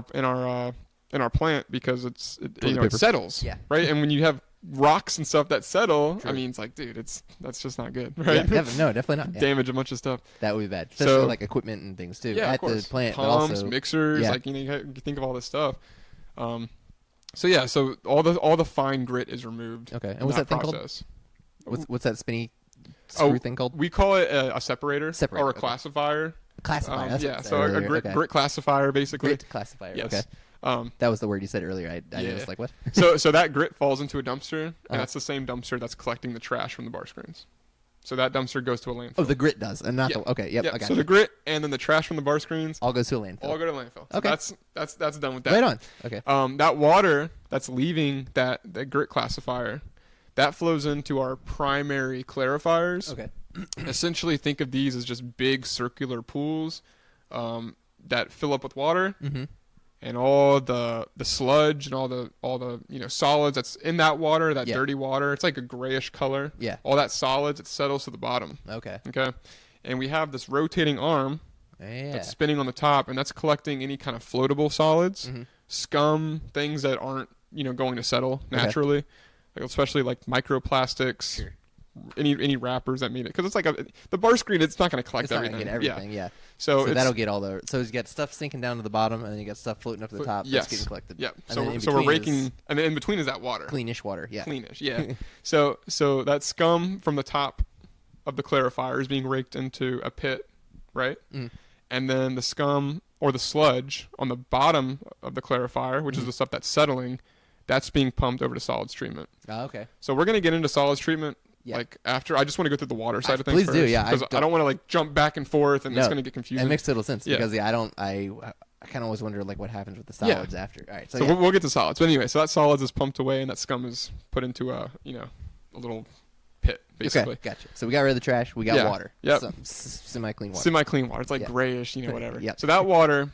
our plant because it Toilet paper. settles. Yeah. Right. And when you have rocks and stuff that settle, True. I mean, it's like, dude, that's just not good, Yeah, right? no, definitely not. Yeah. Damage a bunch of stuff. That would be bad. Especially So- like equipment and things too. Yeah, At of course. the plant, but Pumps, also mixers, yeah. like you think of all this stuff. So all the fine grit is removed. Okay. And in what's that thing called? process. What's that spinny screw thing called? We call it a separator, Separator, or a okay. classifier. Classifier. That's what Yeah, it said so a earlier. grit, Okay. grit classifier basically. Grit classifier. Yes. Okay. That was the word you said earlier. I Yeah. was like, what? so that grit falls into a dumpster, and Uh-huh. that's the same dumpster that's collecting the trash from the bar screens. So that dumpster goes to a landfill. Oh, the grit does, and not Yeah. the. Okay. Yep. yeah. I got So you. the grit and then the trash from the bar screens All goes to a landfill. all go to landfill. So Okay. That's done with that. Right on. Okay. That water that's leaving that grit classifier, that flows into our primary clarifiers. Okay. Essentially, think of these as just big circular pools that fill up with water, Mm-hmm. and all the sludge and all the solids that's in that water, that Yeah. dirty water. It's like a grayish color. Yeah. All that solids, it settles to the bottom. Okay. Okay, and we have this rotating arm Yeah. that's spinning on the top, and that's collecting any kind of floatable solids. Mhm. scum, things that aren't, going to settle naturally, like especially like microplastics, Sure. any wrappers that made it, because it's like the bar screen. It's not going to collect It's not everything. gonna get everything. Yeah. So, So that'll get all the. So you got stuff sinking down to the bottom, and then you got stuff floating up to the top. Yes. That's getting collected. Yeah. And So then in so we're between is raking, and then in between is that water. cleanish water. Yeah. Cleanish. Yeah. so that scum from the top of the clarifier is being raked into a pit, right? Mm. And then the scum or the sludge on the bottom of the clarifier, which is the stuff that's settling, that's being pumped over to solids treatment. Oh, okay. So we're going to get into solids treatment Yeah. like after. I just want to go through the water side of things Please first. do, yeah. Because I don't want to like jump back and forth and No. it's going to get confusing. It makes total sense Yeah. because I kind of always wonder like what happens with the solids after. All right. So, So yeah. we'll get to solids. But anyway, so that solids is pumped away and that scum is put into a little pit, basically. Okay. Gotcha. So we got rid of the trash. We got Yeah. water. Yep. Semi-clean water. Semi-clean water. It's like Yeah. grayish, whatever. Yep. So that water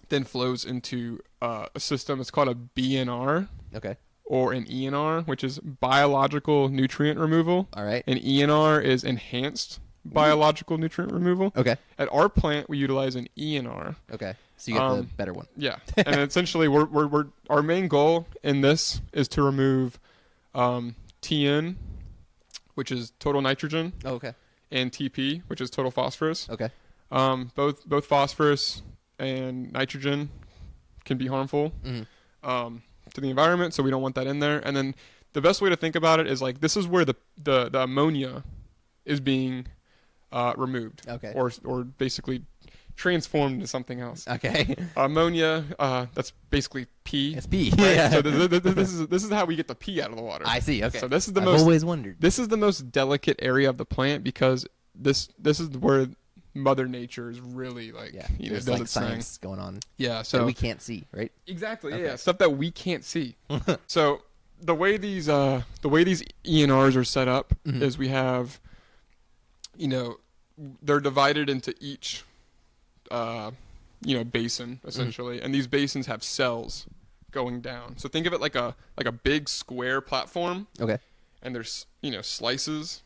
then flows into a system. It's called a BNR Okay. or an ENR, which is biological nutrient removal. All right. An ENR is enhanced biological nutrient removal. Okay. At our plant, we utilize an ENR. Okay. So you get the better one. Yeah, and essentially, we're our main goal in this is to remove TN, which is total nitrogen, Oh, okay. and TP, which is total phosphorus. Okay. Both phosphorus and nitrogen can be harmful Mhm. to the environment, so we don't want that in there. And then the best way to think about it is like this is where the ammonia is being removed, Okay. or basically transformed into something else. Okay. Ammonia, that's basically pee. It's P. Right? Yeah. So this is how we get the pee out of the water. I see. Okay. So this is the I've most always wondered. this is the most delicate area of the plant because this is where Mother Nature is really like Yeah. does There's like its thing. science going on Yeah. that So we can't see, right? exactly. Okay. Yeah. Stuff that we can't see. So the way these ENRs are set up Mhm. is we have, they're divided into each, basin essentially, and these basins have cells going down. So think of it like a big square platform, Okay. and there's slices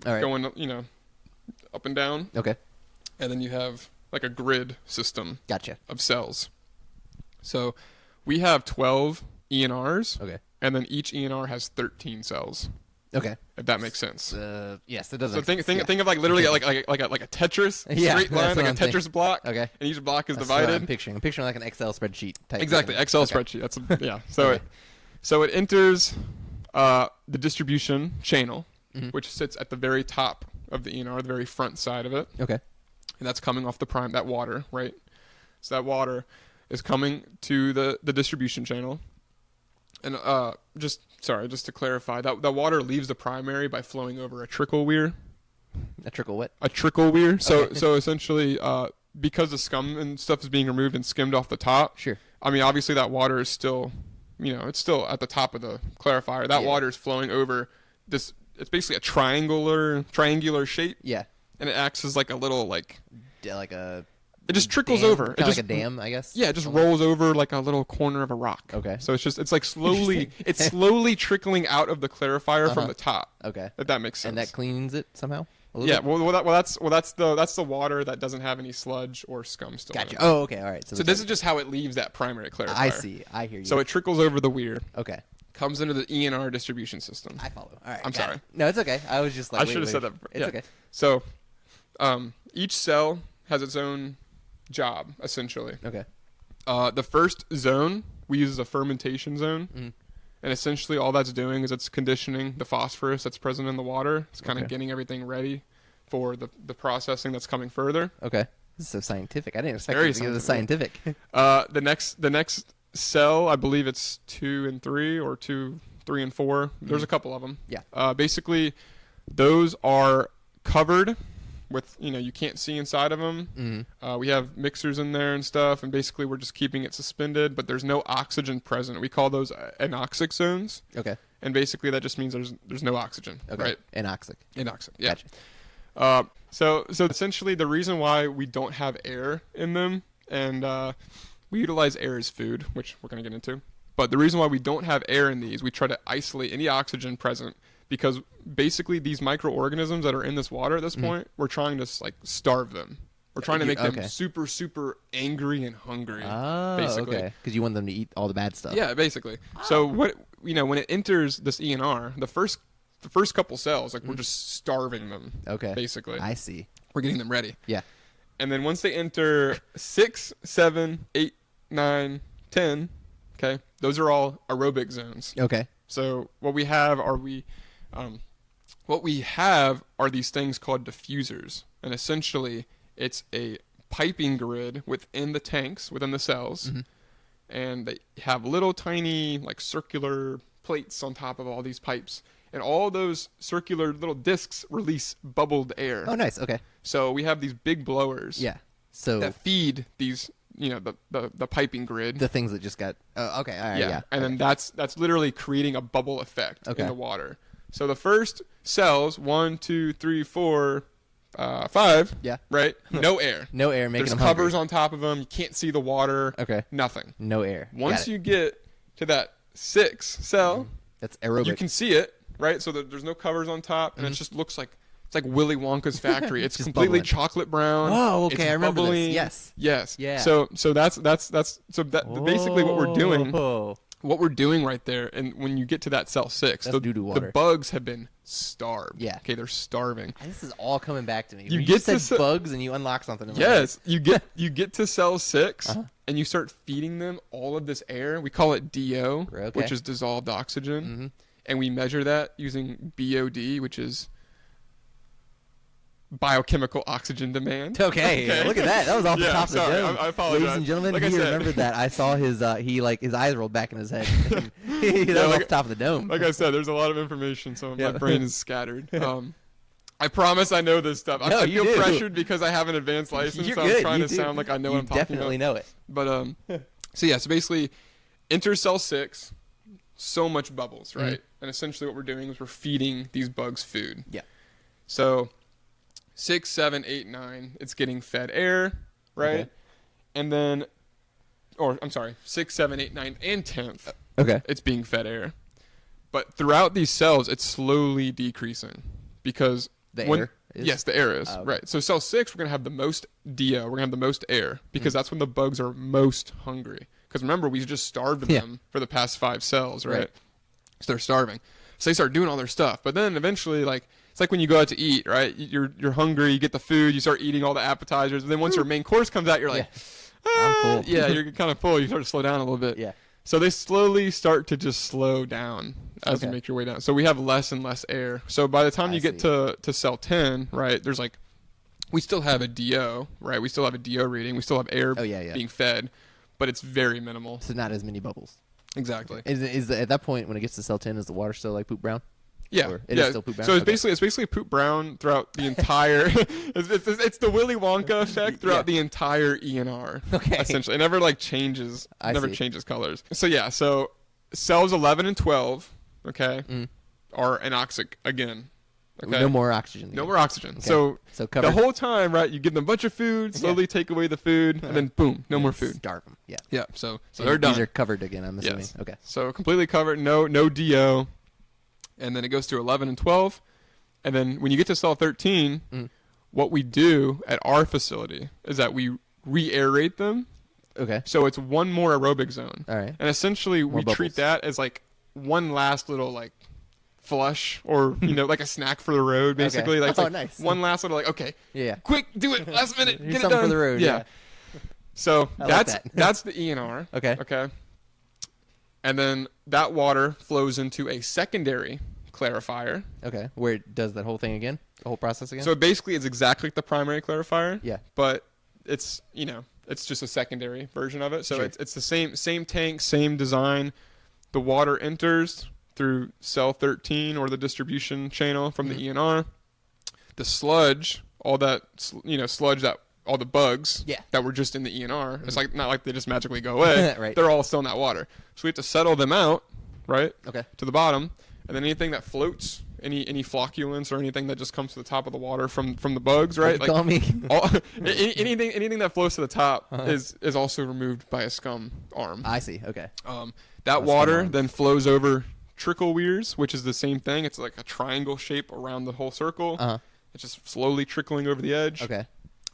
All right. going up and down, Okay. and then you have like a grid system Gotcha. of cells. So we have 12 ENRs, Okay. and then each ENR has 13 cells. Okay. If that makes sense. Yes, it does. So make sense. think of like literally like a Tetris Yeah, straight line, that's like what a I'm Tetris block, Okay. and each block is That's what I'm divided. picturing. I'm picturing like an Excel spreadsheet type. Exactly, thing. Excel Okay. spreadsheet. Yeah. So Okay. it enters the distribution channel, Mhm. which sits at the very top of the ENR, the very front side of it, Okay. and that's coming off that water, right? So that water is coming to the distribution channel. And just to clarify, that water leaves the primary by flowing over a trickle weir. A trickle what? A trickle weir. So Okay. so essentially, because the scum and stuff is being removed and skimmed off the top. Sure. I mean, obviously that water is still, it's still at the top of the clarifier. That Yeah. water is flowing over this. It's basically a triangular shape, Yeah. and it acts as like a little like. Like a. It just trickles dam, over. It Kind of just like a dam, I guess. Yeah, it just rolls over like a little corner of a rock. Okay. So it's like slowly, Interesting. it's slowly trickling out of the clarifier from Uh-huh. the top. Okay. If that makes sense. And that cleans it somehow. A little Yeah. bit? That's the water that doesn't have any sludge or scum still. in Gotcha. it. Oh, okay. All right. So this is just how it leaves that primary clarifier. I see. I hear you. So it trickles over the weir, Okay. comes into the ENR distribution system. I follow. All right. I'm got sorry. it. No, it's okay. I was just like. I wait, should have wait. said that. It's Yeah. okay. So, each cell has its own job essentially. Okay. The first zone we use as a fermentation zone, Mhm. and essentially all that's doing is it's conditioning the phosphorus that's present in the water. It's kind of Okay. getting everything ready for the processing that's coming further. Okay. This is so scientific. I didn't expect Very it to be this scientific. The next cell, I believe it's 2 and 3 or 2, 3 and 4. There's a couple of them. Yeah. Basically, those are covered with you can't see inside of them. Mhm. We have mixers in there and stuff, and basically we're just keeping it suspended, but there's no oxygen present. We call those anoxic zones, Okay. and basically that just means there's no oxygen, Okay. right? Anoxic. Anoxic, yeah. Gotcha. So essentially the reason why we don't have air in them, and we utilize air as food, which we're going to get into, but the reason why we don't have air in these, we try to isolate any oxygen present, because basically these microorganisms that are in this water at this point, we're trying to like starve them, We're trying to make them Okay. super, super angry and hungry. Oh, basically. okay. Because you want them to eat all the bad stuff. Yeah, basically. So what when it enters this ENR, the first couple cells, like we're just starving them. Okay. Basically, I see. we're getting them ready. Yeah. And then once they enter 6, 7, 8, 9, 10, okay, those are all aerobic zones. Okay. So what we have are these things called diffusers, and essentially it's a piping grid within the tanks, within the cells, and they have little tiny like circular plates on top of all these pipes, and all those circular little discs release bubbled air. Oh, nice. Okay. So we have these big blowers Yeah. So that feed these, the piping grid. the things that just got. Oh, okay. All right. Yeah. And then that's literally creating a bubble effect Okay. in the water. So the first cells, 1, 2, 3, 4, 5. Yeah. Right. No air. No air making There's them covers hungry. on top of them. You can't see the water. Okay. Nothing. No air. Once Got it. you get to that 6 cell, That's aerobic. you can see it. Right. So there's no covers on top, and it just looks like it's like Willy Wonka's factory. It's Just completely bubbling. chocolate brown. Oh, okay, It's I remember this. bubbling. Yes. Yes. Yeah. So that's basically what we're doing. Oh. What we're doing right there, and when you get to that cell 6, That's doo-doo the water. bugs have been starved. Yeah. Okay, they're starving. This is all coming back to me. You When get said to se- bugs and you unlock something. in my Yes, you get to cell 6, Uh-huh. and you start feeding them all of this air. We call it DO, Okay. which is dissolved oxygen, Mhm. and we measure that using BOD, which is biochemical oxygen demand. Okay, look at that. That was off the Yeah, top sorry, of the dome. I apologize. Ladies and gentlemen, Like I he said- remembered that. I saw his his eyes rolled back in his head. that was like- off the top of the dome. Like I said, there's a lot of information, so Yeah. my brain is scattered. I promise I know this stuff. No, I you feel do. pressured because I have an advanced license, You're so good. I'm trying You to do. sound like I know You what I'm talking definitely about. know it. But so basically, enter cell 6, so much bubbles, Mm-hmm. right? And essentially, what we're doing is we're feeding these bugs food. Yeah. So 6, 7, 8, 9, it's getting fed air, right? Okay. And then, or I'm sorry, 6, 7, 8, 9, and 10th, Okay. it's being fed air. But throughout these cells, it's slowly decreasing because The when, air is? yes, the air is Oh, okay. right. So cell 6, we're gonna have the most DO. We're gonna have the most air because that's when the bugs are most hungry. Because remember, we just starved Yeah. them for the past 5 cells, right? Right. So they're starving. So they start doing all their stuff. But then eventually, like it's like when you go out to eat, right? You're hungry, you get the food, you start eating all the appetizers, and then once your main course comes out, you're like, I'm full. yeah, you're kind of full. You start to slow down a little bit. Yeah. So they slowly start to just slow down as you Okay. make your way down. So we have less and less air. So by the time I you get to cell 10, right, there's like, we still have a DO, right? We still have a DO reading. We still have air Oh, yeah. being fed, but it's very minimal. So not as many bubbles. Exactly. At that point when it gets to cell 10, is the water still like poop brown? Yeah, Or it yeah. is still poop brown? So it's Okay. basically poop brown throughout the entire. it's the Willy Wonka effect throughout Yeah. the entire ENR. Okay. Essentially, it never like changes. I never see. changes colors. So yeah, so cells 11 and 12, okay, are anoxic again. Okay. No more oxygen. No again. more oxygen. Okay. So So covered. the whole time, right? You give them a bunch of food, slowly take away the food, and then boom, no more food. Starve them. Yeah. Yeah. So And they're done. These are covered again, I'm assuming. Yes. Okay. So completely covered, no DO. And then it goes to 11 and 12. And then when you get to cell 13, what we do at our facility is that we re-aerate them. Okay. So it's one more aerobic zone. All right. And essentially we More treat bubbles. that as like one last little like flush or, like a snack for the road, basically. Like, it's Oh, like nice. one last little like, okay, Yeah. quick, do it, last minute, Here's get it something done. for the road, yeah. So I like that's that. that's the ENR. Okay. Okay. And then that water flows into a secondary clarifier. Okay. Where it does that whole thing again? The whole process again? So basically, it's exactly like the primary clarifier. Yeah. But it's it's just a secondary version of it. So Sure. it's the same tank, same design. The water enters through cell 13 or the distribution channel from the ENR. The sludge, all that sludge that all the bugs Yeah. that were just in the ENR. It's like not like they just magically go away. Right. They're all still in that water. So we have to settle them out, right? Okay. To the bottom, and then anything that floats, any flocculants or anything that just comes to the top of the water from the bugs, right? Call me. all, anything that floats to the top is also removed by a scum arm. I see. Okay. That A water scum arm. then flows over trickle weirs, which is the same thing. It's like a triangle shape around the whole circle. Uh-huh. It's just slowly trickling over the edge. Okay.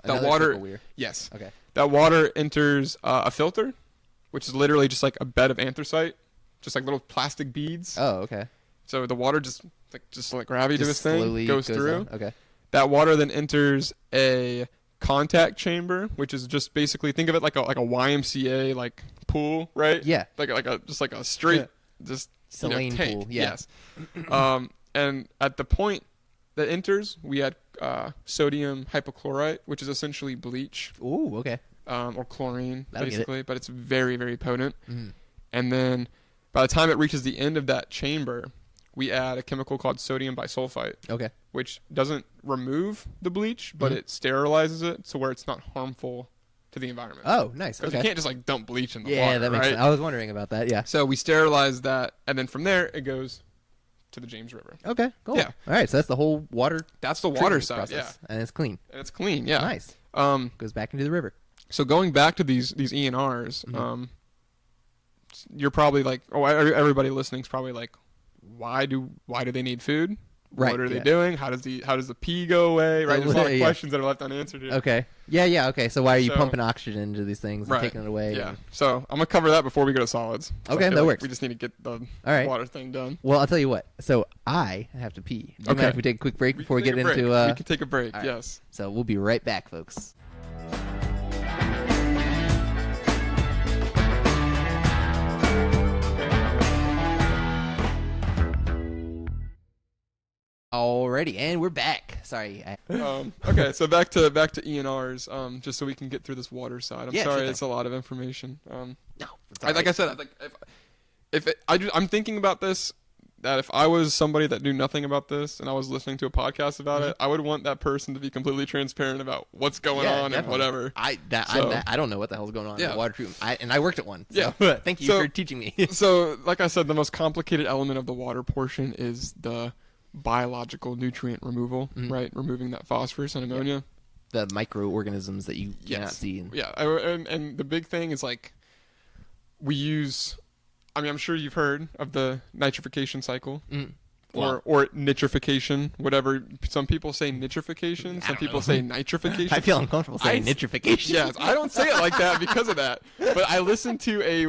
that Another water, trickle weir. yes, Okay. that water enters a filter, which is literally just like a bed of anthracite, just like little plastic beads. Oh, okay. So the water just like gravity to this thing slowly goes through. down. Okay. That water then enters a contact chamber, which is just basically, think of it like a YMCA like pool, right? Yeah. Like a straight just Saline tank. pool, yeah. Yes. And at the point that enters, we add sodium hypochlorite, which is essentially bleach, Ooh, okay. or chlorine, That'll get it. basically, but it's very, very potent. Mhm. And then by the time it reaches the end of that chamber, we add a chemical called sodium bisulfite, Okay. which doesn't remove the bleach, but Mhm. it sterilizes it to where it's not harmful to the environment. Oh, nice. Because Okay. you can't just like dump bleach in the Yeah, water, that makes right? sense. I was wondering about that. Yeah. So we sterilize that, and then from there it goes to the James River. Okay. Cool. Yeah. All right. So that's the whole water That's the water treatment side, process, and it's clean. and it's clean, yeah. Nice. Um, Goes back into the river. so going back to these ENRs, Mhm. you're probably like, oh, everybody listening's probably like, why do they need food? Right, What are they yeah. doing? How does the pee go away? Right. There's a lot of Yeah. questions that are left unanswered here. Okay. Yeah. Yeah. Okay. So why are you So- pumping oxygen into these things and Right. taking it away? Yeah. and- So I'm gonna cover that before we go to solids. So I Okay, feel that like works. We just need to get the All right. water thing done. Well, I'll tell you what. So I have to pee. Do you Okay. mind if we take a quick break before we can get take a into? break. We can take a break. all right. Yes. So we'll be right back, folks. Alrighty, and we're back. Sorry. Okay, so back to ENRs. Just so we can get through this water side. I'm Yeah, sorry, sure it's a lot of information. No. Like I said, I'm thinking about this, that if I was somebody that knew nothing about this and I was listening to a podcast about it, I would want that person to be completely transparent about what's going on and definitely. whatever. I don't know what the hell's going on in Yeah. the water treatment. I worked at one. So Yeah. thank you So- for teaching me. So, like I said, the most complicated element of the water portion is the biological nutrient removal, right? Removing that phosphorus and ammonia. The microorganisms that you cannot Yes. see. Yeah, and the big thing is like we use. I mean, I'm sure you've heard of the nitrification cycle, Well- or nitrification, whatever. Some people say nitrification. Some don't people know. say nitrification. I feel uncomfortable saying nitrification. Yes, I don't say it like that because of that. But I listened to a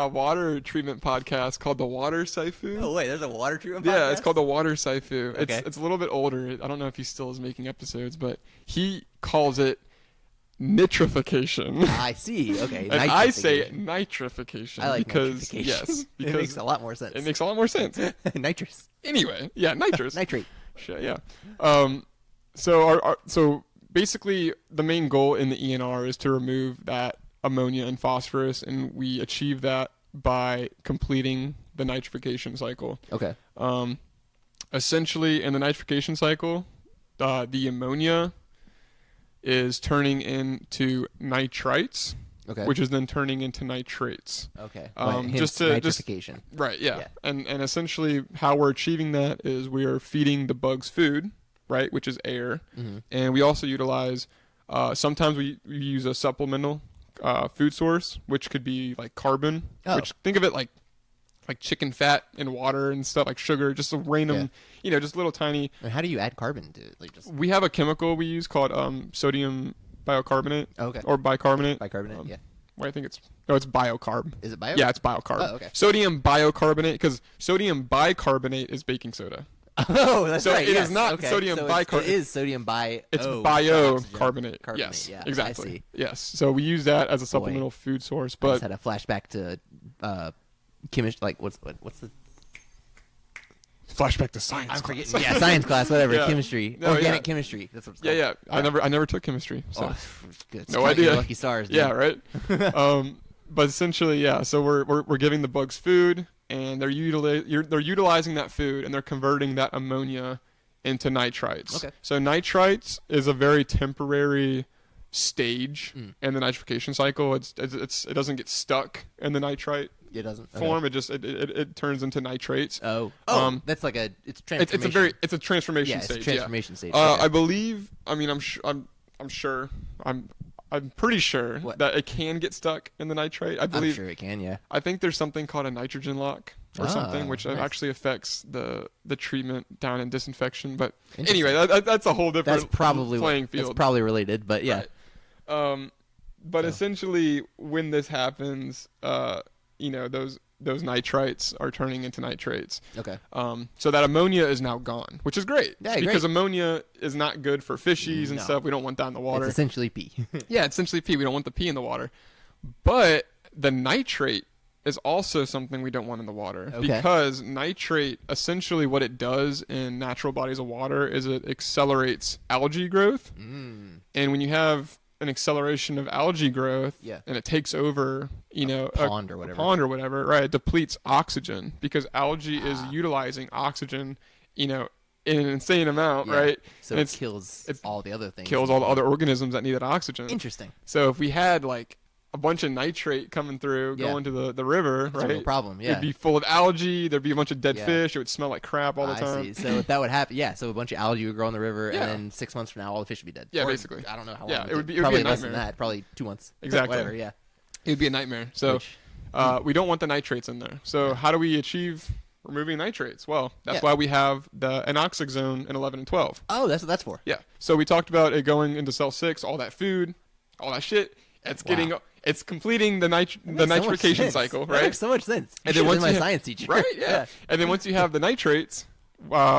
water treatment podcast called the Water Saifu. Oh wait, there's a water treatment. Yeah, podcast? it's called the Water Saifu. Okay. It's a little bit older. I don't know if he still is making episodes, but he calls it nitrification. I see. Okay. And I say nitrification. nitrification I like because nitrification. yes, because it makes a lot more sense. it makes a lot more sense. Nitrous. Anyway, yeah, nitrous. Nitrate. Shit, yeah. So basically, the main goal in the ENR is to remove that ammonia and phosphorus, and we achieve that by completing the nitrification cycle. Okay. Essentially, in the nitrification cycle, the ammonia is turning into nitrites, Okay. which is then turning into nitrates. Okay. just Hence to- just- nitrification. Right, yeah. Yeah. And essentially how we're achieving that is we are feeding the bugs food, right, which is air. Mm-hmm. And we also utilize, sometimes we use a supplemental food source, which could be like carbon, Oh. which think of it like chicken fat and water and stuff, like sugar, just a random, just little tiny. And how do you add carbon to it? Like just We have a chemical we use called sodium bicarbonate okay. or bicarbonate. Bicarbonate. Yeah. Well, I think it's biocarb. Is it bio? Yeah, it's biocarb. Oh, okay. Sodium bicarbonate, because sodium bicarbonate is baking soda. Oh, that's So right. it is yes. not okay. sodium so bicarbonate. It is sodium bi. It's oxygen. biocarbonate. Carbonate, Yes, yeah, exactly. I see. Yes. So we use that as a supplemental food source. I just But had a flashback to chemistry. Like what's the? flashback to science. I'm class. forgetting. Yeah, science class. Whatever. Yeah. Chemistry. No, Organic yeah. chemistry. That's what it's Yeah, called. yeah. I never took chemistry. So. Oh, good. No Count your idea. Lucky stars. Dude. Yeah, right. But essentially, yeah. So we're giving the bugs food, and they're utilizing that food, and they're converting that ammonia into nitrites. Okay. So nitrites is a very temporary stage Mm. in the nitrification cycle. It doesn't get stuck in the nitrite It doesn't. Okay. form. It just it turns into nitrates. Oh. That's like it's It's transformation. it's a transformation yeah, it's stage. a transformation stage. Yeah. Okay. I believe. I mean, I'm pretty sure What? that it can get stuck in the nitrate. I I'm believe. sure it can. Yeah. I think there's something called a nitrogen lock or something, Ah, which nice. actually affects the treatment down in disinfection. But Interesting. anyway, that's a whole different That's probably playing field. That's probably related, but yeah. Right. But So- essentially, when this happens, those nitrites are turning into nitrates. Okay. So that ammonia is now gone, which is great. Yeah, because great. ammonia is not good for fishies and No. stuff. We don't want that in the water. It's essentially pee. Yeah, it's essentially pee. We don't want the pee in the water. But the nitrate is also something we don't want in the water. Okay. Because nitrate, essentially what it does in natural bodies of water is it accelerates algae growth. Mm. And when you have an acceleration of algae growth Yeah. and it takes over, a Pond or whatever. pond or whatever, right? It depletes oxygen because algae is Ah. utilizing oxygen, in an insane amount, Yeah. right? So And it it's- kills it's- all the other things. Kills all the other organisms that need that oxygen. Interesting. So if we had like a bunch of nitrate coming through, Yeah. going to the river, That's a real right? problem. Yeah. It'd be full of algae. There'd be a bunch of dead Yeah. fish. It would smell like crap all the I time. see. So if that would happen, yeah. So a bunch of algae would grow in the river, Yeah. and then 6 months from now, all the fish would be dead. Yeah, Or, basically. I don't know how long. Yeah, it would be a probably less than nightmare. that. Probably 2 months. Exactly. Whatever. Yeah. It'd be a nightmare. So Which- we don't want the nitrates in there. So how do we achieve removing nitrates? Well, that's Yeah. why we have the anoxic zone in 11 and 12. Oh, that's what that's for. Yeah. So we talked about it going into cell 6, all that food, all that shit. It's completing the That makes so much nitrification sense. cycle, That right? makes so much sense. And You then should've been once my you have- science teacher. Right? Yeah. And then once you have the nitrates,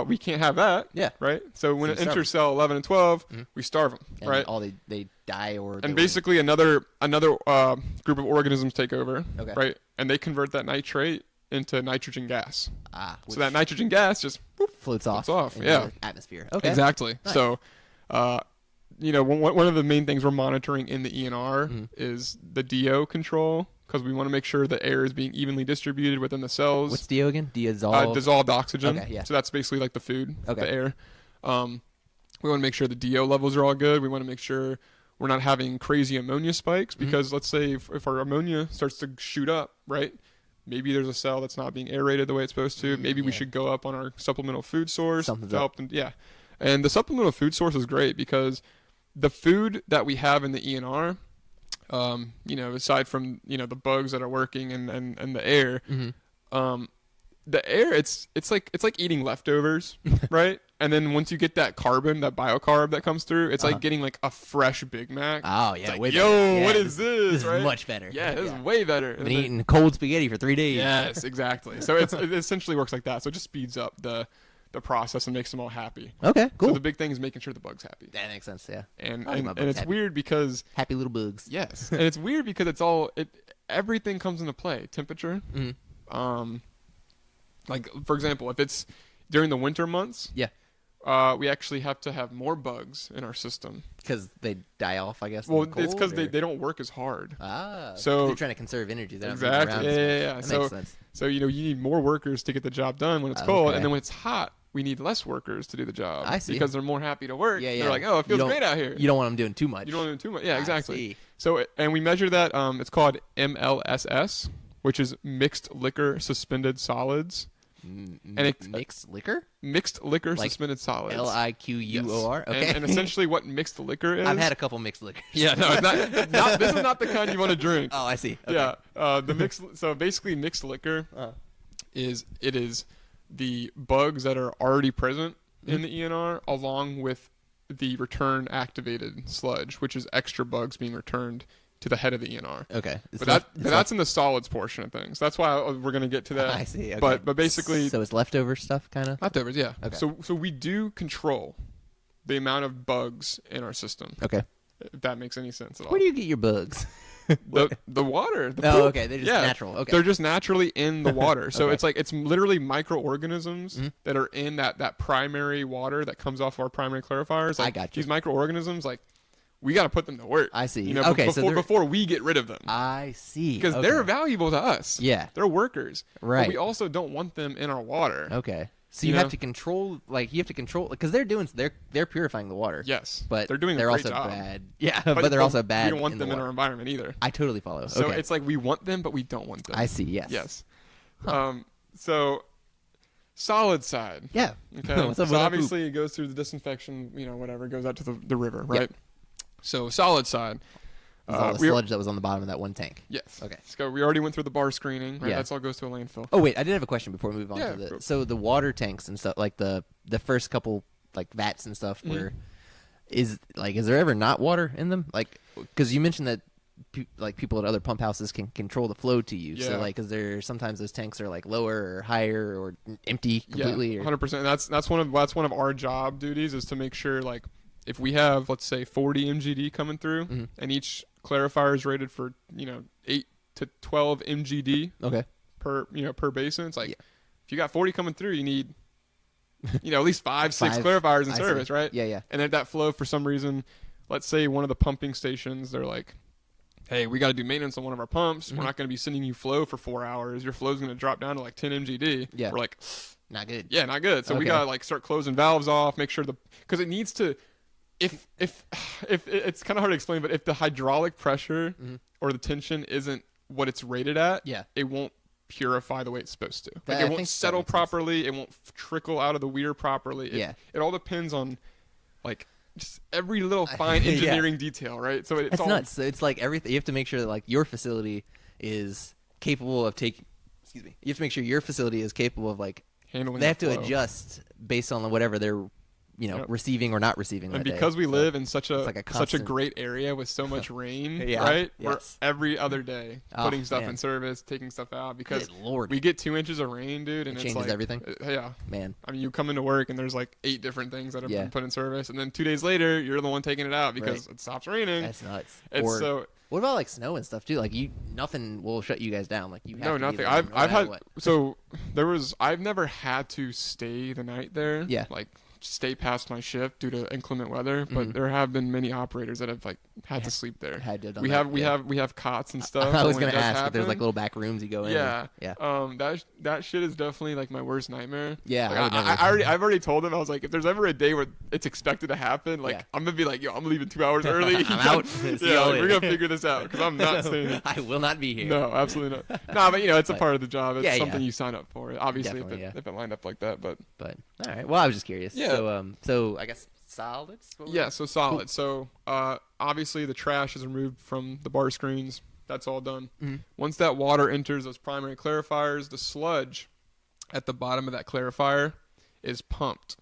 we can't have that. Yeah. Right? So when So it you starve enters cell 11 and 12, we starve them, And right? all they die or. And basically another group of organisms take over, Okay. right? And they convert that nitrate into nitrogen gas. which So that nitrogen gas just whoop, floats off. off, into yeah. the atmosphere. Okay. exactly. Nice. So, one of the main things we're monitoring in the ENR Mm-hmm. is the DO control because we want to make sure the air is being evenly distributed within the cells. What's DO again? Dissolve. Dissolved oxygen. Okay, yeah. So that's basically like the food, Okay. the air. We want to make sure the DO levels are all good. We want to make sure we're not having crazy ammonia spikes Mm-hmm. because let's say if our ammonia starts to shoot up, right? Maybe there's a cell that's not being aerated the way it's supposed to. Maybe we yeah. should go up on our supplemental food source Something's to up. help them. Yeah. And the supplemental food source is great because the food that we have in the ENR, aside from, the bugs that are working and the air, Mm-hmm. the air it's like eating leftovers, right? And then once you get that carbon, that biocarb that comes through, it's like getting like a fresh Big Mac. Oh It's yeah. like, Way yo, better. Yeah, what is this? This right? is much better. Yeah, this is way better. I've been eating cold spaghetti for 3 days. Yes, exactly. So it essentially works like that. So it just speeds up the process and makes them all happy. Okay. Cool. So the big thing is making sure the bug's happy. That makes sense. Yeah. And I like my and bugs it's happy. weird because Happy little bugs. yes, and it's weird because everything comes into play. Temperature. Mm-hmm. Like for example, if it's during the winter months, Yeah. we actually have to have more bugs in our system. Because they die off, I guess. in Well, the it's because cold, or- they don't work as hard. So they're trying to conserve energy. They don't move Exactly. around Yeah, as much. yeah, yeah. That So makes sense. so you need more workers to get the job done when it's cold, Okay. and then when it's hot, we need less workers to do the job. I see. Because they're more happy to work. Yeah, yeah. They're like, oh, it You feels don't- great out here. You don't want them doing too much. You don't want to do too much. Yeah, I exactly. see. So and we measure that. It's called MLSS, which is mixed liquor suspended solids. And it- Mixed liquor? Mixed liquor Like suspended solids. LIQUOR. Yes. Okay. And essentially, what mixed liquor is? I've had a couple mixed liquors. Yeah, no, it's not. This is not the kind you want to drink. Oh, I see. Okay. Yeah, the mixed. So basically, mixed liquor is the bugs that are already present in the ENR, along with the return activated sludge, which is extra bugs being returned to the head of the ENR. Okay. But that's in the solids portion of things. That's why we're going to get to that. I see. Okay. But basically, So it's leftover stuff, kind of? leftovers. Yeah. Okay. So we do control the amount of bugs in our system. Okay. If that makes any sense at all. Where do you get your bugs? The water. The Oh, poop. okay. They're just natural. Okay. They're just naturally in the water. So Okay. it's literally microorganisms Mm-hmm. that are in that primary water that comes off our primary clarifiers. Like, I got you. These microorganisms, like, we got to put them to work. I see. You know, Okay, so before we get rid of them. I see. Because Okay. they're valuable to us. Yeah. They're workers. Right. But we also don't want them in our water. Okay. So You you know? have to control, because they're purifying the water. Yes. But they're doing a they're great also job. bad. Yeah, but they're also bad. We don't want in them the in our water. environment either. I totally follow. So Okay. it's like we want them, but we don't want them. I see. Yes. Yes. So solid side. Yeah. Okay. What's up with So that obviously it goes through the disinfection, whatever, goes out to the river, right? So solid side. It's all the we- sludge that was on the bottom of that one tank. Yes. Okay. So we already went through the bar screening, right? Yeah. That's all goes to a landfill. Oh wait, I did have a question before we move on Yeah, to the. go. So the water tanks and stuff, like the first couple like vats and stuff, Mm-hmm. where is there ever not water in them? Like, because you mentioned that people at other pump houses can control the flow to you. So Yeah. like, is there sometimes those tanks are like lower or higher or empty completely? Yeah, Or, 100%. That's one of our job duties is to make sure, like, if we have, let's say, 40 MGD coming through, Mhm. and each clarifier is rated for 8 to 12 MGD okay. per basin. It's like Yeah. if you got 40 coming through, you need at least 5-6 Five. clarifiers in I see. service, right? Yeah. And then that flow, for some reason, let's say one of the pumping stations, they're like, hey, we got to do maintenance on one of our pumps. Mhm. We're not going to be sending you flow for 4 hours. Your flow's going to drop down to like 10 MGD. Yeah. We're like, Not good. yeah, not good. So we Okay. got to like start closing valves off, make sure because it needs to, if it's kind of hard to explain, but if the hydraulic pressure Mhm. or the tension isn't what it's rated at, Yeah. it won't purify the way it's supposed to. That- Like I it won't think that settle makes sense. properly. It won't trickle out of the weir properly. Yeah. It all depends on like just every little fine Yeah. engineering detail, right? So it's It's all nuts. So it's like everything. You have to make sure that like your facility is capable of taking. Excuse me. You have to make sure your facility is capable of like handling. they have the to flow. adjust based on whatever they're Yep. receiving or not receiving. And that because day. we So live in such a it's like a such a constant- great area with so much rain, Yeah, right? yes. We're every other day Oh, putting stuff man. in service, taking stuff out because Good Lord, we get 2 inches of rain, dude, and It it's changes like everything? Yeah, man. I mean, you come into work and there's like 8 different things that have Yeah. been put in service, and then 2 days later, you're the one taking it out because it stops raining. That's nuts. It's Or so what about like snow and stuff too? Like nothing will shut you guys down. Like you have no, to be nothing. there I've no I've matter had what. so I've never had to stay the night there. Yeah. like stay past my shift due to inclement weather, but Mhm. there have been many operators that have like had to sleep there. Had to have done We that, have we yeah. have cots and stuff. I so was when it gonna does ask if there's like happen- little back rooms you go in. Yeah, Yeah. that shit is definitely like my worst nightmare. Yeah, Like, I would never- I've already told him, I was like, if there's ever a day where it's expected to happen, like Yeah. I'm gonna be like, yo, I'm leaving 2 hours early. I'm out. See yeah, y'all like, we're later. gonna figure this out because I'm not staying. I will not be here. No, absolutely not. No, but it's a But- part of the job. It's Yeah, something yeah. you sign up for. Obviously, Definitely, if it lined up like that, but But all right. Well, I was just curious. Yeah. So I guess solids. What were- yeah, so solid. So obviously the trash is removed from the bar screens. That's all done. Mhm. Once that water enters those primary clarifiers, the sludge at the bottom of that clarifier is pumped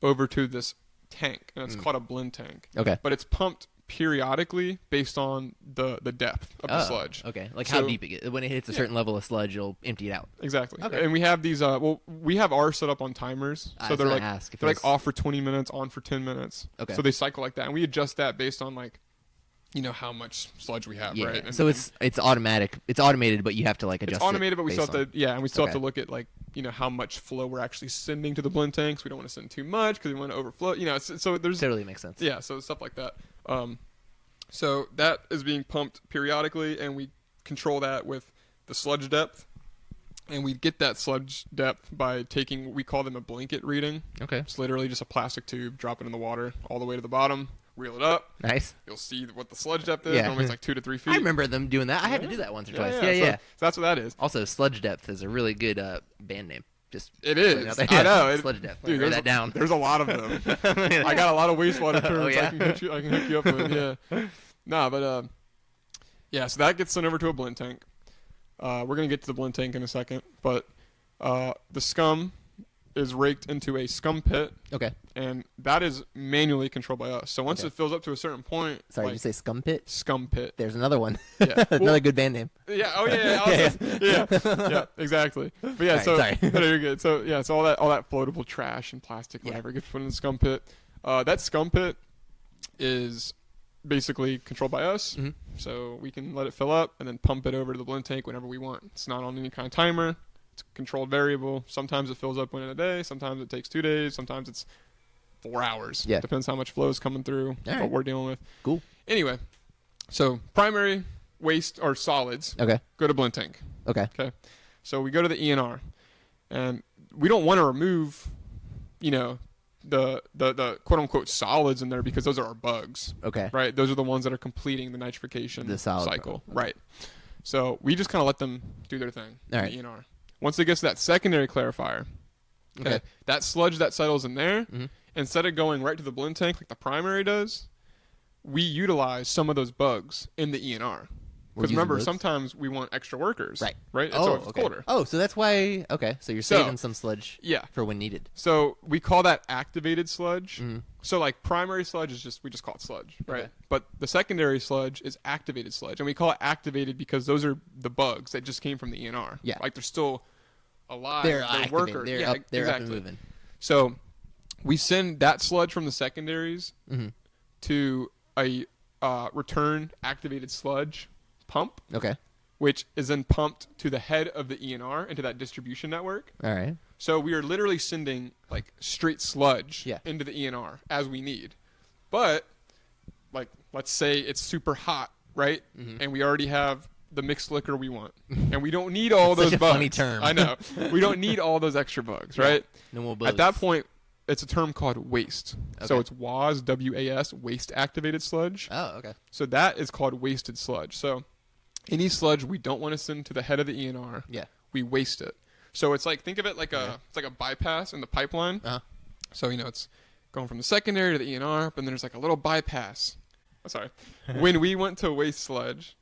over to this tank, and it's called a blend tank. Okay. But it's pumped periodically based on the depth of the Oh, sludge. Okay. Like how So- deep it gets. When it hits a certain level of sludge, you'll empty it out. Exactly. Okay. And we have these. We have ours set up on timers, I so was they're gonna like ask if they're it like was- off for 20 minutes, on for 10 minutes. Okay. So they cycle like that, and we adjust that based on like, how much sludge we have, Yeah. right? And- So and it's automatic. It's automated, but you have to like adjust. it's automated, but we still based have to and we still have to Okay. look at like how much flow we're actually sending to the blend tanks. We don't want to send too much because we want to overflow. So there's Totally makes sense. yeah, so stuff like that. So that is being pumped periodically, and we control that with the sludge depth. And we get that sludge depth by taking, we call them a blanket reading. Okay. It's literally just a plastic tube, drop it in the water all the way to the bottom, reel it up. Nice. You'll see what the sludge depth is. Yeah. Normally it's like 2 to 3 feet. I remember them doing that. I had to Yeah. do that once or Yeah, twice. yeah. Yeah. So that's what that is. Also, Sludge Depth is a really good band name. Just It putting it is. out there. I know. Sludge Depth. Dude, Write that down. There's a lot of them. I got a lot of wastewater terms Oh, yeah? I can hook you up with. Yeah. Nah, but yeah. So that gets sent over to a blend tank. We're gonna get to the blend tank in a second, but the scum is raked into a scum pit, Okay. and that is manually controlled by us. So once Okay. it fills up to a certain point, Sorry, like, did you say Scum Pit? scum pit. There's another one. Yeah. Another Well- good band name. Yeah. Oh yeah. Yeah. Exactly. But yeah. Alright, So sorry. no, you're good. So yeah. So all that floatable trash and plastic, Yeah. whatever, gets put in the scum pit. That scum pit is basically controlled by us, Mhm. so we can let it fill up and then pump it over to the blend tank whenever we want. It's not on any kind of timer. It's a controlled variable. Sometimes it fills up in a day. Sometimes it takes 2 days. Sometimes it's 4 hours. Yeah. Depends how much flow is coming through. Alright. What we're dealing with. Cool. Anyway, so primary waste or solids Okay. go to blend tank. Okay. Okay. So we go to the ENR, and we don't want to remove, the quote unquote solids in there because those are our bugs, Okay. right? Those are the ones that are completing the nitrification The solid cycle, part. right? So we just kind of let them do their thing in Alright. the ENR. Once it gets to that secondary clarifier, okay, that sludge that settles in there, Mhm. instead of going right to the blend tank like the primary does, we utilize some of those bugs in the ENR. Because using remember, those? sometimes we want extra workers. Right. Right. Oh, So it's okay. colder. Oh, so that's why. Okay, so you're So- saving some sludge Yeah. for when needed. So we call that activated sludge. Mhm. So like primary sludge is we just call it sludge, right? Okay. But the secondary sludge is activated sludge, and we call it activated because those are the bugs that just came from the ENR. Yeah. Like they're still alive. They're activated. workers. They're Yeah, up. They're up and exactly. moving. So we send that sludge from the secondaries Mhm. to a return activated sludge pump, Okay. which is then pumped to the head of the ENR into that distribution network. All right. So we are literally sending like straight sludge Yeah. into the ENR as we need. But like let's say it's super hot, right? Mhm. And we already have the mixed liquor we want. And we don't need all Such those a bugs. funny term. I know. We don't need all those extra bugs, Yeah. right? No more bugs. At that point it's a term called waste. So Okay. it's WAS, WAS, waste activated sludge. Oh, okay. So that is called wasted sludge. So any sludge we don't want to send to the head of the ENR, Yeah. we waste it. So it's like think of it like it's like a bypass in the pipeline. Uh-huh. So it's going from the secondary to the ENR, but then there's like a little bypass. Oh, sorry. When we want to waste sludge,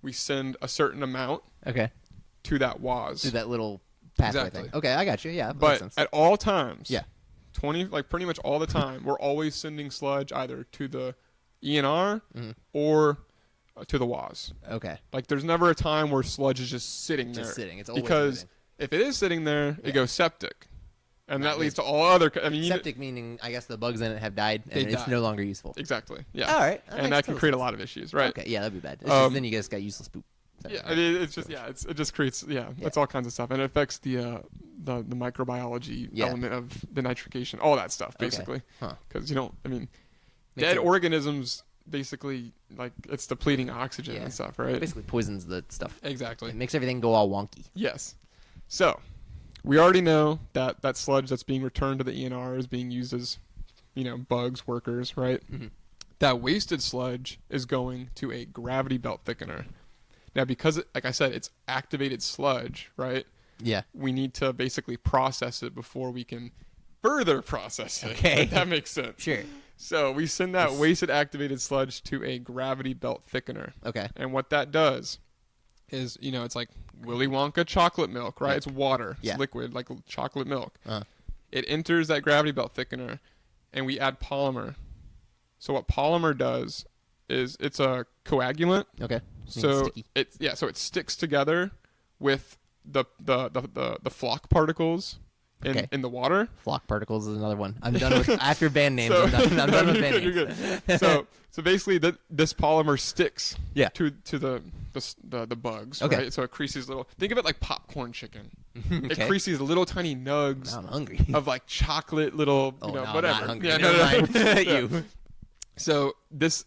we send a certain amount Okay. to that WAS. Do that little pathway Exactly. thing. Okay, I got you. Yeah, that makes But sense. at all times, Yeah. 20 like pretty much all the time, we're always sending sludge either to the ENR Mhm. or to the WAS. Okay. Like there's never a time where sludge is just sitting there. Just sitting. It's always Because moving. if it is sitting there, Yeah. it goes septic. And Not that leads good. to all other I mean, Septic meaning, I guess the bugs in it have died and They it's died. no longer useful. exactly. Yeah. All right. And that can create a lot of issues, right? Okay, yeah, that'd be bad. It's Um, just, then you guys got useless poop. Yeah, I mean, it's just it just creates it's all kinds of stuff, and it affects the microbiology Yeah. element of the nitrification, all that stuff, Okay. basically. Huh. Because Makes dead it- organisms basically like it's depleting oxygen Yeah. and stuff, right? basically poisons the stuff. Exactly. It makes everything go all wonky. Yes. So we already know that sludge that's being returned to the ENR is being used as bugs, workers, right? Mhm. That wasted sludge is going to a gravity belt thickener. Now, because, like I said, it's activated sludge, right? Yeah. We need to basically process it before we can further process it. Okay. If that makes sense. Sure. So we send that Yes. wasted activated sludge to a gravity belt thickener. Okay. And what that does is, it's like Willy Wonka chocolate milk, right? Yeah. It's water. It's Yeah. liquid, like chocolate milk. Uh, It enters that gravity belt thickener, and we add polymer. So what polymer does is it's a coagulant. okay. So Sticky. so it sticks together with the flock particles Okay. in the water. Flock particles is another one. I'm done with after band names. So- I'm done with band You're names. good. So basically this polymer sticks Yeah. to the bugs, Okay. right? So it creases little. Think of it like popcorn chicken. It Okay. creases little tiny nugs Now I'm hungry. of like chocolate little, Oh, now I'm whatever. not hungry. Yeah, Never mind. Yeah. You. So this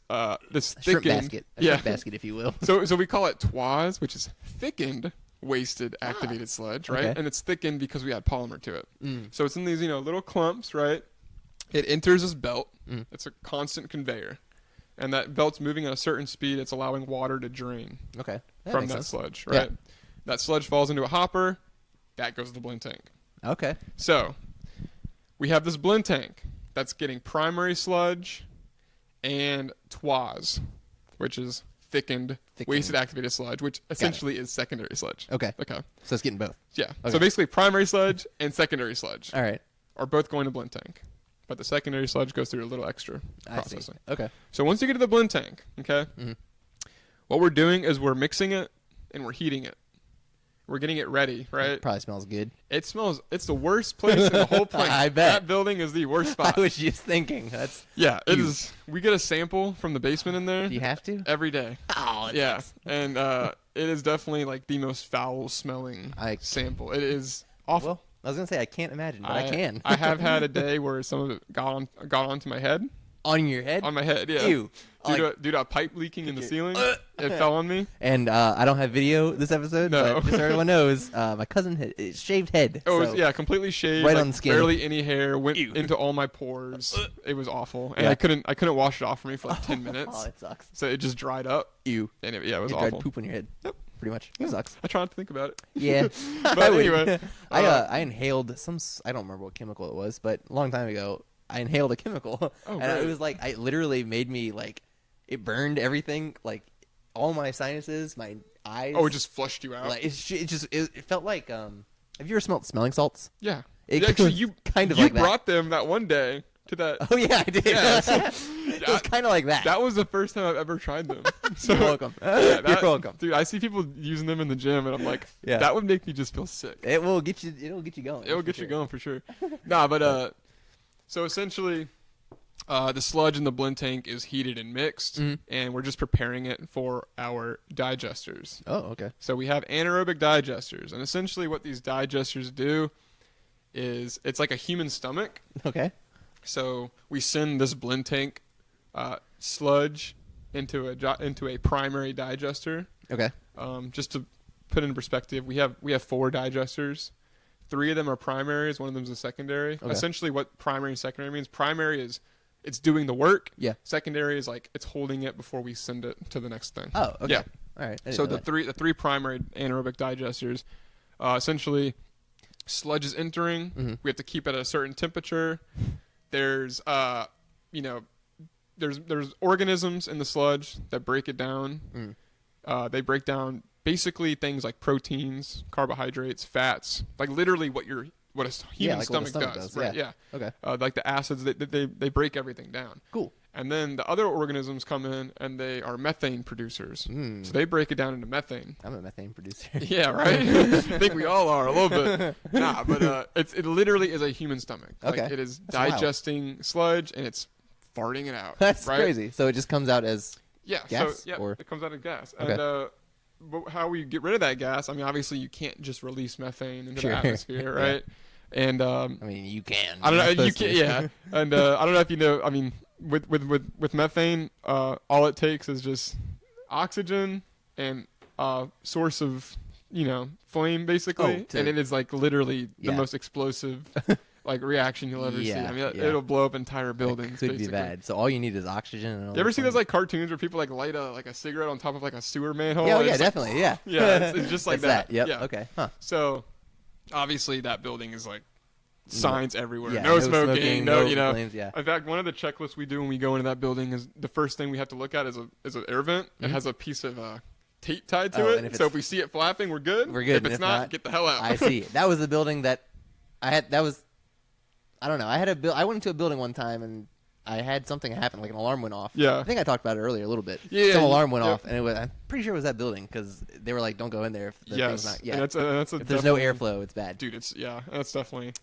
A shrimp thickened, basket. A yeah. shrimp basket, if you will. So we call it TWAS, which is thickened wasted activated sludge, right? okay. And it's thickened because we add polymer to it. Mm. So it's in these little clumps, right? It enters this belt. Mm. It's a constant conveyor, and that belt's moving at a certain speed. It's allowing water to drain Okay. from makes that sense. sludge, Yeah. right? That sludge falls into a hopper. That goes to the blend tank. Okay. So we have this blend tank that's getting primary sludge and TWAS, which is thickened, wasted activated sludge, which essentially is secondary sludge. Okay. Okay. So it's getting both. Yeah. Okay. So basically, primary sludge and secondary sludge All right. are both going to blend tank, but the secondary sludge goes through a little extra I see. processing. Okay. So once you get to the blend tank, okay, Mhm. what we're doing is we're mixing it and we're heating it. We're getting it ready, right? Probably smells good. It smells. It's the worst place in the whole plant. I bet. That building is the worst spot. I was just thinking. That's. Yeah, it You- is. We get a sample from the basement in there Do you have to? every day. Oh, Yeah, and it is definitely like the most foul smelling I- sample. It is awful. Well, I was gonna say I can't imagine, but I can. I have had a day where some of it got onto my head. On your head. On my head, yeah. Ew. Due to a pipe leaking in the ceiling, Uh, it fell on me. And I don't have video this episode, No. but just so everyone knows, my cousin had shaved head. Oh, it so- was, yeah, completely shaved, Right like, on the skin. barely any hair, went Ew. into all my pores. It was awful, and Yeah. I couldn't wash it off for me for like 10 minutes, Oh, it sucks. so it just dried up. Ew. And it was You dried awful. poop on your head. Yep. Pretty much. It sucks. I try not to think about it. Yeah. But I would. anyway, I inhaled I don't remember what chemical it was, but a long time ago, I inhaled a chemical. Oh, and great. it was like, it literally made me like, it burned everything like all my sinuses, my eyes. Oh, it just flushed you out. like it felt like Have you ever smelled smelling salts? Yeah. It Actually, was you kind of you like that. brought them that one day to that. Oh yeah, I did. Yeah, so- It was kind of like that. That was the first time I've ever tried them. So, You're welcome. yeah, You're welcome. Dude, I see people using them in the gym, and I'm like, Yeah. that would make me just feel sick. It'll get you going. It'll for get you sure. going for sure. Nah, but so essentially, the sludge in the blend tank is heated and mixed, Mhm. and we're just preparing it for our digesters. Oh, okay. So we have anaerobic digesters, and essentially what these digesters do is it's like a human stomach. Okay. So we send this blend tank sludge into a primary digester. Okay. Just to put in perspective, we have 4 digesters. 3 of them are primaries. One of them is a secondary. Okay. Essentially, what primary and secondary means: primary is it's doing the work. Yeah. Secondary is like it's holding it before we send it to the next thing. Oh, okay. Yeah. All right. I didn't So know the three primary anaerobic digesters, essentially, sludge is entering. Mhm. We have to keep it at a certain temperature. There's there's organisms in the sludge that break it down. Mm. They break down basically things like proteins, carbohydrates, fats, like literally what a human like what a stomach, stomach does. does, Right? yeah. Yeah. Okay. Like the acids, they break everything down. Cool. And then the other organisms come in and they are methane producers. Mm. So they break it down into methane. I'm a methane producer. Yeah, right. I think we all are a little bit. Nah, but it literally is a human stomach. Like, Okay. it is That's wild. digesting sludge and it's farting it out. That's right? crazy. So it just comes out as Yeah. Gas, So yeah, or- it comes out of gas. Okay. And but how we get rid of that gas? I mean, obviously you can't just release methane into Sure. the atmosphere, Yeah. right? And I mean, you can. I don't know. You're You supposed to. can, yeah. And I don't know if you know. I mean, with methane, all it takes is just oxygen and source of flame, basically, Oh, and it is like literally the Yeah. most explosive like reaction you'll ever see. Yeah, I mean, yeah. it'll blow up entire It buildings. could basically. be bad. So all you need is oxygen. And all You ever that see fun- those like cartoons where people like light a cigarette on top of like a sewer manhole? Yeah, oh, And yeah, it's like- definitely. Yeah. Yeah, it's just like It's that. Yep. Yeah. Okay. Huh. So obviously that building is like signs everywhere. Yeah, no smoking. No, flames, yeah. In fact, one of the checklists we do when we go into that building is the first thing we have to look at is an air vent. It Mhm. has a piece of tape tied to Oh, it. and if So it's- if we see it flapping, we're good. We're good, If and it's if not, not, get the hell out. I see. That was the building that I had. That was. I don't know. I went into a building one time and I had something happen. Like an alarm went off. Yeah. I think I talked about it earlier a little bit. Yeah, Some you- alarm went yep. off, and I'm pretty sure it was that building because they were like, "Don't go in there if the Yes. thing's not." And Yeah. that's a If there's no definitely- airflow, it's bad. Dude, that's definitely.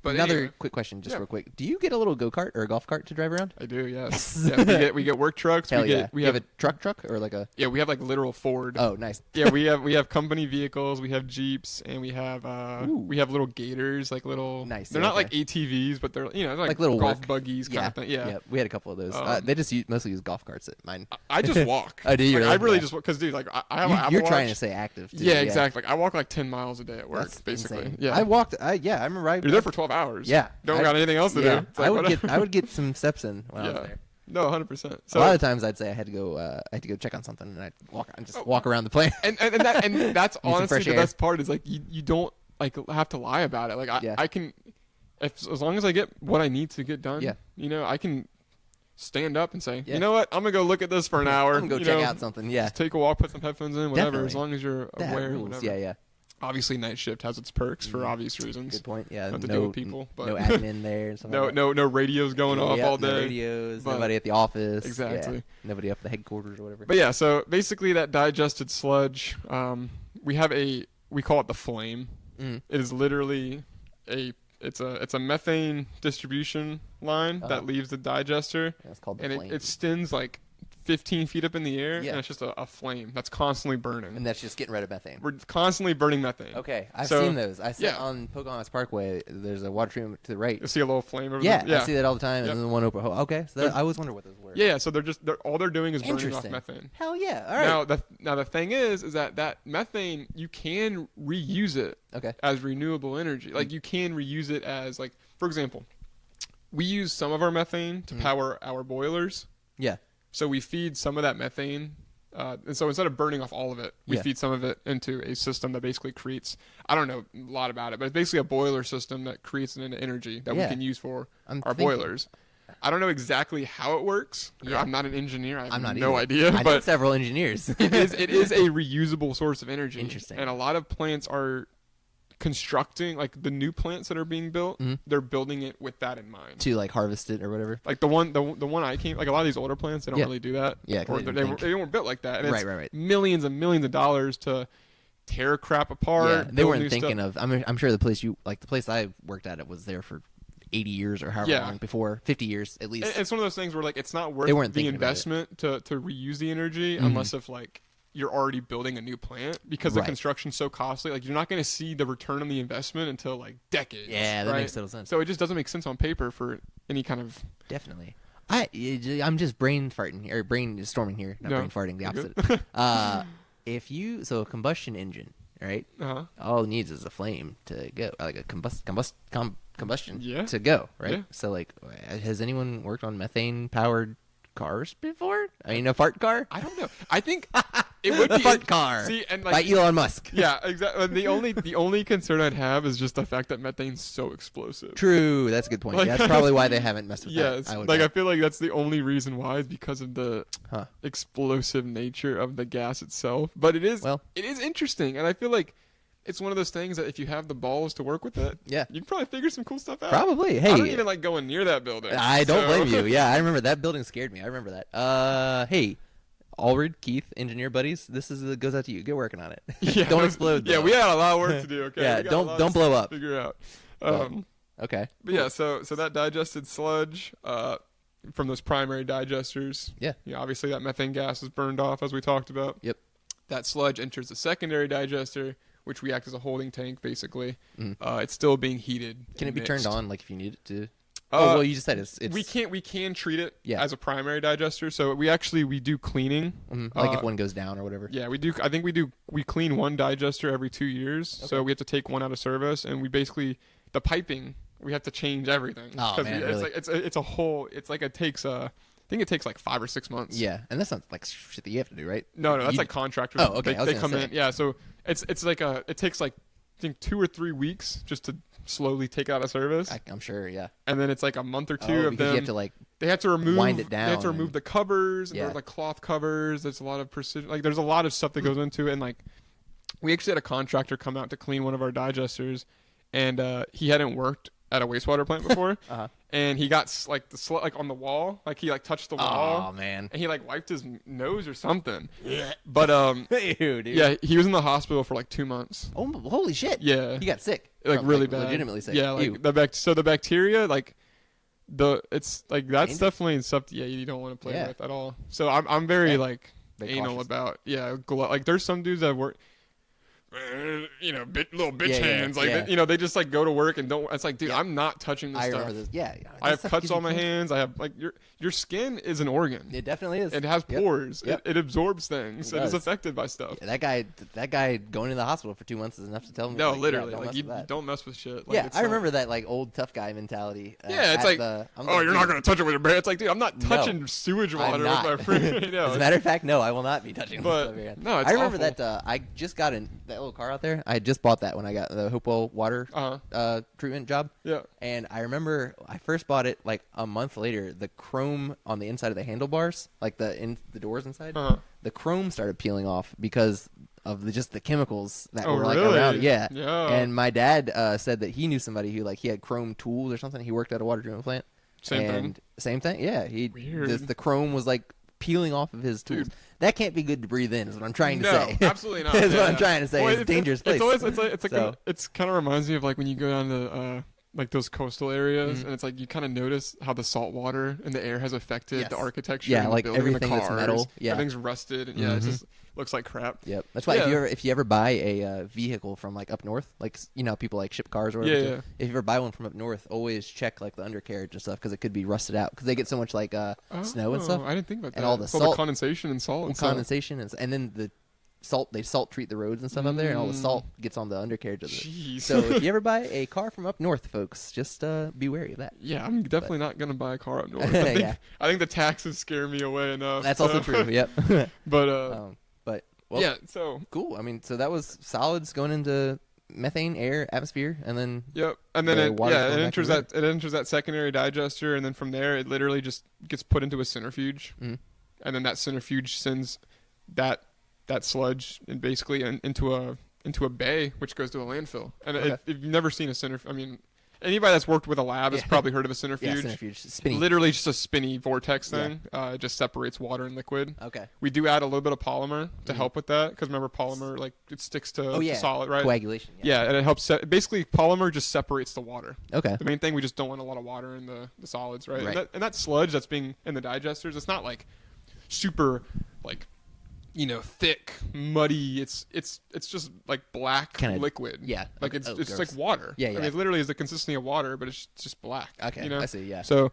But Another anyway. quick question, just Yeah. real quick. Do you get a little go kart or a golf cart to drive around? I do, yes. Yes. Yeah, we get work trucks. Hell we yeah. get we you have have a truck or like a? we have like literal Ford. Oh, nice. Yeah, we have company vehicles, we have Jeeps, and we have Ooh. little Gators, like little. Nice, They're yeah, not like okay. ATVs, but they're they're Like little golf work. buggies kind Yeah. of thing. Yeah. We had a couple of those. Um, They just mostly use golf carts at mine. I just walk. Oh, do you Like, really? I really Yeah. just because dude, like I have an Apple You're Watch. trying to stay active. Too. Yeah, exactly. Like I walk like 10 miles a day at work, That's basically. insane. Yeah. I walked. I remember. You're there for 12 hours. Yeah. Don't I- got anything else to yeah. do. It's like, I would whatever. get. I would get some steps in when I was Yeah. there. No, 100%. A lot of times I'd say I had to go. I had to go check on something, and I'd Oh. walk around the plane. and that's some honestly fresh the air. best part is like you don't like have to lie about it. Like Yeah. I can, as long as I get what I need to get done. Yeah. I can stand up and say, Yeah. you know what, I'm gonna go look at this for an hour. I'm gonna go you check know, out something. Yeah. just take a walk, put some headphones in, whatever. Definitely. As long as you're That aware. rules. Whatever. Yeah. Yeah. Obviously, night shift has its perks for Mhm. obvious reasons. Good point. Yeah. Not to no deal with people, but no admin there and stuff. no like that. no radios going off Yep, all no day. radios. but- Nobody at the office. Exactly. Yeah, nobody up at the headquarters or whatever. But yeah, so basically that digested sludge, we call it the flame. Mm. It is literally it's a methane distribution line that Oh. leaves the digester, Yeah, it's called the and flame. it extends like 15 feet up in the air, Yeah. and it's just a flame that's constantly burning. and that's just getting rid of methane. We're constantly burning methane. Okay, I've So, seen those. I see yeah. on Pocahontas Parkway. There's a water treatment to the right. You see a little flame over Yeah, there? I see that all the time. Yep. And then the one over. Okay, so I always wonder what those were. Yeah, so all they're doing is burning off Interesting. methane. Hell yeah! All right. Now the thing is that methane you can reuse it Okay. as renewable energy. Like you can reuse it as like, for example, we use some of our methane to power our boilers. Yeah. So we feed some of that methane, and so instead of burning off all of it, we Yeah. feed some of it into a system that basically creates. I don't know a lot about it, but it's basically a boiler system that creates an energy that Yeah. we can use for I'm our thinking- boilers. I don't know exactly how it works. Yeah. I'm not an engineer. I have I'm not no either. idea. I know But several engineers. it is a reusable source of energy. Interesting. And a lot of plants are constructing, like the new plants that are being built, they're building it with that in mind. To like harvest it or whatever. Like the one I came, like a lot of these older plants, they don't Yeah. really do that. Yeah, 'cause or they they didn't weren't built like that. And it's Right. millions and millions of dollars to tear crap apart. Yeah, they build weren't new thinking stuff. of. I'm sure the place I worked at, it was there for 80 years or however Yeah. long before, 50 years at least. And it's one of those things where like it's not worth They weren't the thinking about it. investment to reuse the energy Mhm. unless if like you're already building a new plant, because the Right. construction's so costly. Like you're not going to see the return on the investment until like decades. Yeah, that right? makes total sense. So it just doesn't make sense on paper for any kind of. Definitely. I'm just brainstorming here, not No, brain farting, the you're opposite. So a combustion engine, right? Uh-huh. All it needs is a flame to go, like a combustion Yeah. to go, right? Yeah. So like, has anyone worked on methane powered cars before? I mean, a fart car? I don't know. I think it would A be fart car See, and by like Elon Musk. yeah, exactly. The only concern I'd have is just the fact that methane's so explosive. True, that's a good point. Like- That's probably why they haven't messed with Yes, that. I would like I bet. feel like that's the only reason why is because of the Huh. explosive nature of the gas itself. But it is Well- interesting, and I feel like it's one of those things that if you have the balls to work with it, Yeah. you can probably figure some cool stuff out. Probably. I don't Hey, even like going near that building. I don't so- blame you. Yeah, I remember that building scared me. I remember that. Hey, Allred, Keith, engineer buddies, this goes out to you. Get working on it. Yeah. Don't explode. Yeah, though. we had a lot of work to do. Okay. Yeah, We got a don't- lot don't of blow stuff up. to figure out. Well, Okay. But yeah, so that digested sludge from those primary digesters. Yeah. Obviously that methane gas is burned off as we talked about. Yep. That sludge enters the secondary digester, which we act as a holding tank basically. Mhm. It's still being heated. Can it and be turned mixed. on, like if you need it to? Uh, Well, you just said it's we can treat it Yeah. as a primary digester. So we do cleaning. like if one goes down or whatever. Yeah, we do. I think we clean one digester every 2 years. So we have to take one out of service, and we basically the piping we have to change everything. Oh, 'Cause man, it's really? like it's a whole. It's like it takes I think it takes like 5 or 6 months. Yeah, and that's not like shit that you have to do, right? No, that's You- like contractors. Oh, okay, I was They gonna come say. in. Yeah, so it's like it takes like I think 2 or 3 weeks just to slowly take it out of service, I'm sure. Yeah. and then it's like a month or two Oh, of because them. you have to like. They have to remove wind it They have to down remove and- the covers. And Yeah. There's like cloth covers. There's a lot of precision. Like there's a lot of stuff that goes into it. And like we actually had a contractor come out to clean one of our digesters, and he hadn't worked at a wastewater plant before, Uh-huh. and he got like like on the wall. Like he like touched the wall, Oh man. and he like wiped his nose or something. But Ew, dude. yeah, he was in the hospital for like 2 months. Oh, holy shit. Yeah, He got sick. like Oh, really bad, Legitimately sick. Yeah, Ew. like the bacteria, like it's like that's Dangerous. definitely stuff. Yeah, you don't want to play Yeah. with at all. So I'm very Yeah. like Very anal cautious. about like there's some dudes that work. Little bitch Yeah, yeah, hands, like yeah. they just like go to work and don't. It's like, dude, Yeah. I'm not touching this I stuff. remember this. Yeah. I that have stuff cuts gives you on my cancer. hands. I have like your skin is an organ. It definitely is. It has Yep. pores. Yep. It absorbs things. It It is does. affected by stuff. Yeah, that guy going to the hospital for 2 months is enough to tell me. No, like, yeah, literally, don't like mess you with that. don't mess with shit. Like, Yeah, it's I not- remember that like old tough guy mentality. Yeah, it's at like, I'm oh, like, you're not dude, gonna touch it with your bare. It's like, dude, I'm not No. touching sewage I'm water not. with my friend. You know, As a matter of fact, no, I will not be touching But, this over here. no, it's I remember awful. that I just got that little car out there. I just bought that when I got the Hopewell water Uh-huh. treatment job. Yeah. And I remember I first bought it like a month later. The chrome on the inside of the handlebars, like the doors inside, Uh-huh. the chrome started peeling off because of just the chemicals that Oh, were like really? around. Yeah. Yeah. And my dad said that he knew somebody who like he had chrome tools or something. He worked at a water treatment plant. Same thing. And same thing. Yeah. Weird. The chrome was like peeling off of his tools. Dude. That can't be good to breathe in. Is what I'm trying to No, say. absolutely not. That's Yeah, what I'm yeah. trying to say. Well, It's a dangerous place. It's always it's like So- it's kind of reminds me of like when you go down to like those coastal areas, Mhm. and it's like you kind of notice how the salt water and the air has affected Yes. the architecture. Yeah, and the like building, and the everything that's cars. metal. Yeah. Everything's rusted, and yeah, it Mhm. just looks like crap. Yep. That's why Yeah. if you ever buy a vehicle from like up north, like you know how people like ship cars or whatever. Yeah, too? yeah. If you ever buy one from up north, always check like the undercarriage and stuff because it could be rusted out because they get so much like snow and stuff, Oh, I didn't think about that. And all the Well, salt- condensation and salt and stuff. condensation and then the salt. They salt treat the roads and stuff up there, and all the Mm. salt gets on the undercarriage of it. Jeez. So if you ever buy a car from up north, folks, just be wary of that. yeah, I'm definitely not gonna buy a car up north. Yeah. I think the taxes scare me away enough. That's so- also true. Yep. But But well, yeah, so cool. I mean, so that was solids going into methane, air, atmosphere, and then Yep. And then the it water going back enters in the that it enters that secondary digester, and then from there it literally just gets put into a centrifuge, Mhm. and then that centrifuge sends that sludge and basically into a bay, which goes to a landfill. And Okay. if you've never seen a centrifuge, I mean, anybody that's worked with a lab has Yeah. probably heard of a centrifuge. yeah, centrifuge, spinning. Literally just a spinny vortex Yeah. thing. It just separates water and liquid. Okay. We do add a little bit of polymer to Mhm. help with that, because remember polymer, like, it sticks to Oh yeah. solid, right? Coagulation. Yeah, and it helps. Basically, polymer just separates the water. Okay. The main thing, we just don't want a lot of water in the solids, right? Right. And that sludge that's being in the digesters, it's not like super, like, thick, muddy. It's just like black Kinda- liquid. yeah. Like Okay. it's Oh, like gross. water. Yeah, I yeah. mean, it literally is the consistency of water, but it's just black. Okay. I see. Yeah. So,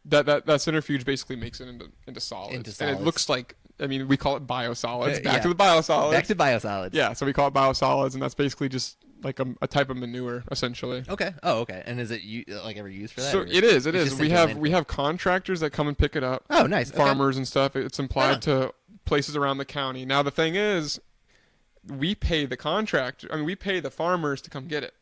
that centrifuge basically makes it into solids. Into And solids. it looks like, I mean, we call it biosolids. Back Yeah. to the biosolids. Back to biosolids. Yeah, so we call it biosolids, and that's basically just like a type of manure, essentially. Okay. Oh, okay. And is it like ever used for that? So or- it is. It it's is. just We sent to have landfill? we have contractors that come and pick it up. Oh, nice. Okay. Farmers and stuff. It's implied Right on. to places around the county. Now the thing is, we pay the contractor. I mean, we pay the farmers to come get it.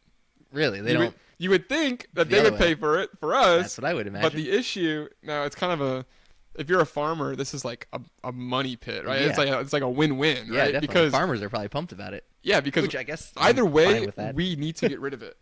Really? They you don't. Would, you would think that The they other would way. pay for it for us. That's what I would imagine. But the issue now, it's kind of a. If you're a farmer, this is like a money pit, right? Yeah. It's like a win-win, yeah, right? definitely. Because farmers are probably pumped about it. yeah, because Which I guess I'm either fine way, with that. we need to get rid of it.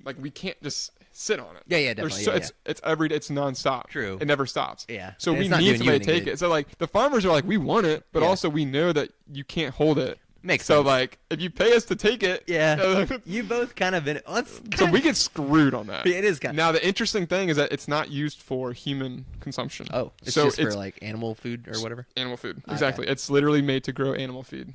Like, we can't just sit on it. Yeah, yeah, There's definitely. so, it's every day. It's nonstop. True. It never stops. Yeah. So And we it's not need doing you somebody any to take good. it. So like the farmers are like, we want it, but Yeah. also we know that you can't hold it. Makes So sense. like, if you pay us to take it, Yeah. You both kind of been. Well, so we get screwed on that. It is kind of. Now the interesting thing is that it's not used for human consumption. Oh, it's so just it's for like animal food or whatever. animal food. Okay. Exactly. It's literally made to grow animal feed.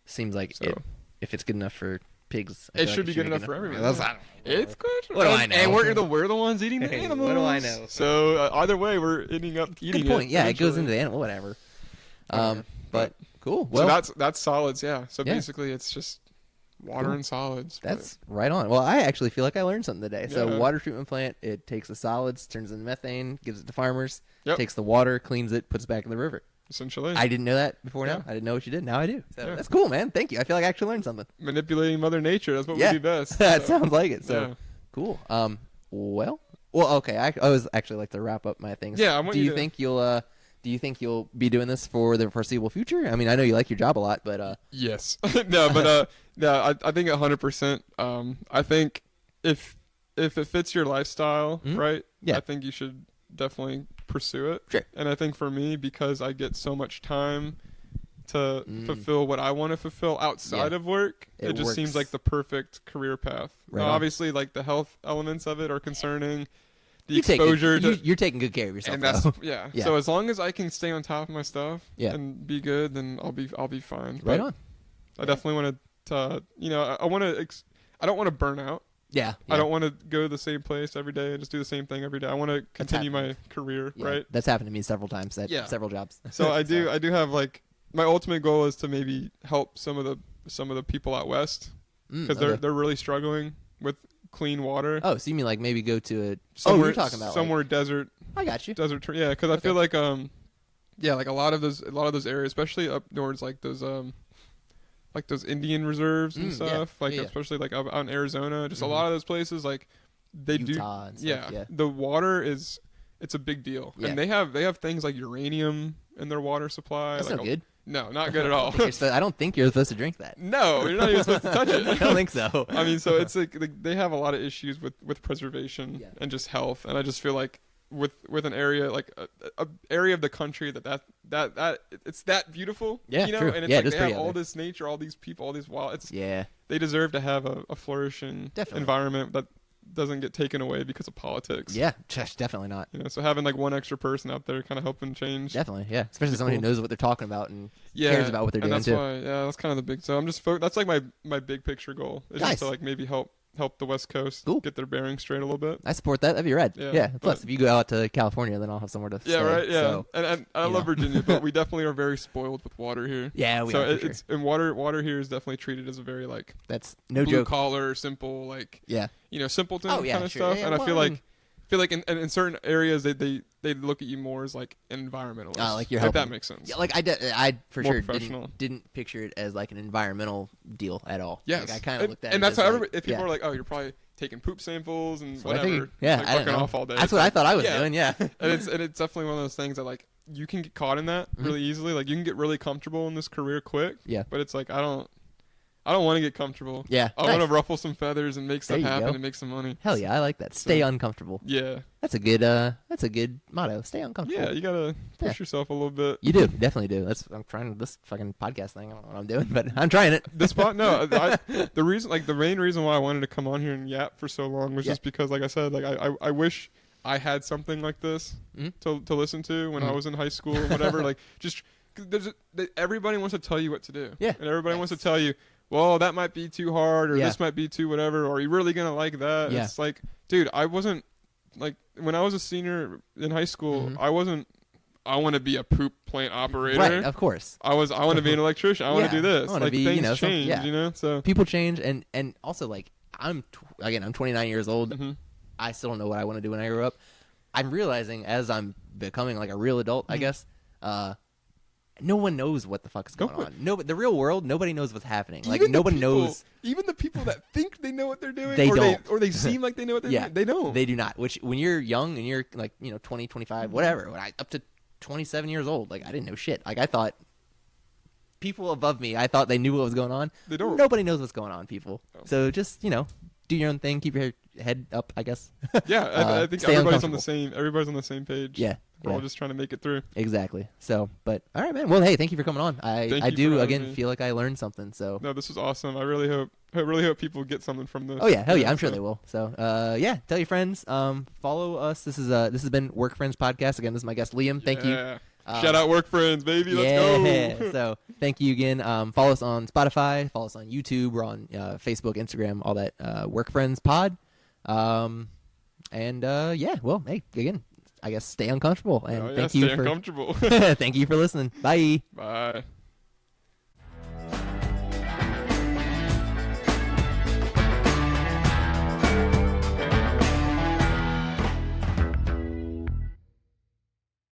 Seems like So- if it's good enough for pigs, I It feel should like be good enough for everyone. That's not. It's good. What do I know? And we're the ones eating the Hey, animals. what do I know? So either way, we're ending up eating Good point. it. Yeah, it goes eventually. into the animal, whatever. Whatever. But cool. Well, So that's solids, yeah. So Yeah. basically, it's just water Cool. and solids. but- that's right on. Well, I actually feel like I learned something today. So, Yeah. water treatment plant, it takes the solids, turns into methane, gives it to farmers, Yep. takes the water, cleans it, puts it back in the river. essentially I didn't know that before now. Yeah. I didn't know what you did. Now I do. So Yeah. that's cool, man. Thank you. I feel like I actually learned something. manipulating Mother Nature. That's what Yeah. we do best. that so, sounds like it. So yeah. cool. Well, okay. I always actually like to wrap up my things. Yeah, I want do you you to- think you'll do you think you'll be doing this for the foreseeable future? I mean, I know you like your job a lot, but Yes. No, but no, I think 100%. I think if it fits your lifestyle, Mhm. right? Yeah. I think you should definitely pursue it. Sure. And I think for me, because I get so much time to Mm. fulfill what I want to fulfill outside Yeah. of work, It it just seems works. like the perfect career path. Right Now, on. obviously, like the health elements of it are concerning. The you take exposure to you're taking good care of yourself. and that's though. yeah. Yeah. So as long as I can stay on top of my stuff Yeah. and be good, then I'll be fine. right But on. I definitely want to I want to I don't want to burn out. Yeah. I don't want to go to the same place every day and just do the same thing every day. I want to continue my career, Yeah, right? That's happened to me several times at Yeah. several jobs. So I do have like my ultimate goal is to maybe help some of the people out west because okay. they're really struggling with clean water. Oh, so you mean like maybe go to a Somewhere, you're talking about somewhere desert I got you. yeah, because I Okay. feel like like a lot of those areas, especially up north, like those Indian reserves and Yeah. stuff, like Yeah, yeah. especially like out in Arizona, just Mhm. a lot of those places, like they Utah and do, stuff, yeah, yeah. the water it's a big deal, Yeah. and they have things like uranium in their water supply. That's like no good. No, not good at all. I don't think you're supposed to drink that. No, you're not even supposed to touch it. I don't think so. I mean, so it's like they have a lot of issues with preservation Yeah. and just health, and I just feel like with an area like a area of the country that it's that beautiful, Yeah, you know, true. and it's Yeah, it like is they pretty have out all there. this nature, all these people, all these wild. Yeah. They deserve to have a flourishing Definitely. environment that doesn't get taken away because of politics. Yeah. Definitely not. You know, so having like one extra person out there kind of helping change. Definitely. Yeah. Especially someone who cool. knows what they're talking about and Yeah, cares about what they're and doing that's too. why, yeah, that's kind of the big. So I'm just that's like my big picture goal. Is Nice. just to like maybe help the West Coast Cool. get their bearings straight a little bit. I support that. That'd be rad. Yeah, Yeah. Plus, but- if you go out to California, then I'll have somewhere to Yeah, stay. right. Yeah, So, and I you love know. Virginia, but we definitely are very spoiled with water here. yeah, we So are for sure. it's and water here is definitely treated as a very like That's no blue joke. collar, simple, like Yeah. simpleton Oh, yeah, kind of sure. stuff. Yeah, and I well, feel I like mean, feel like in certain areas they look at you more as like an environmentalist. Like you're if helping. that makes sense. Yeah, like I for More sure professional. didn't picture it as like an environmental deal at all. Yes. Like, I kind of looked at it and that's as how like, everybody, if people yeah. are like, oh, you're probably taking poop samples and That's what I whatever, figured. Yeah, like I didn't fucking know. off all day. That's It's what I like- thought I was doing. Yeah. and it's definitely one of those things that like you can get caught in that really easily. Like you can get really comfortable in this career quick. Yeah. But it's like I don't want to get comfortable. Yeah. I want to ruffle some feathers and make stuff There you happen go. and make some money. Hell yeah, I like that. Stay uncomfortable. Yeah. That's a good motto. Stay uncomfortable. Yeah, you gotta push yourself a little bit. You do, definitely do. I'm trying this fucking podcast thing. I don't know what I'm doing, but I'm trying it. The spot, no, the main reason why I wanted to come on here and yap for so long was just because, like I said, like I wish I had something like this to listen to when I was in high school or whatever. Like just everybody wants to tell you what to do. Yeah. And everybody wants to tell you, well, that might be too hard, or Yeah. this might be too whatever, or are you really gonna like that? Yeah. It's like, dude, I wasn't like when I was a senior in high school, I wasn't. I want to be a poop plant operator. Right, of course. I want to be an electrician. I want Yeah, to do this. I wanna Like be, things you know, change, yeah. you know. So People change, and also like I'm 29 years old. Mhm. I still don't know what I want to do when I grow up. I'm realizing as I'm becoming like a real adult, I guess. No one knows what the fuck's going on. No, the real world, nobody knows what's happening. Like Even the nobody people- knows. Even the people that think they know what they're doing, They or don't. or they seem like they know what they're Yeah, doing. They don't. They do not. Which when you're young and you're like 20, 25, whatever. When up to 27 years old, like I didn't know shit. Like I thought people above me, I thought they knew what was going on. They don't. Nobody knows what's going on, people. Oh. So just do your own thing. Keep your head up, I guess. Yeah, I think stay everybody's on the uncomfortable. same. Everybody's on the same page. Yeah. We're all yeah. just trying to make it through. Exactly. So, but all right, man. Well, hey, thank you for coming on. Thank I you do for having again me. feel like I learned something. So, No, this was awesome. I really hope people get something from this. oh yeah, hell yeah, I'm sure so- they will. So, yeah, tell your friends. Follow us. This has been Work Friends Podcast. Again, this is my guest Liam. Thank you. Yeah. Shout out Work Friends, baby. Let's yeah. go. So thank you again. Follow us on Spotify. Follow us on YouTube. We're on Facebook, Instagram, all that. Work Friends Pod. Yeah. Well, hey, again, I guess stay uncomfortable and Oh, yeah, thank stay you for uncomfortable. thank you for listening. Bye. Bye.